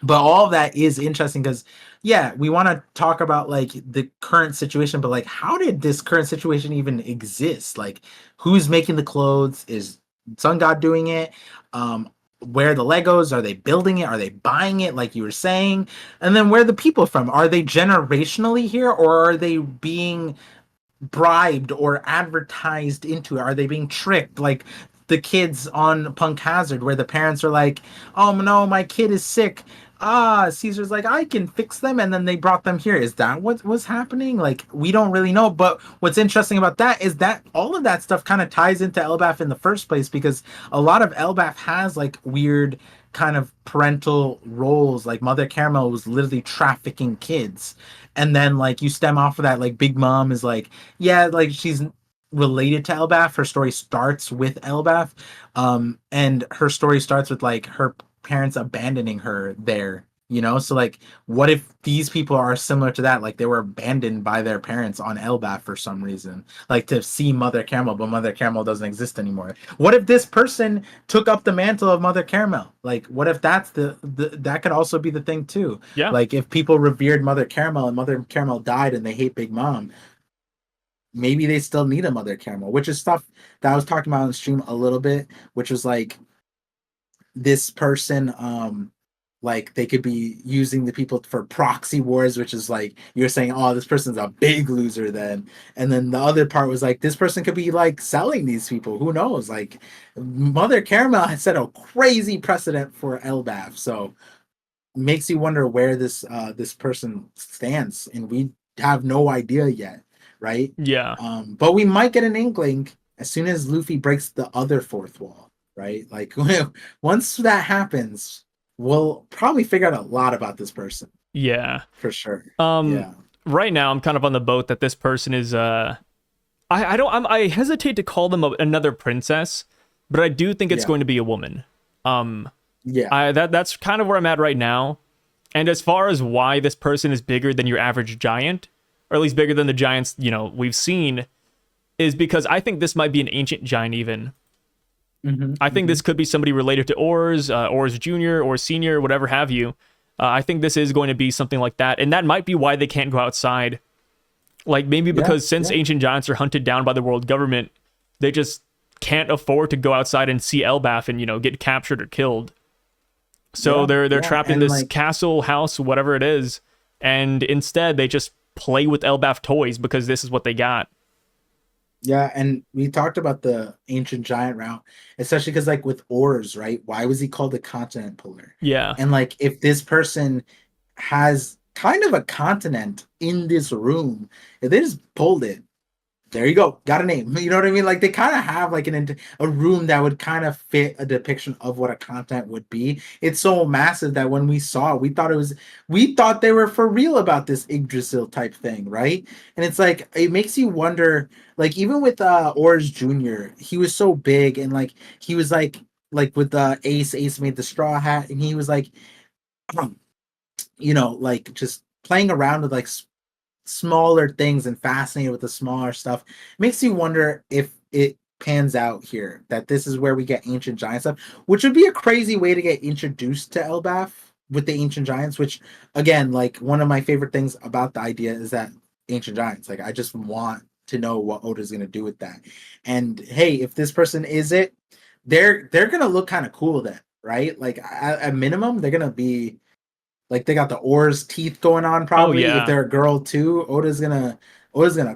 But all of that is interesting because, yeah, we want to talk about like the current situation, but like, how did this current situation even exist? Like, who's making the clothes? Is Sun God doing it? Where are the Legos? Are they building it? Are they buying it, like you were saying? And then where are the people from? Are they generationally here, or are they being bribed or advertised into it? Are they being tricked like the kids on Punk Hazard, where the parents are like, oh no, my kid is sick, Caesar's like, I can fix them, and then they brought them here? Is that what was happening? Like we don't really know. But what's interesting about that is that all of that stuff kind of ties into Elbaf in the first place, because a lot of Elbaf has like weird kind of parental roles. Like Mother Caramel was literally trafficking kids, and then like you stem off of that, like Big Mom is like, yeah, like she's related to Elbaf. Her story starts with Elbaf, and her story starts with like her parents abandoning her there. So like, what if these people are similar to that? Like they were abandoned by their parents on Elbaf for some reason, like to see Mother Caramel, but Mother Caramel doesn't exist anymore. What if this person took up the mantle of Mother Caramel? Like, what if that's the that could also be the thing too? Yeah. Like if people revered Mother Caramel and Mother Caramel died and they hate Big Mom, maybe they still need a Mother Caramel, which is stuff that I was talking about on the stream a little bit, which was like this person Like they could be using the people for proxy wars, which is like you're saying, oh, this person's a big loser then. And then the other part was like this person could be like selling these people. Who knows? Like Mother Caramel has set a crazy precedent for Elbaf. So makes you wonder where this person stands, and we have no idea yet, right? Yeah. But we might get an inkling as soon as Luffy breaks the other fourth wall, right? Like once that happens, we'll probably figure out a lot about this person Yeah. for sure. Um, Yeah, right now I'm kind of on the boat that this person is I hesitate to call them another princess, but I do think it's Yeah. going to be a woman. yeah, That's kind of where I'm at right now. And as far as why this person is bigger than your average giant, or at least bigger than the giants, we've seen, is because I think this might be an ancient giant even. I think this could be somebody related to Oars, Oars Junior or Senior, whatever have you. I think this is going to be something like that, and that might be why they can't go outside. Like maybe because since ancient giants are hunted down by the world government, they just can't afford to go outside and see Elbaf and get captured or killed. So they're trapped in this like, castle, house, whatever it is, and instead they just play with Elbaf toys because this is what they got. yeah, and we talked about the ancient giant route, especially because like with Oars, right? Why was he called a continent puller? Yeah. And like if this person has kind of a continent in this room, if they just pulled it, there you go, got a name. You know what I mean? Like they kind of have like a room that would kind of fit a depiction of what a continent would be. It's so massive that when we saw it, we thought they were for real about this Yggdrasil type thing, right? And it's like it makes you wonder, like even with Orange Jr., he was so big, and like he was like with Ace made the straw hat, and he was like like just playing around with like smaller things and fascinated with the smaller stuff. Makes you wonder if it pans out here that this is where we get ancient giant stuff, which would be a crazy way to get introduced to Elbaf with the ancient giants, which again, like one of my favorite things about the idea is that ancient giants, like I just want to know what Oda's going to do with that. And hey, if this person is it, they're going to look kind of cool then, right? Like at minimum they're going to be like they got the oars teeth going on probably. yeah. If they're a girl too, Oda's gonna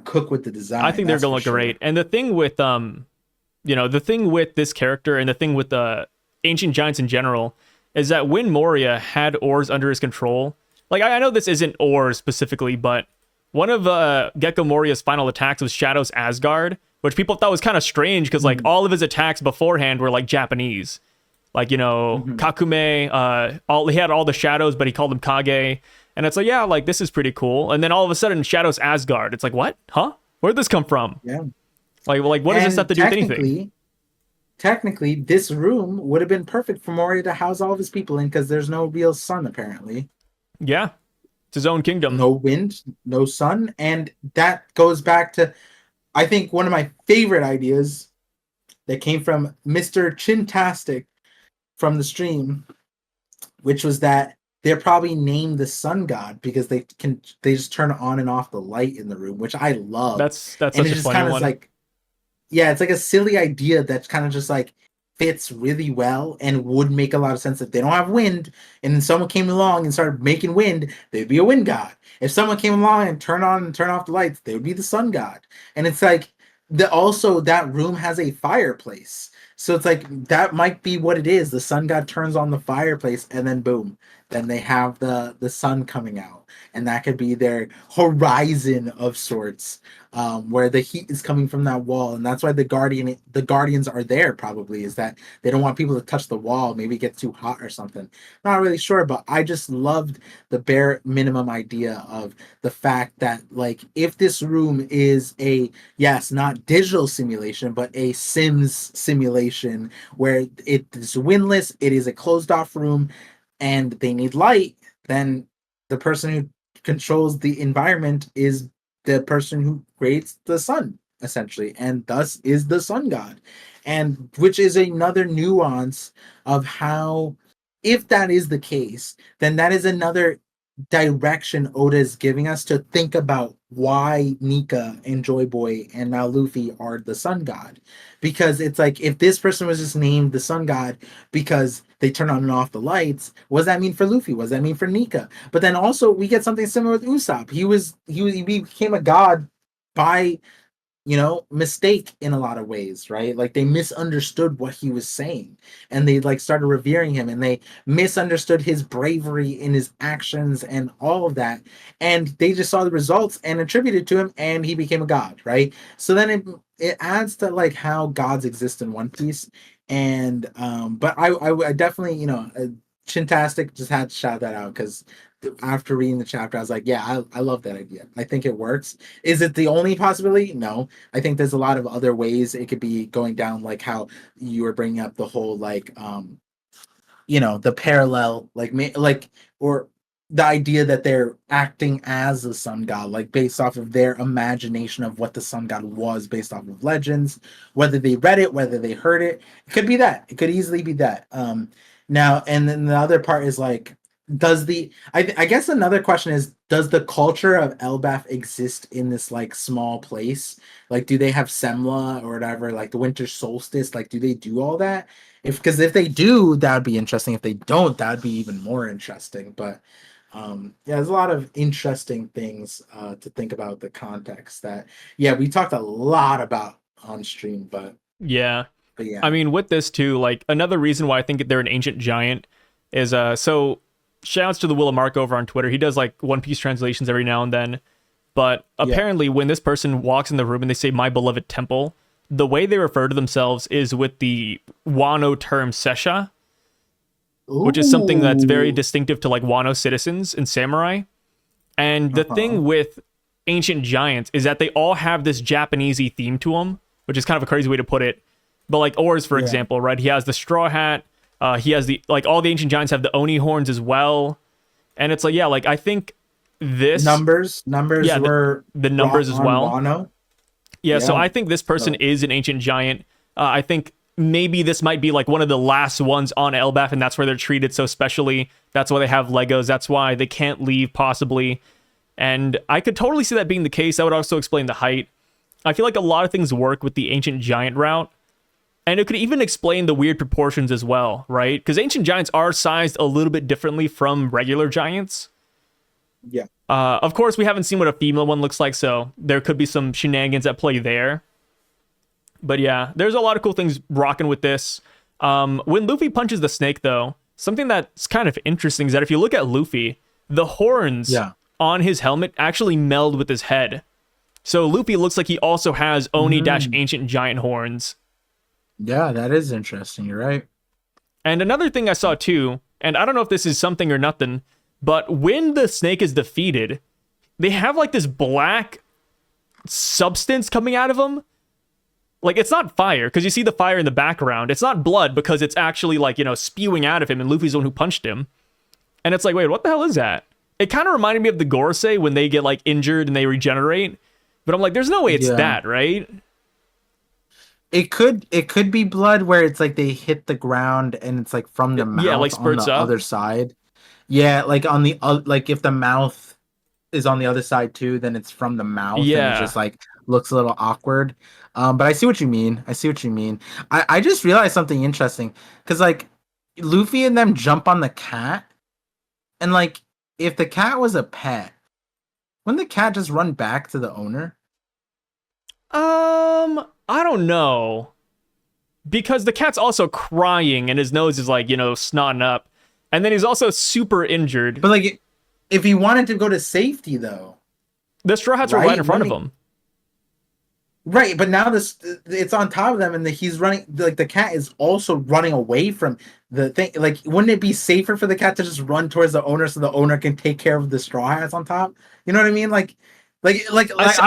cook with the design. I think they're that's gonna for look sure. great. And the thing with the thing with this character and the thing with the ancient giants in general is that when Moria had Oars under his control, like I know this isn't Oars specifically, but one of Gecko Moria's final attacks was Shadow's Asgard, which people thought was kind of strange because like all of his attacks beforehand were like Japanese. Like, Kakume, he had all the shadows, but he called them Kage. And it's like, yeah, like this is pretty cool. And then all of a sudden, Shadow's Asgard. It's like, what? Huh? Where'd this come from? Yeah. Like what does this have to do with anything? Technically, this room would have been perfect for Moria to house all of his people in because there's no real sun apparently. Yeah. It's his own kingdom. No wind, no sun. And that goes back to, I think, one of my favorite ideas that came from Mr. Chintastic from the stream, which was that they're probably named the sun god because they just turn on and off the light in the room, which I love. That's and such it's a just funny kind of one. like, yeah, it's like a silly idea that kind of just like fits really well and would make a lot of sense. If they don't have wind and then someone came along and started making wind, they'd be a wind god. If someone came along and turn on and turn off the lights, they would be the sun god. And it's like also that room has a fireplace. So it's like that might be what it is. The sun god turns on the fireplace and then boom, then they have the sun coming out, and that could be their horizon of sorts, where the heat is coming from that wall, and that's why the guardians are there. Probably is that they don't want people to touch the wall. Maybe it gets too hot or something. Not really sure, but I just loved the bare minimum idea of the fact that like if this room is a yes, not digital simulation, but a Sims simulation where it is windless, it is a closed off room, and they need light, then the person who controls the environment is the person who creates the sun, essentially, and thus is the sun god. And which is another nuance of how, if that is the case, then that is another direction Oda is giving us to think about why Nika and Joyboy and now Luffy are the sun god. Because it's like, if this person was just named the sun god because they turn on and off the lights, what does that mean for Luffy? What does that mean for Nika? But then also we get something similar with Usopp. He became a god by, mistake in a lot of ways, right? Like, they misunderstood what he was saying, and they like started revering him, and they misunderstood his bravery in his actions and all of that, and they just saw the results and attributed to him, and he became a god, right? So then it adds to like how gods exist in One Piece. And but I definitely, Chintastic just had to shout that out, because after reading the chapter, I was like, yeah, I love that idea. I think it works. Is it the only possibility? No. I think there's a lot of other ways it could be going down, like how you were bringing up the whole, like, the parallel, or the idea that they're acting as the sun god, like based off of their imagination of what the sun god was, based off of legends, whether they read it, whether they heard it. It could be that. It could easily be that. Now, and then the other part is like, I guess another question is, does the culture of Elbaf exist in this like small place? Like, do they have Semla or whatever, like the winter solstice? Like, do they do all that? Because if they do, that would be interesting. If they don't, that would be even more interesting. But yeah, there's a lot of interesting things to think about the context that, yeah, we talked a lot about on stream, but Yeah. yeah. I mean, with this too, like another reason why I think they're an ancient giant is so shouts to the Willa Mark over on Twitter. He does like One Piece translations every now and then. But apparently when this person walks in the room and they say my beloved temple, the way they refer to themselves is with the Wano term Sesha, which is something that's very distinctive to like Wano citizens and samurai. And the thing with ancient giants is that they all have this Japanesey theme to them, which is kind of a crazy way to put it. But like Oars, for example, right? He has the straw hat. He has the, like, all the ancient giants have the Oni horns as well. And it's like, yeah, like I think this numbers were the numbers as well. Wano. Yeah, so I think this person is an ancient giant. I think maybe this might be like one of the last ones on Elbaf, and that's where they're treated so specially. That's why they have Legos. That's why they can't leave, possibly. And I could totally see that being the case. That would also explain the height. I feel like a lot of things work with the ancient giant route. And it could even explain the weird proportions as well, right? Because ancient giants are sized a little bit differently from regular giants. Yeah. Of course, we haven't seen what a female one looks like, so there could be some shenanigans at play there. But yeah, there's a lot of cool things rocking with this. When Luffy punches the snake, though, something that's kind of interesting is that if you look at Luffy, the horns on his helmet actually meld with his head. So Luffy looks like he also has Oni-ancient giant horns. Yeah, that is interesting. You're right. And another thing I saw too, and I don't know if this is something or nothing, but when the snake is defeated, they have like this black substance coming out of him. Like, it's not fire, because you see the fire in the background. It's not blood, because it's actually like, spewing out of him, and Luffy's the one who punched him. And it's like, wait, what the hell is that? It kind of reminded me of the Gorosei when they get like injured and they regenerate. But I'm like, there's no way it's that, right? It could be blood where it's like they hit the ground and it's like from the mouth, like spurts on the up. other side. Yeah, like on the like if the mouth is on the other side too, then it's from the mouth. And it just like looks a little awkward. But I see what you mean. I just realized something interesting, because like Luffy and them jump on the cat, and like if the cat was a pet, wouldn't the cat just run back to the owner? I don't know. Because the cat's also crying and his nose is like, snotting up. And then he's also super injured. But like, if he wanted to go to safety though. The Straw Hats are right in front of him. Right, but now it's on top of them, and he's running, like the cat is also running away from the thing. Like, wouldn't it be safer for the cat to just run towards the owner so the owner can take care of the Straw Hats on top? You know what I mean? Like I'm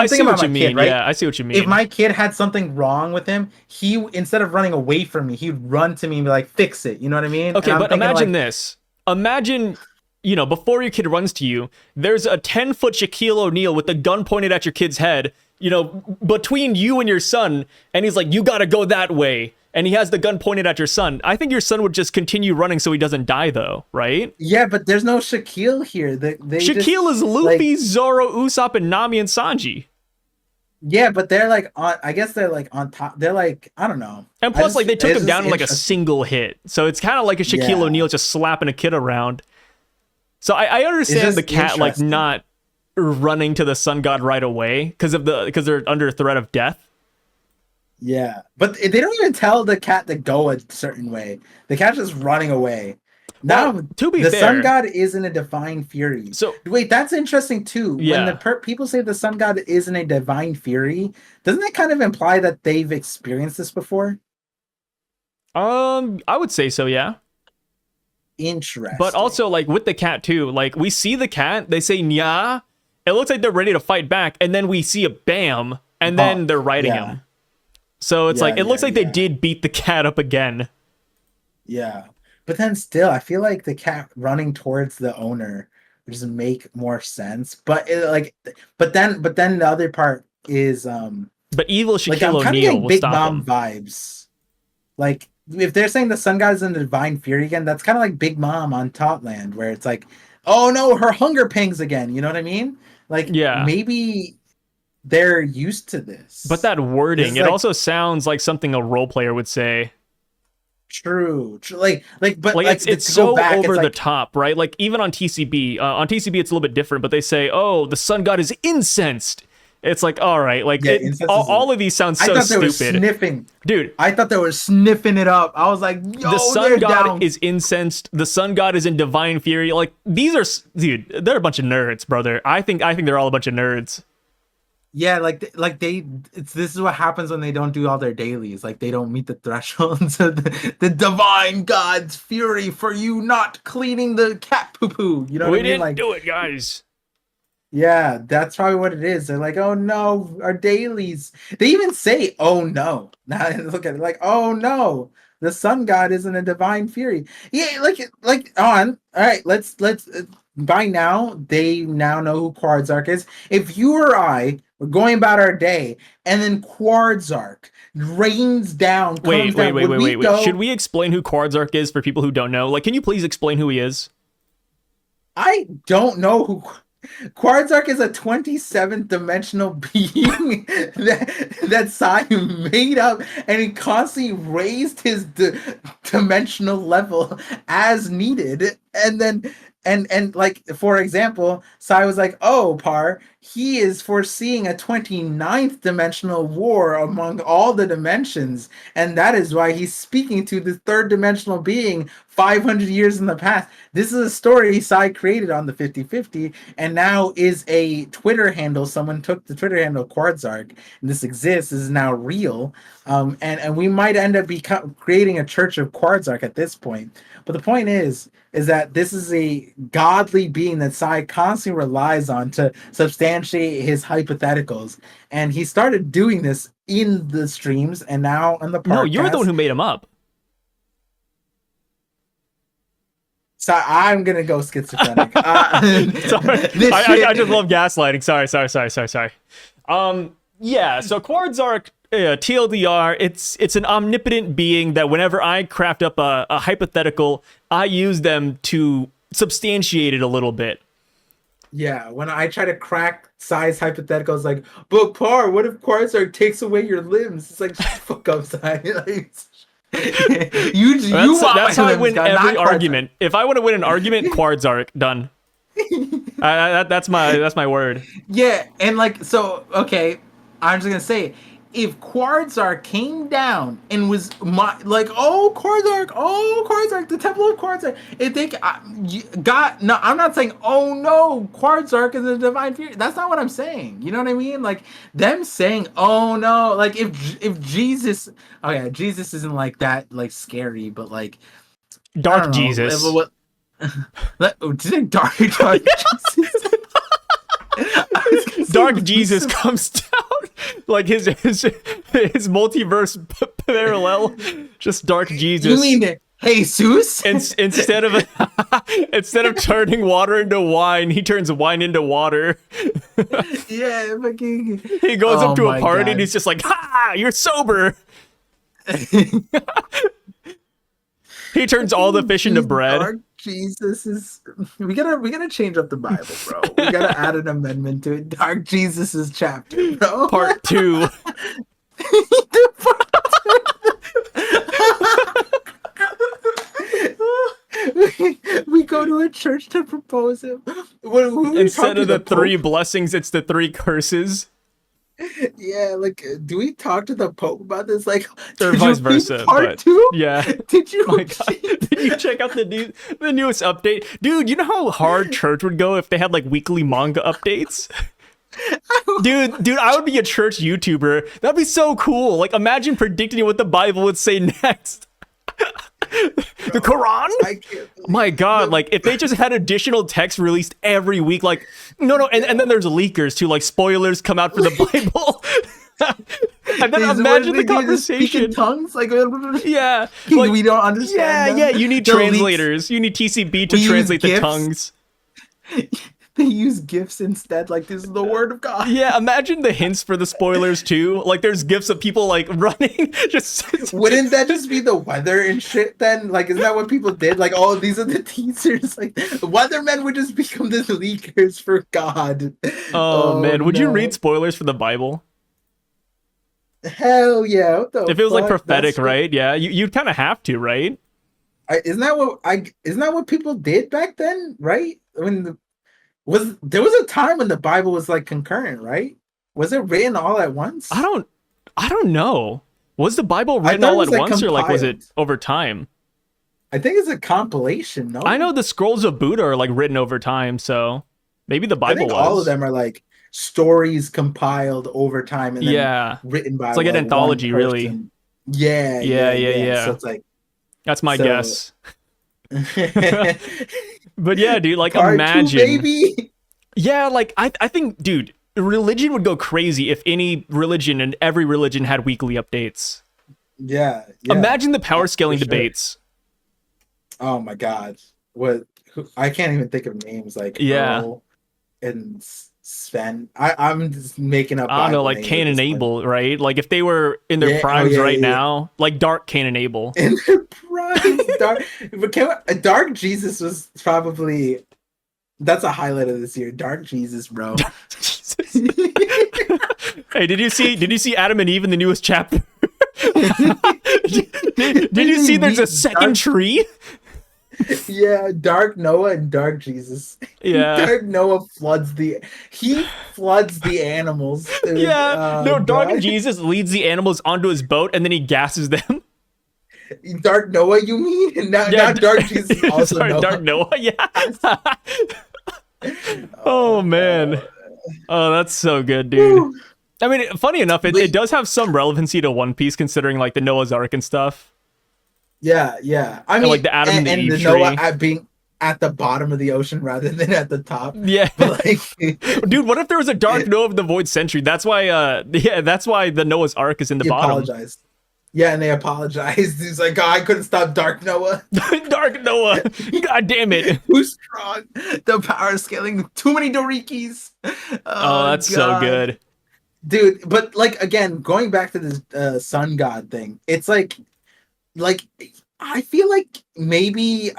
thinking about my kid, right? Yeah, I see what you mean. If my kid had something wrong with him, he, instead of running away from me, he'd run to me and be like, fix it. You know what I mean? Okay, but imagine this. Imagine, before your kid runs to you, there's a 10-foot Shaquille O'Neal with a gun pointed at your kid's head, between you and your son, and he's like, you gotta go that way. and he has the gun pointed at your son, I think your son would just continue running so he doesn't die, though, right? Yeah, but there's no Shaquille here. Shaquille is Luffy, Zoro, Usopp, and Nami and Sanji. Yeah, but they're like on. I guess they're like on top. They're like, I don't know. And plus, like, they took him down in like a single hit, so it's kind of like a Shaquille O'Neal just slapping a kid around. So I understand the cat like not running to the sun god right away because they're under threat of death. Yeah, but they don't even tell the cat to go a certain way. The cat's just running away. Now, well, to be the fair, sun god isn't a divine fury. So wait, that's interesting too. Yeah. When the people say the sun god isn't a divine fury, doesn't that kind of imply that they've experienced this before? I would say so, yeah. Interesting. But also, like, with the cat too, like, we see the cat, they say nya, it looks like they're ready to fight back, and then we see a bam, and then they're riding him. So it's like, it looks like they did beat the cat up again. Yeah. But then still, I feel like the cat running towards the owner would just make more sense. But but then the other part is but evil Shaquille like, I'm kind of O'Neal getting will Big stop Mom him. vibes. Like, if they're saying the sun god is in the divine fury again, that's kind of like Big Mom on Topland, where it's like, oh no, her hunger pangs again. You know what I mean? Like, maybe they're used to this. But that wording, it like, also sounds like something a role player would say. True. Like, it's so back, over it's the like, top, right? Like, even on TCB, it's a little bit different, but they say, "Oh, the sun god is incensed." It's like, all right, like all of these sound so stupid. They were sniffing, dude. I thought they were sniffing it up. I was like, yo, the sun god down. is incensed. The sun god is in divine fury. Like, these are, dude, they're a bunch of nerds, brother. I think they're all a bunch of nerds. Yeah, this is what happens when they don't do all their dailies. Like, they don't meet the thresholds of the divine god's fury for you not cleaning the cat poo-poo. You know what I mean? We didn't like, do it, guys. Yeah, that's probably what it is. They're like, oh no, our dailies. They even say, oh no. Now I look at it like, oh no, the sun god isn't a divine fury. Yeah, like on. All right, let's by now they now know who Quartzark is. If you or I were going about our day and then Quartzark rains down. Wait. Should we explain who Quartzark is for people who don't know? Like, can you please explain who he is? I don't know who Quartzark is. A 27th dimensional being that Sai made up, and he constantly raised his dimensional level as needed. And then and like, for example, Sai was like, oh, Par, he is foreseeing a 29th dimensional war among all the dimensions, and that is why he's speaking to the third dimensional being 500 years in the past. This is a story Sai created on the 50/50, and now is a Twitter handle. Someone took the Twitter handle Quartzark, and this exists. This is now real, and we might end up creating a church of Quartzark at this point. But the point is that this is a godly being that Sai constantly relies on to substantiate his hypotheticals. And he started doing this in the streams and now on the podcast. No, you're the one who made him up. So I'm going to go schizophrenic. Sorry. I just love gaslighting. Sorry. Yeah, so Quartzark, TLDR, it's an omnipotent being that whenever I craft up a hypothetical, I use them to substantiate it a little bit. Yeah, when I try to crack Sai's hypotheticals, like, but Par, what if Quartzark takes away your limbs? It's like, fuck up, Sai. That's how I win every argument. If I want to win an argument, Quartzark, done. That's my word. Yeah, and like, so okay, I'm just gonna say, if Quartzark came down and was Quartzark, the Temple of Quartzark, if they I'm not saying, oh no, Quartzark is a divine fury. That's not what I'm saying. You know what I mean? Like, them saying, oh no, like if Jesus, okay, Jesus isn't like that, like, scary, but like Dark Jesus. Did you say dark Jesus? Dark Jesus comes down, like his multiverse parallel, just Dark Jesus. You mean Jesus? Instead of turning water into wine, he turns wine into water. Yeah, fucking. He goes up to a party and he's just like, "Ha! You're sober." He turns all the fish into bread. Dark Jesus is. We gotta change up the Bible, bro. We gotta add an amendment to it. Dark Jesus' chapter, bro. Part 2. We go to a church to propose him. Instead of the 3 blessings, it's the 3 curses. Yeah, like, do we talk to the Pope about this? Like, Or did vice you read versa. Part But 2? yeah. Did you? My God. Did you check out the newest update? Dude, you know how hard church would go if they had like weekly manga updates? Dude, I would be a church YouTuber. That'd be so cool. Like, imagine predicting what the Bible would say next. The Quran? I can't My God, like if they just had additional text released every week, like no, and then there's leakers too, like spoilers come out for the Bible. And then imagine the conversation. Tongues, like Yeah, like, we don't understand. Yeah, you need translators. You need TCB to translate the tongues. They use GIFs instead. Like, this is the word of God. Yeah, imagine the hints for the spoilers too. Like, there's GIFs of people like running. Just wouldn't that just be the weather and shit then? Like, isn't that what people did? Like, oh, these are the teasers. Like, weathermen would just become the leakers for God. Oh man, would you read spoilers for the Bible? Hell yeah! What the if it was like fuck? prophetic, That's right? Yeah, you'd kind of have to, right? Isn't that what people did back then? Right? When there was a time when the Bible was like concurrent, right? Was it written all at once? I don't know. Was the Bible written all at once, or like was it over time? I think it's a compilation. No, I know the scrolls of Buddha are like written over time, so maybe the Bible was. All of them are like stories compiled over time and then yeah, written by. It's like an anthology, really. Yeah. So it's like that's my guess. But yeah, dude, like Part imagine, 2, baby. Yeah, like I think, dude, religion would go crazy if any religion and every religion had weekly updates. Yeah. Imagine the power scaling debates. Oh my God, I can't even think of names like Earl and Sven. I'm just making up. I don't know, like Cain and Abel, right? Like if they were in their primes now, like Dark Cain and Abel. In their primes, Dark Jesus was probably. That's a highlight of this year. Dark Jesus, bro. Jesus. Hey, did you see Adam and Eve in the newest chapter? did you see there's a second tree? Yeah, Dark Noah and Dark Jesus. Yeah. Dark Noah floods the animals. Yeah. No, Dark Jesus leads the animals onto his boat and then he gasses them. Dark Noah, you mean? Not Dark Jesus. Also sorry, Noah. Dark Noah. Yeah. Oh man. Oh, that's so good, dude. Woo. I mean, funny enough, it does have some relevancy to One Piece, considering like the Noah's Ark and stuff. Yeah. I mean, like the Adam and the Eve Noah being at the bottom of the ocean rather than at the top. Yeah. But like, dude, what if there was a Dark Noah of the Void Century? That's why. That's why the Noah's Ark is in the bottom. Apologized. Yeah, and they apologized. He's like, "Oh, I couldn't stop Dark Noah." Dark Noah. God damn it. Who's strong? The power scaling. Too many Dorikis. Oh, that's so good. Dude, but like again, going back to this sun god thing, it's like I feel like maybe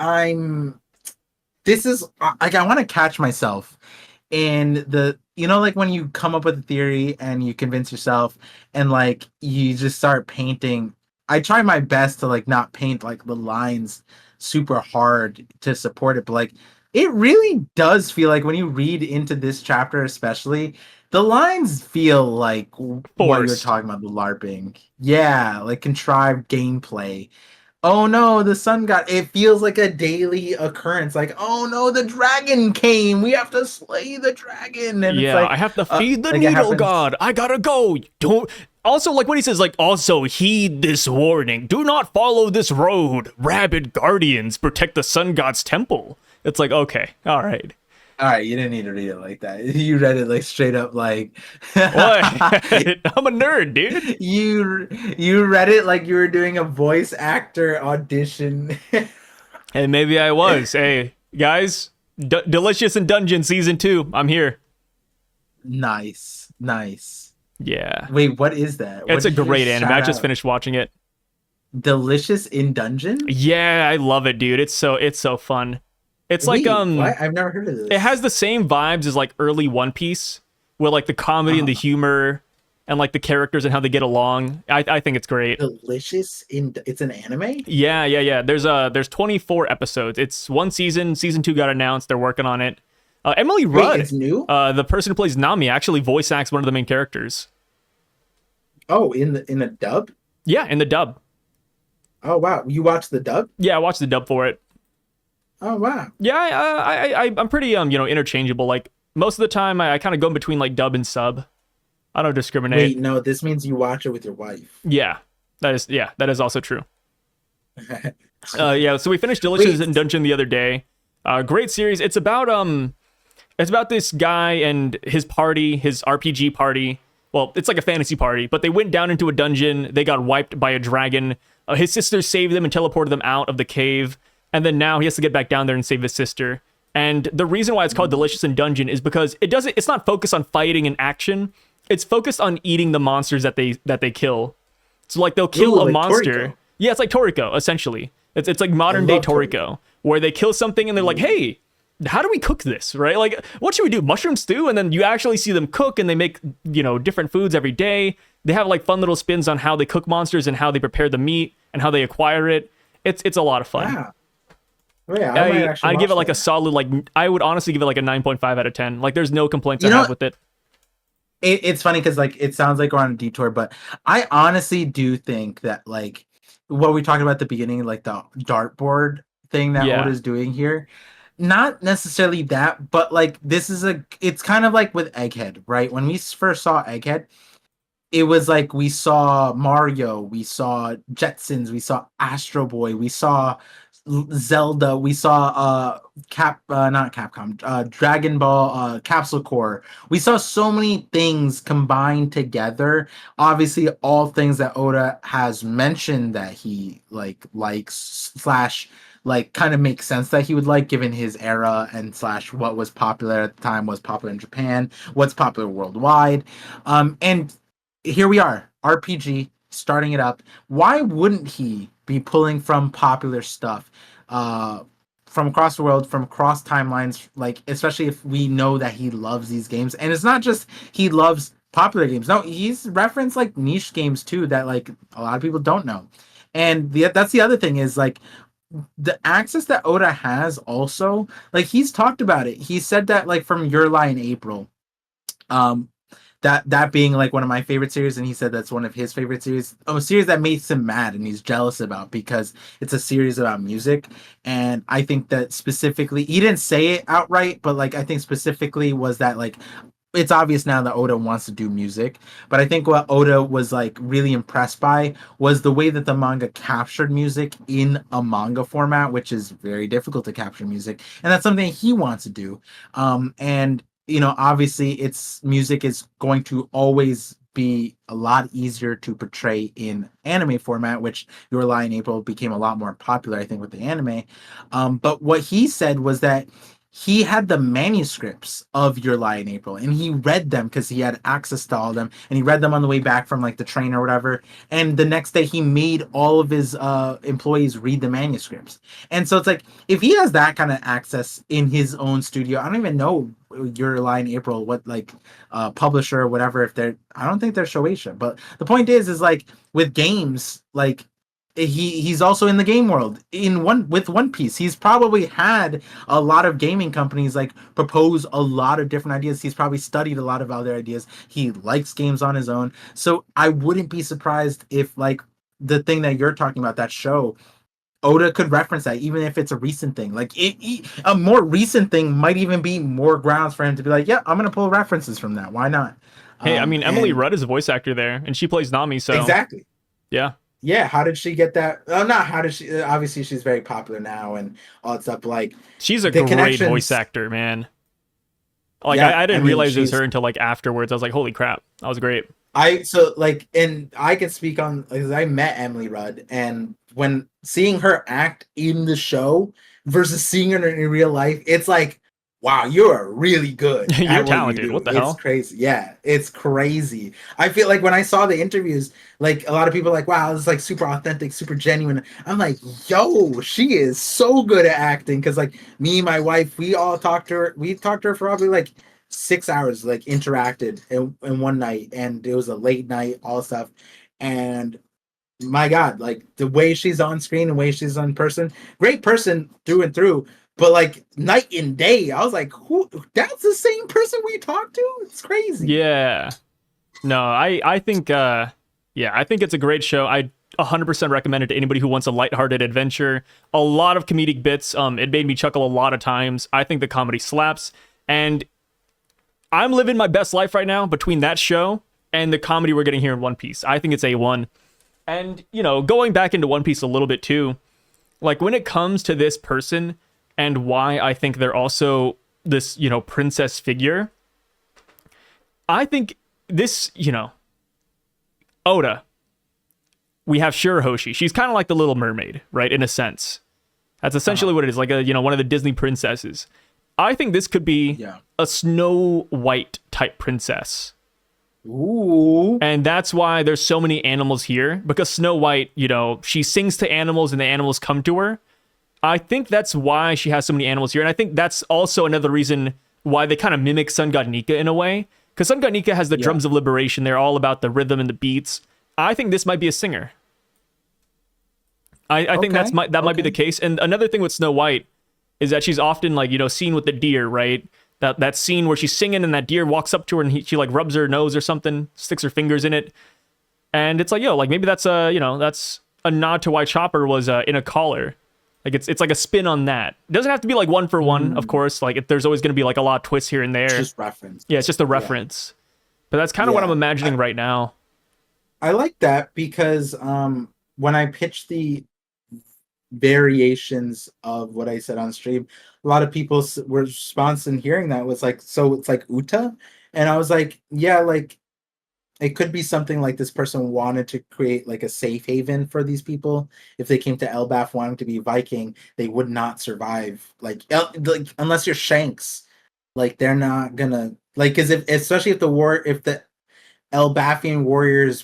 this is like I want to catch myself in the, you know, like when you come up with a theory and you convince yourself and like you just start painting. I try my best to like not paint like the lines super hard to support it, but like it really does feel like when you read into this chapter, especially, the lines feel like what you're talking about, the LARPing. Yeah, like contrived gameplay. Oh no, the sun god. It feels like a daily occurrence. Like, oh no, the dragon came. We have to slay the dragon. And yeah, it's like, I have to feed the needle god. I gotta go. Don't. Also, like when he says, like, also heed this warning. Do not follow this road. Rabid guardians protect the sun god's temple. It's like, okay, all right. All right, you didn't need to read it like that. You read it like straight up like what? I'm a nerd, dude. You read it like you were doing a voice actor audition. And maybe I was. Hey, guys, Delicious in Dungeon Season 2. I'm here. Nice. Yeah. Wait, what is that? It's a great anime. I just finished watching it. Delicious in Dungeon? Yeah, I love it, dude. It's so fun. It's like Wait, what? I've never heard of this. it has the same vibes as like early One Piece, with like the comedy and the humor and like the characters and how they get along. I think it's great. Delicious in it's an anime? Yeah. There's 24 episodes. It's one season. Season 2 got announced. They're working on it. Emily Rudd, it's new? the person who plays Nami, actually voice acts one of the main characters. Oh, in the dub? Yeah, in the dub. Oh wow, you watched the dub? Yeah, I watched the dub for it. Oh wow. Yeah, I'm pretty interchangeable. Like most of the time, I kind of go in between like dub and sub. I don't discriminate. Wait, no, this means you watch it with your wife. Yeah, that is also true. Yeah, so we finished Delicious in Dungeon the other day. Great series. It's about this guy and his party, his RPG party. Well, it's like a fantasy party, but they went down into a dungeon. They got wiped by a dragon. His sister saved them and teleported them out of the cave. And then now he has to get back down there and save his sister. And the reason why it's called Delicious in Dungeon is because it's not focused on fighting and action. It's focused on eating the monsters that they kill. So like they'll kill a like monster. Toriko. Yeah, it's like Toriko, essentially. It's like modern day Toriko, where they kill something and they're like, hey, how do we cook this, right? Like, what should we do? Mushroom stew? And then you actually see them cook, and they make, different foods every day. They have like fun little spins on how they cook monsters and how they prepare the meat and how they acquire it. It's a lot of fun. Yeah. Oh, yeah, I'd give it like a solid, like, I would honestly give it like a 9.5 out of 10. Like, there's no complaints I have with it. It's funny because like it sounds like we're on a detour, but I honestly do think that like what we talked about at the beginning, like the dartboard thing that Oda's doing here, not necessarily that, but like it's kind of like with Egghead, right? When we first saw Egghead, it was like we saw Mario, we saw Jetsons, we saw Astro Boy, we saw Zelda, we saw not Capcom, Dragon Ball, Capsule Core. We saw so many things combined together. Obviously, all things that Oda has mentioned that he likes slash like kind of makes sense that he would like, given his era and slash what was popular at the time, was popular in Japan, what's popular worldwide. And here we are, RPG, starting it up. Why wouldn't he be pulling from popular stuff from across the world, from across timelines, like especially if we know that he loves these games? And it's not just he loves popular games. No, he's referenced like niche games too that like a lot of people don't know. And that's the other thing is like the access that Oda has also, like he's talked about it. He said that like from Your Lie in April, that being like one of my favorite series, and he said that's one of his favorite series, a series that makes him mad and he's jealous about because it's a series about music. And I think that specifically, he didn't say it outright, but like I think specifically was that like it's obvious now that Oda wants to do music, but I think what Oda was like really impressed by was the way that the manga captured music in a manga format, which is very difficult to capture music, and that's something he wants to do. And obviously it's music is going to always be a lot easier to portray in anime format, which Your Lie in April became a lot more popular, I think, with the anime. But what he said was that he had the manuscripts of Your Lie in April, and he read them because he had access to all of them, and he read them on the way back from like the train or whatever. And the next day he made all of his employees read the manuscripts. And so it's like, if he has that kind of access in his own studio, I don't even know Your Lie in April, what like publisher or whatever, if I don't think they're Shueisha. But the point is like with games, like he's also in the game world with One Piece. He's probably had a lot of gaming companies like propose a lot of different ideas. He's probably studied a lot of other ideas. He likes games on his own. So I wouldn't be surprised if like the thing that you're talking about, that show, Oda could reference that, even if it's a recent thing. Like a more recent thing might even be more grounds for him to be like, yeah, I'm gonna pull references from that. Why not? Hey, I mean, Emily Rudd is a voice actor there, and she plays Nami. So exactly. Yeah. Yeah, how did she get that? Oh, not how did she? Obviously, she's very popular now and all that stuff. Like, she's a great voice actor, man. Like, yeah, I didn't realize it was her until like afterwards. I was like, holy crap, that was great. And I can speak on, because I met Emily Rudd, and when seeing her act in the show versus seeing her in real life, it's like, wow, you're really good You're at what you talented. do. What the It's hell? crazy. Yeah, it's crazy. I feel like when I saw the interviews, like a lot of people are like, wow, this is like super authentic, super genuine. I'm like, yo, she is so good at acting. Cause like me and my wife, we talked to her for probably like 6 hours, like interacted in one night, and it was a late night, all stuff. And my God, like the way she's on screen, the way she's on person, great person through and through. But like night and day, I was like, who? That's the same person we talked to. It's crazy. Yeah. No, I think yeah, I think it's a great show. I 100% recommend it to anybody who wants a lighthearted adventure. A lot of comedic bits. It made me chuckle a lot of times. I think the comedy slaps, and I'm living my best life right now between that show and the comedy we're getting here in One Piece. I think it's A1. And, you know, going back into One Piece a little bit too, like when it comes to this person and why I think they're also this, you know, princess figure, I think this, you know, Oda, we have Shirahoshi. She's kind of like the Little Mermaid, right? In a sense. That's essentially what it is, like a, you know, one of the Disney princesses. I think this could be Yeah. a Snow White type princess. Ooh. And that's why there's so many animals here, because Snow White, you know, she sings to animals and the animals come to her. I think that's why she has so many animals here. And I think that's also another reason why they kind of mimic Sun God Nika in a way. Because Sun God Nika has the drums of liberation. They're all about the rhythm and the beats. I think this might be a singer. I think that might be the case. And another thing with Snow White is that she's often like, you know, seen with the deer, right? That scene where she's singing and that deer walks up to her and she like rubs her nose or something, sticks her fingers in it. And it's like, yo, like maybe that's a, you know, that's a nod to why Chopper was in a collar. Like it's like a spin on that. It doesn't have to be like one for one, of course. Like there's always going to be like a lot of twists here and there. It's just reference. Yeah, it's just a reference. But that's kind of what I'm imagining right now. I like that because when I pitched the variations of what I said on stream, a lot of people's response in hearing that was like, so it's like Uta? And I was like, yeah, like it could be something like this person wanted to create like a safe haven for these people. If they came to Elbaf wanting to be Viking, they would not survive. Like unless you're Shanks, like they're not gonna like, because if especially if the Elbathian warriors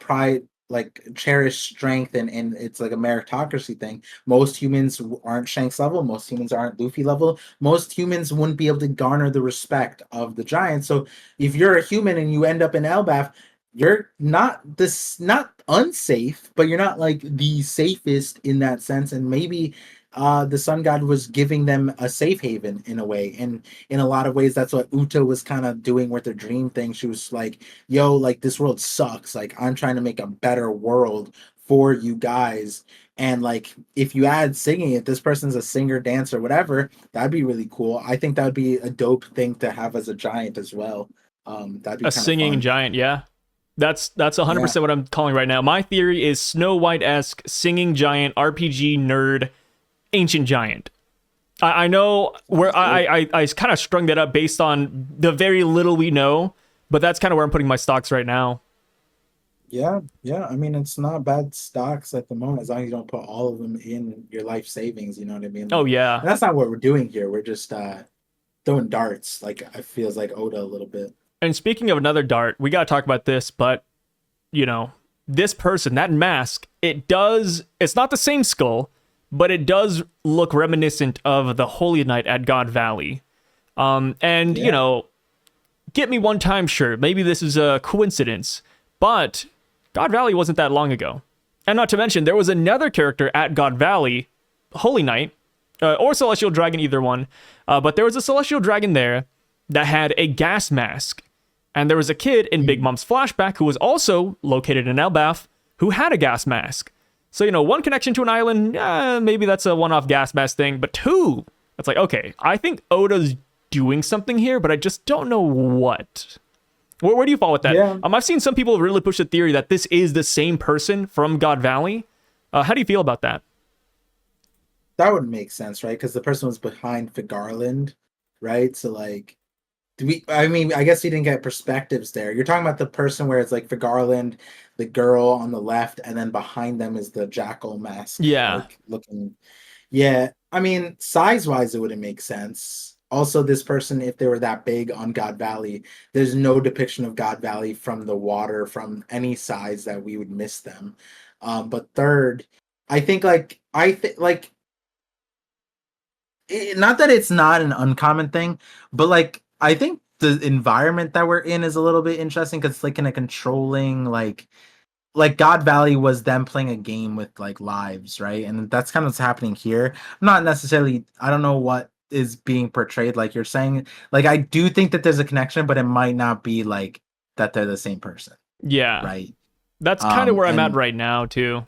pride like cherish strength, and it's like a meritocracy thing. Most humans aren't Shanks level, most humans aren't Luffy level, most humans wouldn't be able to garner the respect of the giants. So if you're a human and you end up in Elbaf, you're not unsafe, but you're not like the safest in that sense. And maybe the sun god was giving them a safe haven in a way, and in a lot of ways that's what Uta was kind of doing with her dream thing. She was like, yo, like this world sucks, like I'm trying to make a better world for you guys. And like if you add singing, if this person's a singer, dancer, whatever, that'd be really cool. I think that would be a dope thing to have as a giant as well. That'd be A kind of singing fun. giant, yeah. That's 100% what I'm calling right now. My theory is Snow White-esque singing giant, RPG nerd, ancient giant. I know where I kind of strung that up based on the very little we know, but that's kind of where I'm putting my stocks right now. Yeah. I mean, it's not bad stocks at the moment as long as you don't put all of them in your life savings. You know what I mean? Oh Like, yeah. and that's not what we're doing here. We're just throwing darts. Like it feels like Oda a little bit. And speaking of another dart, we got to talk about this, but you know, this person, that mask, it's not the same skull, but it does look reminiscent of the Holy Knight at God Valley. You know, get me one time, sure, maybe this is a coincidence, but God Valley wasn't that long ago. And not to mention, there was another character at God Valley, Holy Knight, or Celestial Dragon, either one, but there was a Celestial Dragon there that had a gas mask. And there was a kid in Big Mom's flashback who was also located in Elbaf who had a gas mask. So, you know, one connection to an island, maybe that's a one-off gas mask thing. But two, it's like, okay, I think Oda's doing something here, but I just don't know what. Where do you fall with that? Yeah. I've seen some people really push the theory that this is the same person from God Valley. How do you feel about that? That would make sense, right? Because the person was behind Garland, right? So like, I mean, I guess we didn't get perspectives there. You're talking about the person where it's like Garland, the girl on the left, and then behind them is the jackal mask. Yeah. Like looking. Yeah. I mean, size wise, it wouldn't make sense. Also, this person, if they were that big on God Valley, there's no depiction of God Valley from the water from any size that we would miss them. But third, I think not that it's not an uncommon thing, but like I think the environment that we're in is a little bit interesting because it's like in a controlling like God Valley was them playing a game with like lives, right? And that's kind of what's happening here. Not necessarily, I don't know what is being portrayed like you're saying. Like I do think that there's a connection, but it might not be like that they're the same person, Yeah. right? That's kind of where I'm at And right now too.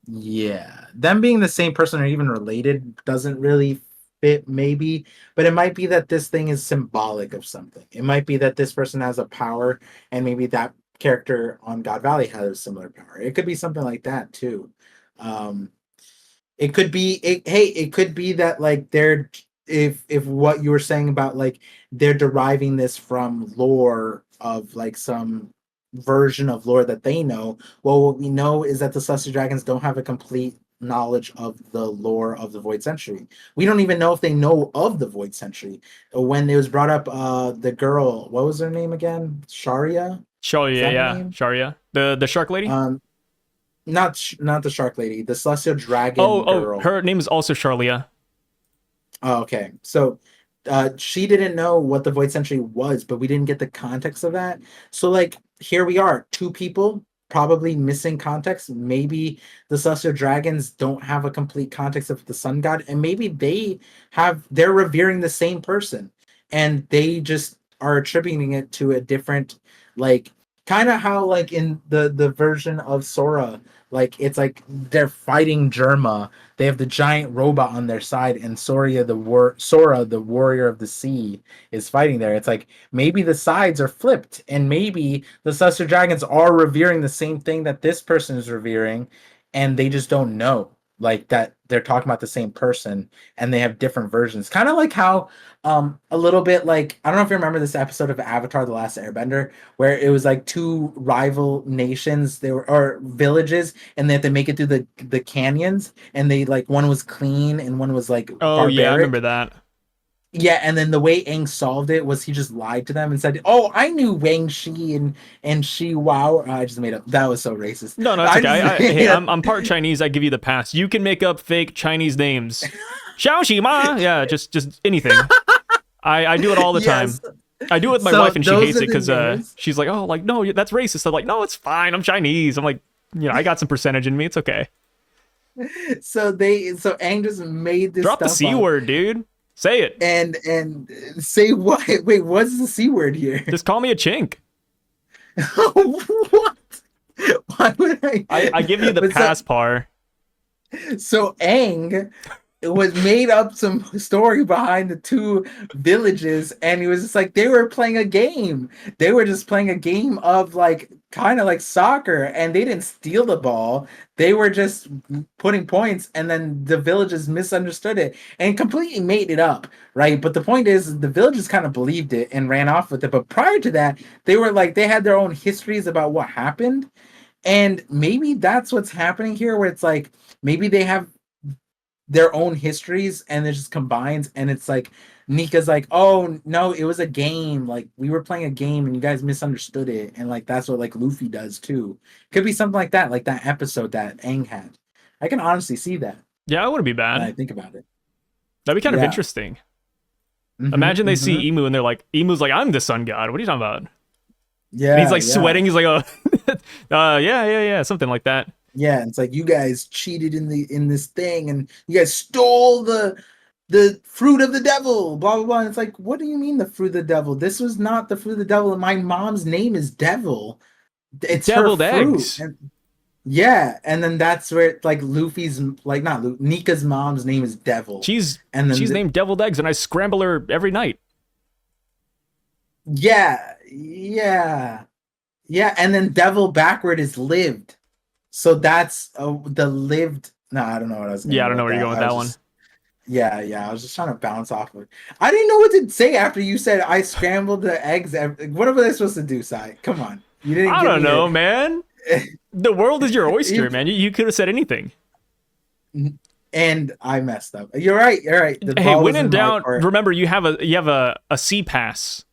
yeah, them being the same person or even related doesn't really fit, maybe, but it might be that this thing is symbolic of something. It might be that this person has a power, and maybe that character on God Valley has a similar power. It could be something like that too. Um, it could be it could be that like they're if what you were saying about like they're deriving this from lore of like some version of lore that they know. Well, what we know is that the Celestial Dragons don't have a complete knowledge of the lore of the Void Century. We don't even know if they know of the Void Century. When it was brought up, the girl, what was her name again? Sharia? Is Sharia, that her yeah, name? Sharia, the shark lady. Um, not the Shark Lady, the Celestial Oh, Dragon oh, girl. her name is also Charlia. Oh, okay. So she didn't know what the Void Century was, but we didn't get the context of that. So like here we are, two people probably missing context. Maybe the Celestial Dragons don't have a complete context of the Sun God, and maybe they're revering the same person and they just are attributing it to a different like kind of how like in the version of Sora, like it's like they're fighting Germa, they have the giant robot on their side, and Sora, the warrior of the sea, is fighting there. It's like maybe the sides are flipped, and maybe the Celestial Dragons are revering the same thing that this person is revering, and they just don't know. Like that they're talking about the same person and they have different versions. Kind of like how a little bit like I don't know if you remember this episode of Avatar The Last Airbender where it was like two rival nations, they were or villages, and they had to make it through the canyons, and they like one was clean and one was like Oh yeah, I remember barbaric. that. Yeah, and then the way Aang solved it was he just lied to them and said, "Oh, I knew Wang Shi and Shi Wow." I just made up. That was so racist. No, no, it's I okay. just Hey, made up. I'm part Chinese. I give you the pass. You can make up fake Chinese names. Xiao Ma. Yeah, just anything. I do it all the time. Yes. I do it with my So wife, and she those hates are it the because names. she's like, oh, like no, that's racist. I'm like, no, it's fine. I'm Chinese. I'm like, I got some percentage in me. It's okay. So Aang just made this Drop the stuff C up word, dude. Say it. and say what? Wait, what's the C word here? Just call me a chink. What? Why would I? I give you the But pass par. so Aang was made up some story behind the two villages, and he was just like they were playing a game. They were just playing a game of like kind of like soccer, and they didn't steal the ball. They were just putting points, and then the villages misunderstood it and completely made it up, right? But the point is, the villages kind of believed it and ran off with it. But prior to that, they were like they had their own histories about what happened, and maybe that's what's happening here, where it's like maybe they have their own histories and it just combines, and it's like Nika's like, oh no, it was a game, like we were playing a game and you guys misunderstood it, and like that's what like Luffy does too. Could be something like that episode that Aang had. I can honestly see that Yeah, it wouldn't be when I bad. think about it. That'd be kind of Yeah. interesting. Mhm, Imagine they mhm. see Emu and they're like, Emu's like, I'm the sun god. What are you talking about? Yeah, And he's like yeah. sweating. He's like, oh, yeah, something like that. Yeah, it's like you guys cheated in this thing, and you guys stole the fruit of the devil, blah blah blah. And it's like, what do you mean the fruit of the devil? This was not the fruit of the devil. My mom's name is Devil. It's her Deviled fruit. eggs. And yeah, and then that's where it's like Luffy's like not Luffy, Nika's mom's name is Devil. She's And then she's named Deviled Eggs, and I scramble her every night. yeah, yeah. Yeah, and then Devil backward is lived. So that's the lived. No, I don't know what I was going Yeah, I don't know with where you're that. going with that one. Yeah. I was just trying to bounce off of it. I didn't know what to say after you said I scrambled the eggs. What am I supposed to do, Sai? Come on. You didn't I give don't me know, man. The world is your oyster, You- man. You could have said anything. And I messed up. You're right. You're right. The Hey, ball when was in in my doubt, court. remember you have a C pass,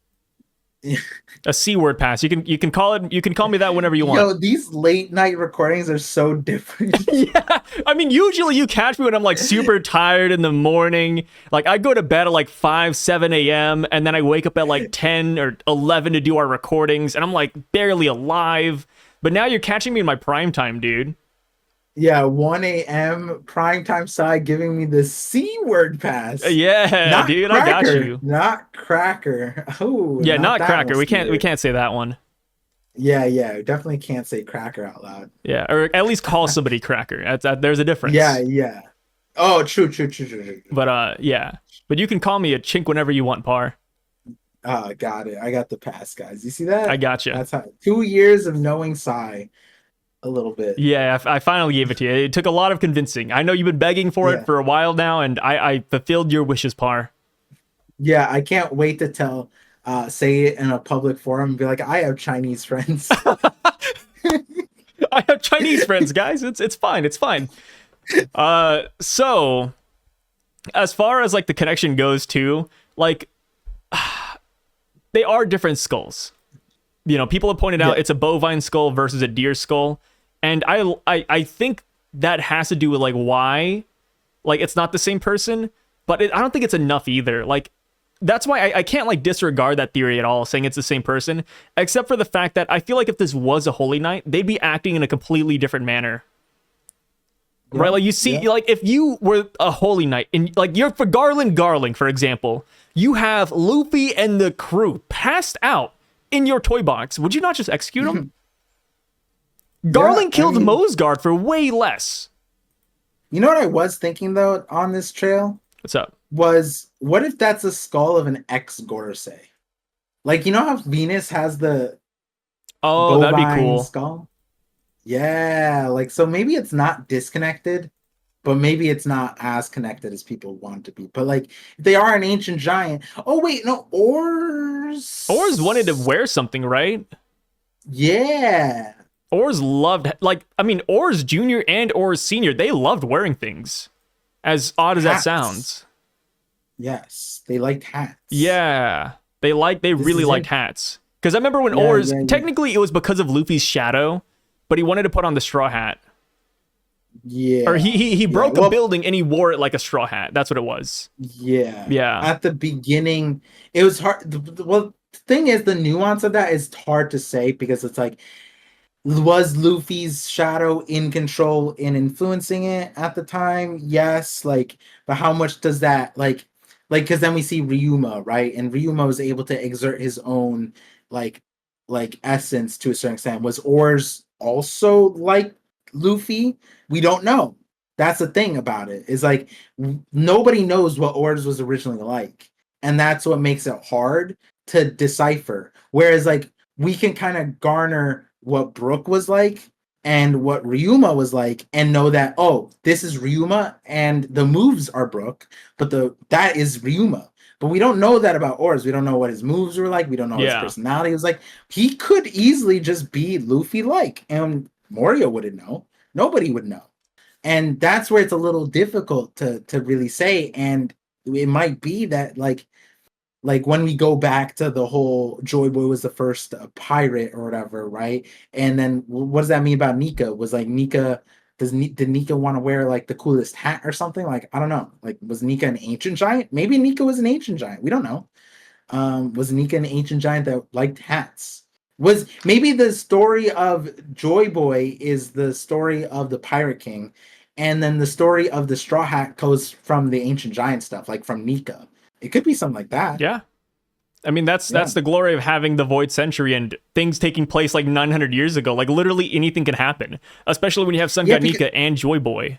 a C word pass. You can call it. You can call me that whenever you want. Yo, these late night recordings are so different. Yeah, I mean, usually you catch me when I'm like super tired in the morning. Like I go to bed at like 5, 7 a.m. and then I wake up at like 10 or 11 to do our recordings, and I'm like barely alive. But now you're catching me in my prime time, dude. Yeah, 1 a.m. primetime side giving me the C word pass. Yeah, Not dude, I got cracker. you. Not cracker. Oh, Yeah, not not that cracker. one, We Steer. can't say that one. Yeah. Definitely can't say cracker out loud. Yeah, or at least call somebody cracker. There's a difference. Yeah. Oh, true. But yeah. But you can call me a chink whenever you want, Par. Got it. I got the pass, guys. You see that? I got you. That's how 2 years of knowing Psy a little bit. Yeah, I finally gave it to you. It took a lot of convincing. I know you've been begging for Yeah. it for a while now, and I fulfilled your wishes, Par. Yeah, I can't wait to say it in a public forum and be like, I have Chinese friends. I have Chinese friends, guys. It's fine. It's fine. So as far as like the connection goes too, like they are different skulls. You know, people have pointed out it's a bovine skull versus a deer skull, and I think that has to do with like why, like it's not the same person, but I don't think it's enough either. Like that's why I can't like disregard that theory at all, saying it's the same person, except for the fact that I feel like if this was a holy night, they'd be acting in a completely different manner. Yeah, right? Like you see, like if you were a holy knight and like you're for Garling, for example, you have Luffy and the crew passed out in your toy box. Would you not just execute them? Garling killed Mosgard for way less. You know what I was thinking though on this trail? What's up? Was what if that's a skull of an ex-Gorosei? Like, you know how Venus has the that'd be cool. skull? Yeah, like so maybe it's not disconnected, but maybe it's not as connected as people want to be. But like if they are an ancient giant. Oh wait, no, Ors wanted to wear something, right? Yeah. Ors loved, like, I mean, Ors Jr. and Ors Sr., they loved wearing things. As odd as that sounds. Yes, they liked hats. Yeah, they really liked hats. Because I remember when Ors, technically it was because of Luffy's shadow, but he wanted to put on the straw hat. Yeah. Or he broke a building and he wore it like a straw hat. That's what it was. Yeah. Yeah. At the beginning, it was hard. Well, the thing is, the nuance of that is hard to say because it's like, was Luffy's shadow in control in influencing it at the time? Yes. Like, but how much does that because then we see Ryuma, right? And Ryuma was able to exert his own like essence to a certain extent. Was Ors also like Luffy? We don't know. That's the thing about it. Is like nobody knows what Ors was originally like. And that's what makes it hard to decipher. Whereas like we can kind of garner what Brook was like and what Ryuma was like and know that, oh, this is Ryuma and the moves are Brook, but that is Ryuma. But we don't know that about Ors. We don't know what his moves were like. We don't know what his personality was like. He could easily just be Luffy-like, and Morio wouldn't know. Nobody would know. And that's where it's a little difficult to really say. And it might be that like when we go back to the whole Joyboy was the first pirate or whatever, right? And then what does that mean about Nika? Was like Nika, did Nika want to wear like the coolest hat or something? Like, I don't know. Like, was Nika an ancient giant? Maybe Nika was an ancient giant. We don't know. Was Nika an ancient giant that liked hats? Was maybe the story of Joyboy is the story of the Pirate King, and then the story of the Straw Hat goes from the ancient giant stuff, like from Nika. It could be something like that. Yeah. I mean, that's the glory of having the Void Century and things taking place like 900 years ago. Like, literally anything can happen, especially when you have Sun God Nika and Joyboy.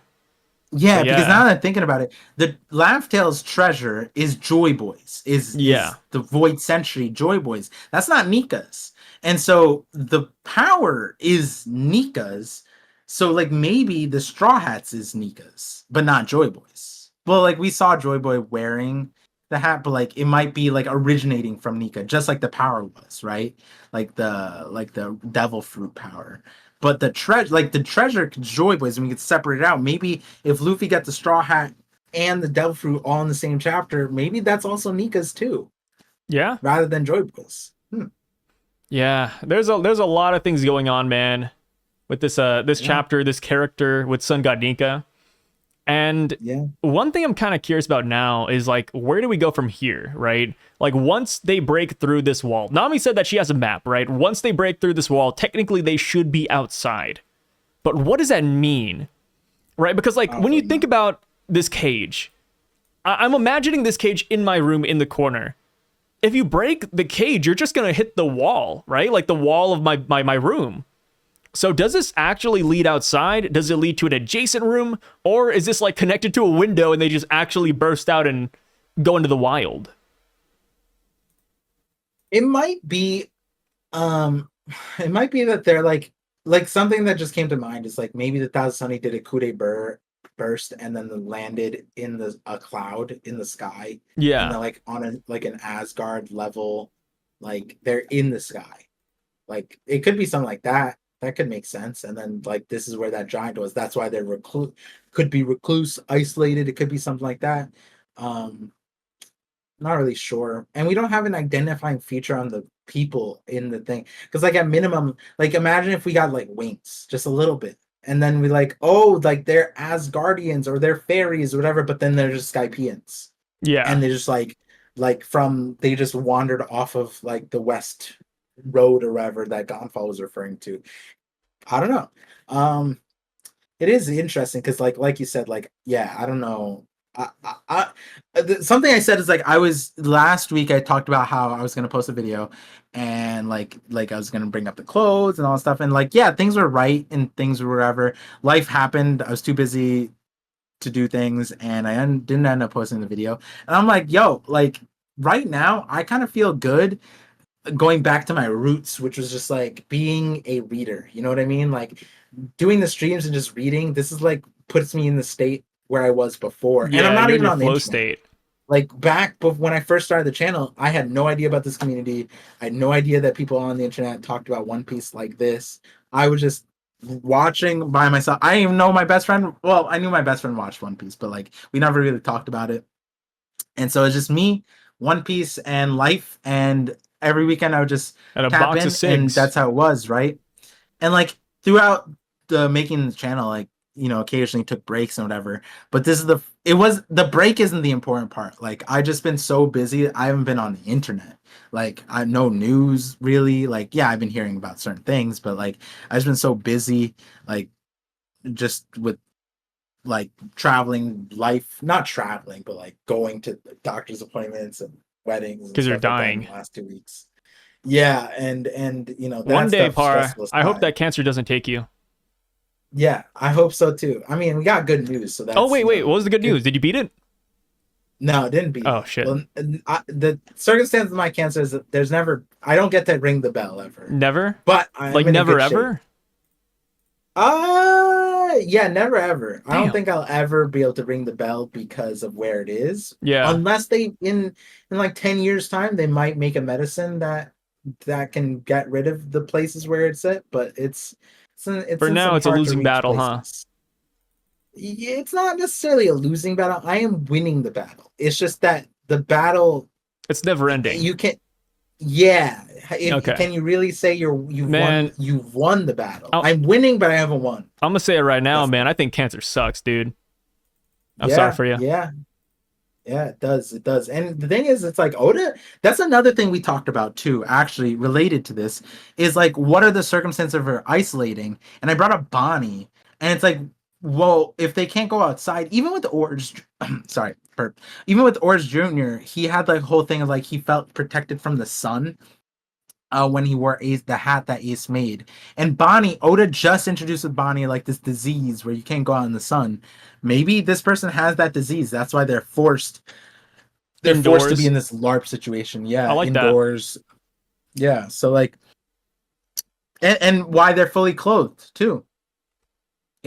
Yeah, because now that I'm thinking about it, the Laugh-Tale's treasure is Joyboy's. Is the Void Century Joyboy's. That's not Nika's. And so the power is Nika's. So, like, maybe the Straw Hats is Nika's, but not Joyboy's. Well, like, we saw Joyboy wearing the hat, but like it might be like originating from Nika, just like the power was, right? Like the devil fruit power. But the treasure Joyboys, and we could separate it out. Maybe if Luffy got the straw hat and the devil fruit all in the same chapter, maybe that's also Nika's too, Yeah. rather than Joyboys. Yeah. There's a lot of things going on, man, with this chapter, this character with Sun God Nika. And Yeah. one thing I'm kind of curious about now is like, where do we go from here, right? Like, once they break through this wall, Nami said that she has a map, right? Once they break through this wall, technically they should be outside. But what does that mean, right? Because like, when you think about this cage, I'm imagining this cage in my room in the corner. If you break the cage, you're just going to hit the wall, right? Like the wall of my room. So does this actually lead outside? Does it lead to an adjacent room? Or is this like connected to a window and they just actually burst out and go into the wild? It might be that they're like something that just came to mind is like maybe the Thousand Sunny did a coup de burst and then landed in a cloud in the sky. Yeah. And they're like on an Asgard level, like they're in the sky. Like it could be something like that. That could make sense. And then like this is where that giant was. That's why they're could be recluse, isolated. It could be something like that. Not really sure. And we don't have an identifying feature on the people in the thing. Because like at minimum, like imagine if we got like wings, just a little bit. And then we like, oh, like they're Asgardians or they're fairies or whatever, but then they're just Skypians. Yeah. And they just they just wandered off of like the west road or wherever that Gonfall was referring to. I don't know. It is interesting because like you said, like, yeah, I don't know. Something I said is like last week I talked about how I was gonna post a video and like I was gonna bring up the clothes and all that stuff, and like, yeah, things were right and things were whatever. Life happened. I was too busy to do things and I didn't end up posting the video. And I'm like, yo, like right now I kind of feel good going back to my roots, which was just like being a reader. You know what I mean? Like doing the streams and just reading. This is like puts me in the state where I was before. Yeah, and I'm not you're even in on the flow internet. state. Like back when I first started the channel, I had no idea about this community. I had no idea that people on the internet talked about One Piece like this. I was just watching by myself. I didn't even know my best friend. Well, I knew my best friend watched One Piece, but like we never really talked about it. And so it's just me, One Piece, and life. And every weekend I would just And a tap box in, of cigs. and that's how it was, right? And like throughout the making the channel, like, you know, occasionally took breaks and whatever. But the break isn't the important part. Like I just been so busy, I haven't been on the internet. Like I no news really. Like, yeah, I've been hearing about certain things, but like I've just been so busy, like just with like traveling life, not traveling, but like going to doctor's appointments and weddings Because you're stuff like that dying. in the last 2 weeks. Yeah, and you know, that One day, stuff's Par, stressful I hope aside. that cancer doesn't take you. Yeah, I hope so too. I mean, we got good news, so that's. Oh, wait, you know, what was the good news? Did you beat it? No, it didn't beat. Oh, it. shit. Well, the circumstance of my cancer is that I don't get to ring the bell ever. Never? But I'm Like, in a never good shape. ever? Yeah, never ever. I Damn. don't think I'll ever be able to ring the bell because of where it is. Yeah. Unless they in like 10 years time they might make a medicine that can get rid of the places where it's at, but it's For in now, some it's a hard to losing reach battle, places. Yeah, it's not necessarily a losing battle. I am winning the battle. It's just that the battle It's never ending. you can. Yeah. Okay. Can you really say you've won the battle? I'll- I'm winning, but I haven't won. I'm gonna say it right now, That's- man. I think cancer sucks, dude. I'm sorry for you. Yeah. Yeah, it does. It does. And the thing is, it's like Oda, that's another thing we talked about too, actually related to this, is like, what are the circumstances of her isolating? And I brought up Bonnie, and it's like, well, if they can't go outside, even with Orange, even with Orange Jr., he had the whole thing of like, he felt protected from the sun. When he wore the hat that Ace made. And Bonnie, Oda just introduced with Bonnie like this disease where you can't go out in the sun. Maybe this person has that disease. That's why they're forced. They're forced to be in this LARP situation. Yeah, I like indoors. That. Yeah, so like, and why they're fully clothed too.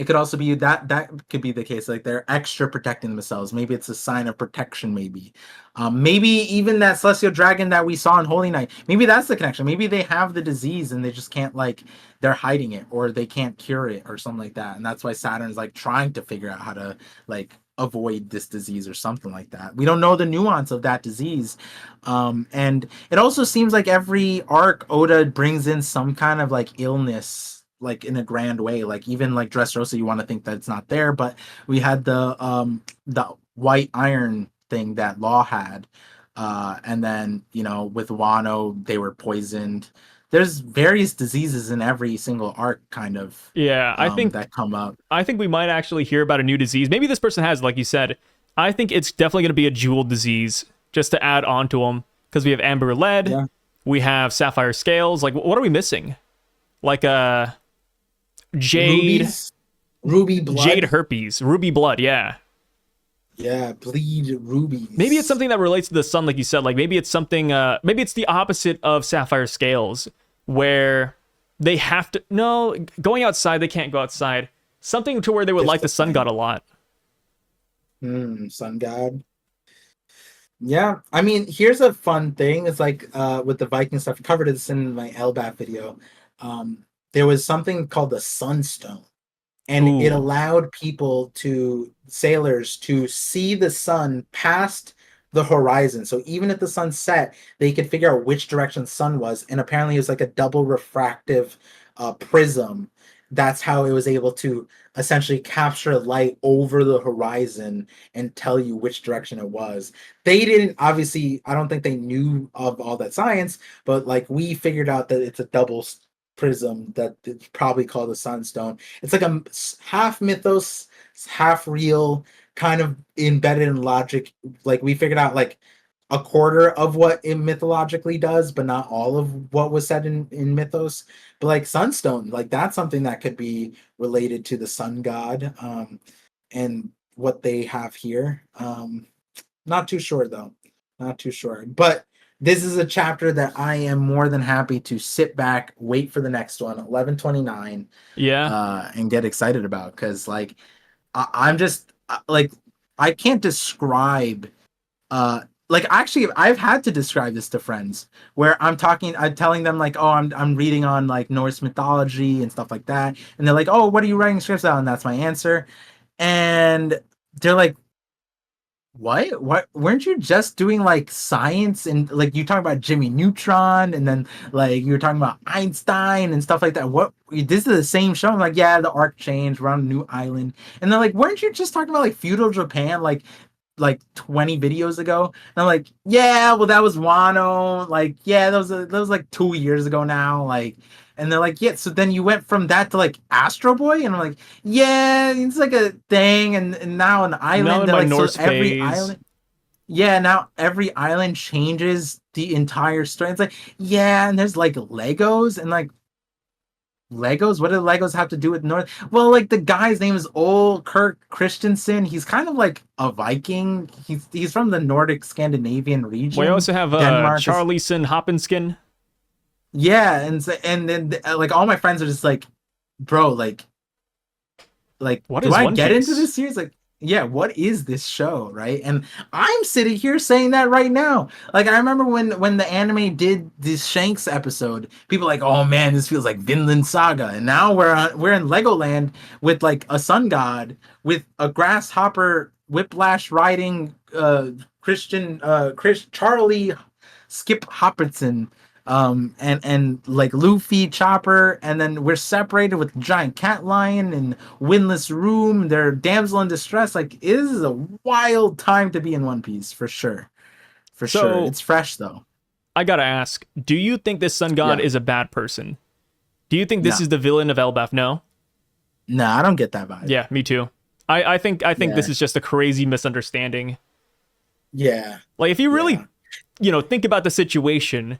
it could also be that could be the case. Like they're extra protecting themselves. Maybe it's a sign of protection. Maybe even that celestial dragon that we saw in Holy Night. Maybe that's the connection. Maybe they have the disease and they just can't like they're hiding it or they can't cure it or something like that. And that's why Saturn's like trying to figure out how to like avoid this disease or something like that. We don't know the nuance of that disease. And it also seems like every arc Oda brings in some kind of like illness, like in a grand way. Like even like Dressrosa, you want to think that it's not there, but we had the white iron thing that Law had. And then, you know, with Wano, they were poisoned. There's various diseases in every single arc kind of Yeah, that come up. I think we might actually hear about a new disease. Maybe this person has, like you said. I think it's definitely going to be a jewel disease, just to add on to them, because we have amber lead, we have sapphire scales. Like, what are we missing? Like jade, ruby blood, jade herpes, ruby blood. Yeah, bleed rubies. maybe it's something that relates to the sun, like you said. Like maybe it's something. Maybe it's the opposite of sapphire scales, where they have to going outside. They can't go outside. Something to where they would like the sun god a lot. Sun god. Yeah, I mean, here's a fun thing. It's like with the Viking stuff. I covered this in my Elbaf video. There was something called the Sunstone, and it allowed sailors to see the sun past the horizon. So even if the sun set, they could figure out which direction the sun was. And apparently, it was like a double refractive prism. That's how it was able to essentially capture light over the horizon and tell you which direction it was. They didn't, obviously, I don't think they knew of all that science, but like we figured out that it's a double prism that it's probably called a sunstone. It's like a half mythos, half real, kind of embedded in logic. Like we figured out like a quarter of what it mythologically does, but not all of what was said in mythos. But like sunstone, like that's something that could be related to the sun god, and what they have here. Not too sure though. Not too sure. But this is a chapter that I am more than happy to sit back, wait for the next one, 1129. Yeah. And get excited about, because like I'm just like I can't describe like actually I've had to describe this to friends where I'm telling them like, oh, I'm reading on like Norse mythology and stuff like that, and they're like, oh, what are you writing scripts out? And that's my answer, and they're like, what weren't you just doing like science, and like you talk about Jimmy Neutron, and then like you were talking about Einstein and stuff like that. What, this is the same show? I'm like, yeah, the arc changed, we're on a new island. And they're like, weren't you just talking about like feudal Japan like 20 videos ago? And I'm like, yeah, well that was Wano, like yeah, that was like 2 years ago now, like. And they're like, yeah, so then you went from that to like Astro Boy? And I'm like, yeah, it's like a thing, and now an island. Now in they're my like, Norse so every phase. island. Yeah, now every island changes the entire story. It's like, yeah, and there's like Legos and like Legos. What do Legos have to do with North? Well, like the guy's name is Ole Kirk Christensen. He's kind of like a Viking. He's from the Nordic Scandinavian region. We also have Denmark Charlieson Hoppenskin. Yeah, and then like all my friends are just like, bro, like What do is I One get Piece? into this series? Like, yeah, what is this show, right? And I'm sitting here saying that right now. Like I remember when the anime did this Shanks episode, people were like, oh man, this feels like Vinland Saga. And now we're in Legoland with like a sun god with a grasshopper whiplash riding Charlie Skip Hopperson, and like Luffy, Chopper, and then we're separated with giant cat lion and windless room. They're damsel in distress. Like it is a wild time to be in One Piece for sure. For sure. It's fresh though. I gotta ask, do you think this sun god is a bad person? Do you think this is the villain of Elbaf? No? Nah, I don't get that vibe. Yeah, me too. I think this is just a crazy misunderstanding. Yeah. Like if you really, think about the situation,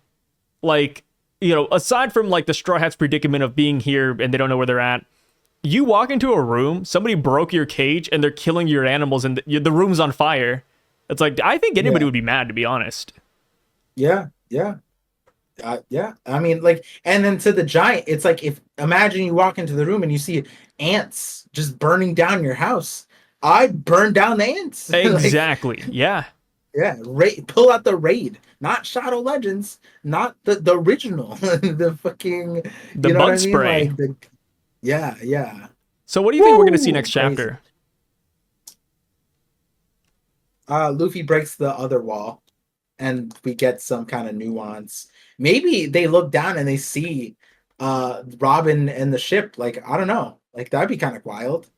like, aside from like the Straw Hats predicament of being here and they don't know where they're at, you walk into a room, somebody broke your cage and they're killing your animals and the room's on fire. It's like, I think anybody would be mad, to be honest. Yeah. Yeah, I mean, like, and then to the giant, it's like, if imagine you walk into the room and you see ants just burning down your house. I'd burn down the ants. Like, Exactly. Yeah. yeah, pull out the raid, not Shadow Legends, not the original, the fucking, The you know what bug I mean? spray. Like yeah. So what do you think we're going to see Woo! next Crazy. chapter? Luffy breaks the other wall, and we get some kind of nuance. Maybe they look down and they see Robin and the ship. Like, I don't know. Like, that'd be kind of wild.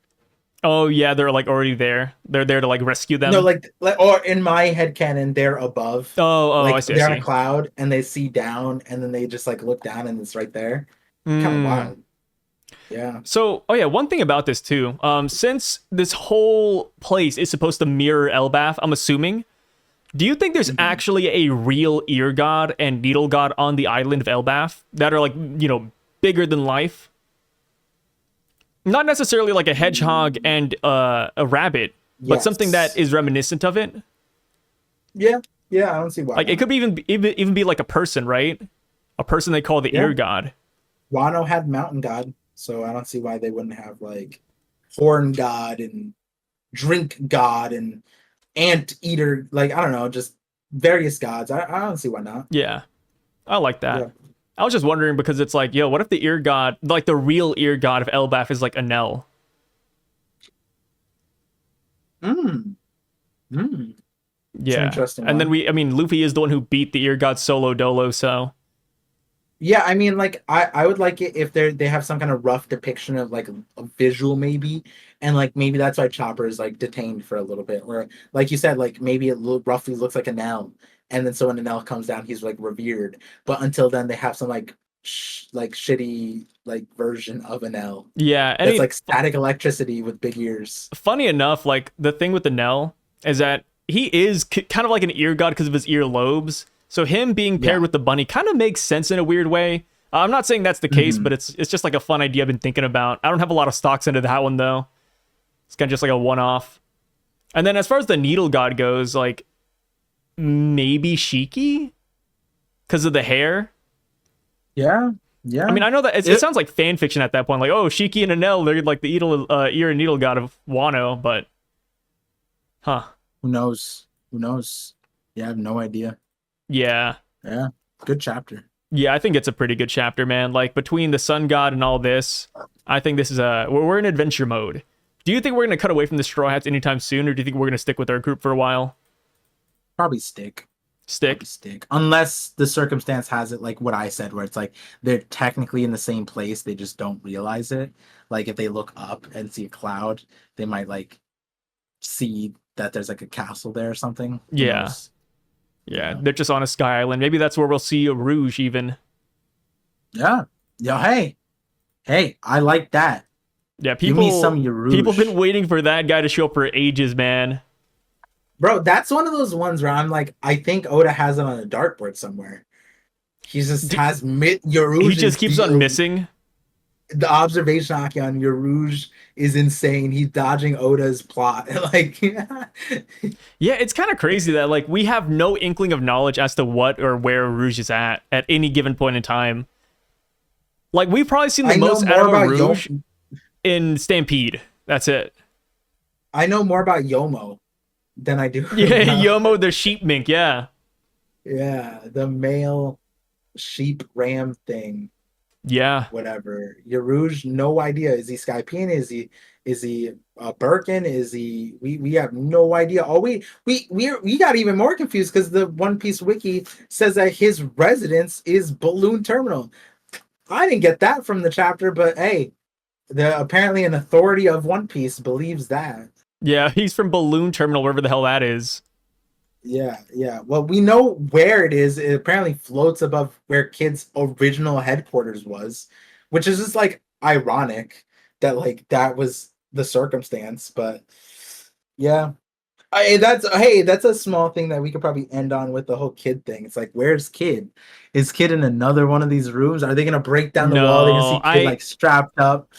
Oh yeah, they're like already there. They're there to like rescue them. No, like, or in my head canon, they're above. Oh, I Like, see. they're I on a see. cloud and they see down, and then they just like look down and it's right there. Kind of Hmm. wild. Yeah. So, oh yeah, one thing about this too. Since this whole place is supposed to mirror Elbaf, I'm assuming. Do you think there's actually a real ear god and needle god on the island of Elbaf that are like, bigger than life? Not necessarily like a hedgehog and a rabbit, but something that Yes. is reminiscent of it. Yeah. Yeah. I don't see why. Like it not. could be even be like a person, right? A person they call the Yeah. ear god. Wano had Mountain God, so I don't see why they wouldn't have like Horn God and Drink God and Ant Eater. Like, I don't know, just various gods. I don't see why not. Yeah, I like that. Yeah. I was just wondering because it's like, yo, what if the ear god, like the real ear god of Elbaf, is like Enel? Mm. Mm. Yeah, interesting and then one. Luffy is the one who beat the ear god solo dolo. So Yeah, I mean, like, I would like it if they have some kind of rough depiction of like a visual maybe, and like maybe that's why Chopper is like detained for a little bit, or like you said, like maybe it roughly looks like an L, and then so when an L comes down, he's like revered. But until then, they have some like like shitty like version of an L yeah, that's like static electricity with big ears. funny enough, like the thing with Enel is that he is kind of like an ear god because of his ear lobes. So him being paired Yeah. with the bunny kind of makes sense in a weird way. I'm not saying that's the case, Mhm. but it's just like a fun idea I've been thinking about. I don't have a lot of stocks into that one though. It's kind of just like a one-off. And then as far as the needle god goes, like maybe Shiki because of the hair. Yeah, yeah. I mean, I know that it sounds like fan fiction at that point. Like, oh, Shiki and Enel, they're like the ear and needle god of Wano, but huh. Who knows? Who knows? Yeah, I have no idea. Yeah. Yeah, good chapter. Yeah, I think it's a pretty good chapter, man. Like between the sun god and all this, I think this is we're in adventure mode. Do you think we're gonna cut away from the Straw Hats anytime soon, or do you think we're gonna stick with our group for a while? Probably stick. Stick. Unless the circumstance has it like what I said, where it's like they're technically in the same place, they just don't realize it. Like if they look up and see a cloud, they might like see that there's like a castle there or something. Who Yeah. knows? Yeah, they're just on a sky island. Maybe that's where we'll see a Rouge even. Yeah. Hey, I like that. Yeah, Give me some Yarouge. people have been waiting for that guy to show up for ages, man. Bro, that's one of those ones where I'm like, I think Oda has it on a dartboard somewhere. He just has Yarouge. He just keeps on missing. The observation Aki on Yarouge is insane. He's dodging Oda's plot. Like, Yeah, it's kind of crazy that like we have no inkling of knowledge as to what or where Rouge is at any given point in time. Like we've probably seen the I know most more out of about Rouge in Stampede. That's it. I know more about Yomo than I do. Yeah, about- Yomo the sheep mink. Yeah, Yeah, the male sheep ram thing. yeah. Whatever. Yarouge, no idea. Is he Skypian? Is he Birkin? Is he? We have no idea. All we got even more confused because the One Piece wiki says that his residence is Balloon Terminal. I didn't get that from the chapter, but hey, apparently an authority of One Piece believes that. Yeah, he's from Balloon Terminal, wherever the hell that is. Yeah. Well, we know where it is. It apparently floats above where Kid's original headquarters was, which is just like ironic that like that was the circumstance. But yeah, that's a small thing that we could probably end on with the whole Kid thing. It's like, where's Kid? Is Kid in another one of these rooms? Are they gonna break down the wall? They're gonna see Kid like strapped up.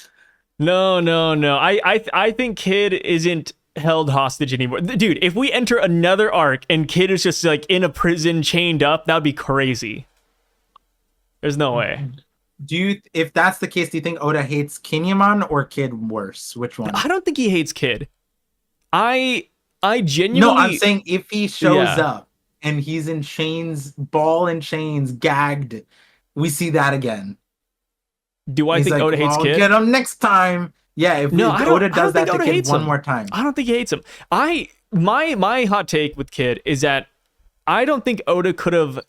No. I think Kid isn't held hostage anymore. Dude, if we enter another arc and Kid is just like in a prison chained up, that would be crazy. There's no way. If that's the case, do you think Oda hates Kinemon or Kid worse? Which one? I don't think he hates Kid. I No, genuinely. I'm saying if he shows Yeah. up and he's in chains, ball and chains, gagged, we see that again. Do I He's think like, Oda well, hates I'll Kid? get him next time. Yeah, if No, I don't. Oda I don't does think that to Oda Kid hates one him. more time. I don't think he hates him. My hot take with Kid is that I don't think Oda could have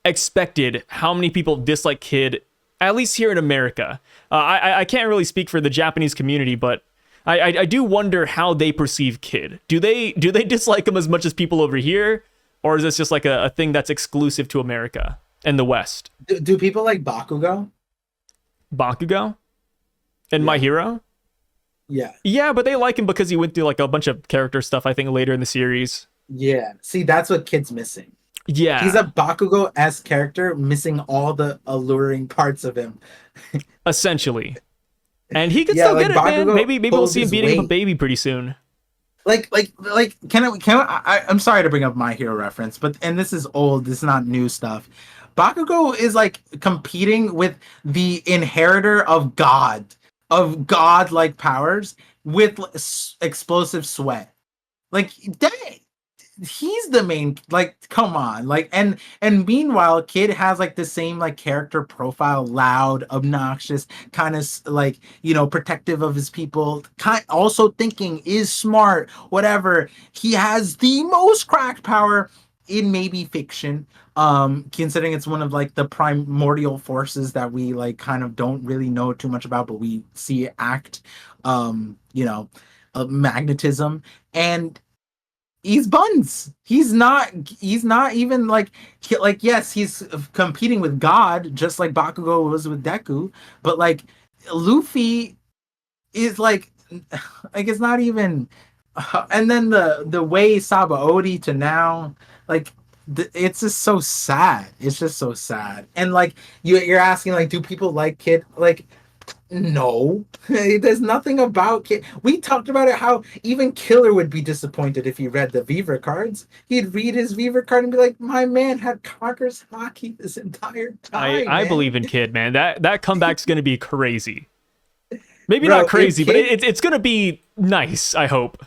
expected how many people dislike Kid, at least here in America. I can't really speak for the Japanese community, but I do wonder how they perceive Kid. Do they dislike him as much as people over here, or is this just like a thing that's exclusive to America and the West? Do people like Bakugo? Bakugo and My Yeah. Hero? Yeah. Yeah, but they like him because he went through like a bunch of character stuff, I think, later in the series. Yeah. See, that's what Kid's missing. Yeah. He's a Bakugo-esque character, missing all the alluring parts of him. Essentially. And he could Yeah, still like get it, man. Bakugo Maybe we'll holds see him his beating up a weight. baby pretty soon. I'm sorry to bring up My Hero reference, and this is old, this is not new stuff. Bakugo is like competing with the inheritor of godlike powers with explosive sweat. Like, dang, he's the main, like, come on. Like, and meanwhile Kid has like the same like character profile, loud, obnoxious, kind of like, protective of his people, also thinking, is smart, whatever. He has the most cracked power in maybe fiction, considering it's one of like the primordial forces that we like kind of don't really know too much about, but we see it act, magnetism. And he's buns. He's not even like yes, he's competing with God, just like Bakugo was with Deku, but like Luffy is like it's not even. And then the way Sabaody to now, like, it's just so sad. It's just so sad. And like you're asking, like, do people like Kid? Like, no, there's nothing about Kid. We talked about it, how even Killer would be disappointed if he read the Viver cards. He'd read his Viver card and be like, my man had Conquer's Hockey this entire time. I man." believe in Kid, man. That comeback's gonna be crazy. Maybe Bro, not crazy, if but Kid- it's gonna be nice, I hope.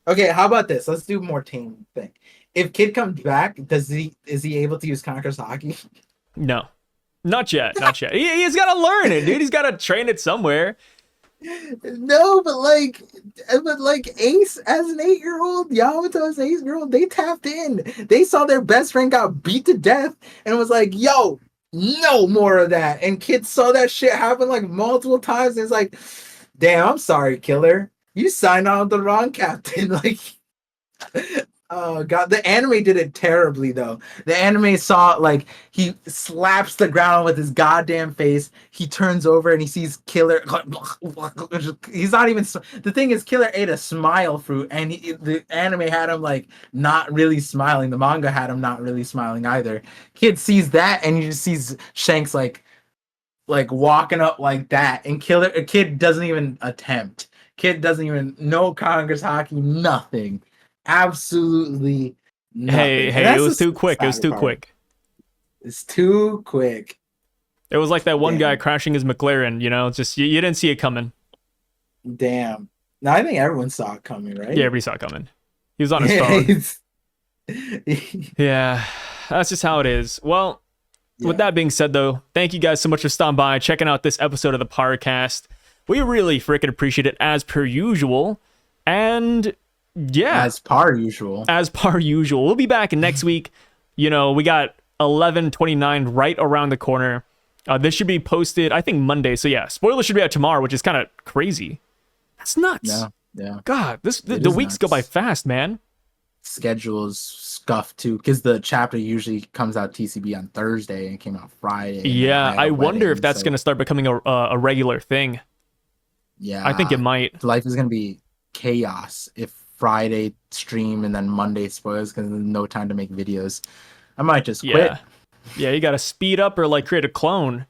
Okay, how about this? Let's do more tame thing. If Kid comes back, is he able to use Conquer's Hockey? No. Not yet. Not yet. He's gotta learn it, dude. He's gotta train it somewhere. No, but like Ace as an 8-year-old, Yamato as an 8-year-old, they tapped in. They saw their best friend got beat to death and was like, yo, no more of that. And kids saw that shit happen like multiple times. And it's like, damn, I'm sorry, Killer. You signed on with the wrong captain. Like, oh god, the anime did it terribly though. The anime saw, like, he slaps the ground with his goddamn face. He turns over and he sees Killer. He's not even. The thing is, Killer ate a smile fruit, and the anime had him like not really smiling. The manga had him not really smiling either. Kid sees that, and he just sees Shanks like walking up like that, and Kid doesn't even attempt. Kid doesn't even know Congress hockey, nothing. Absolutely nothing. Hey, it was too quick. It was too quick. It's too quick. It was like that one Damn. guy crashing his McLaren, just you didn't see it coming. Damn. Now I think everyone saw it coming, right? Yeah, everybody saw it coming. He was on his phone. Yeah, that's just how it is. Well, with that being said, though, thank you guys so much for stopping by, checking out this episode of the Parcast. We really freaking appreciate it, as per usual. And yeah, as par usual. We'll be back next week. We got 11/29 right around the corner. This should be posted, I think, Monday. So yeah, spoilers should be out tomorrow, which is kind of crazy. That's nuts. Yeah. God, the weeks go by fast, man. Schedule's scuffed too, because the chapter usually comes out TCB on Thursday and came out Friday. Yeah, I wonder if that's going to start becoming a regular thing. Yeah, I think it might. Life is going to be chaos if Friday stream and then Monday spoils, because there's no time to make videos. I might just quit. Yeah, you got to speed up or like create a clone.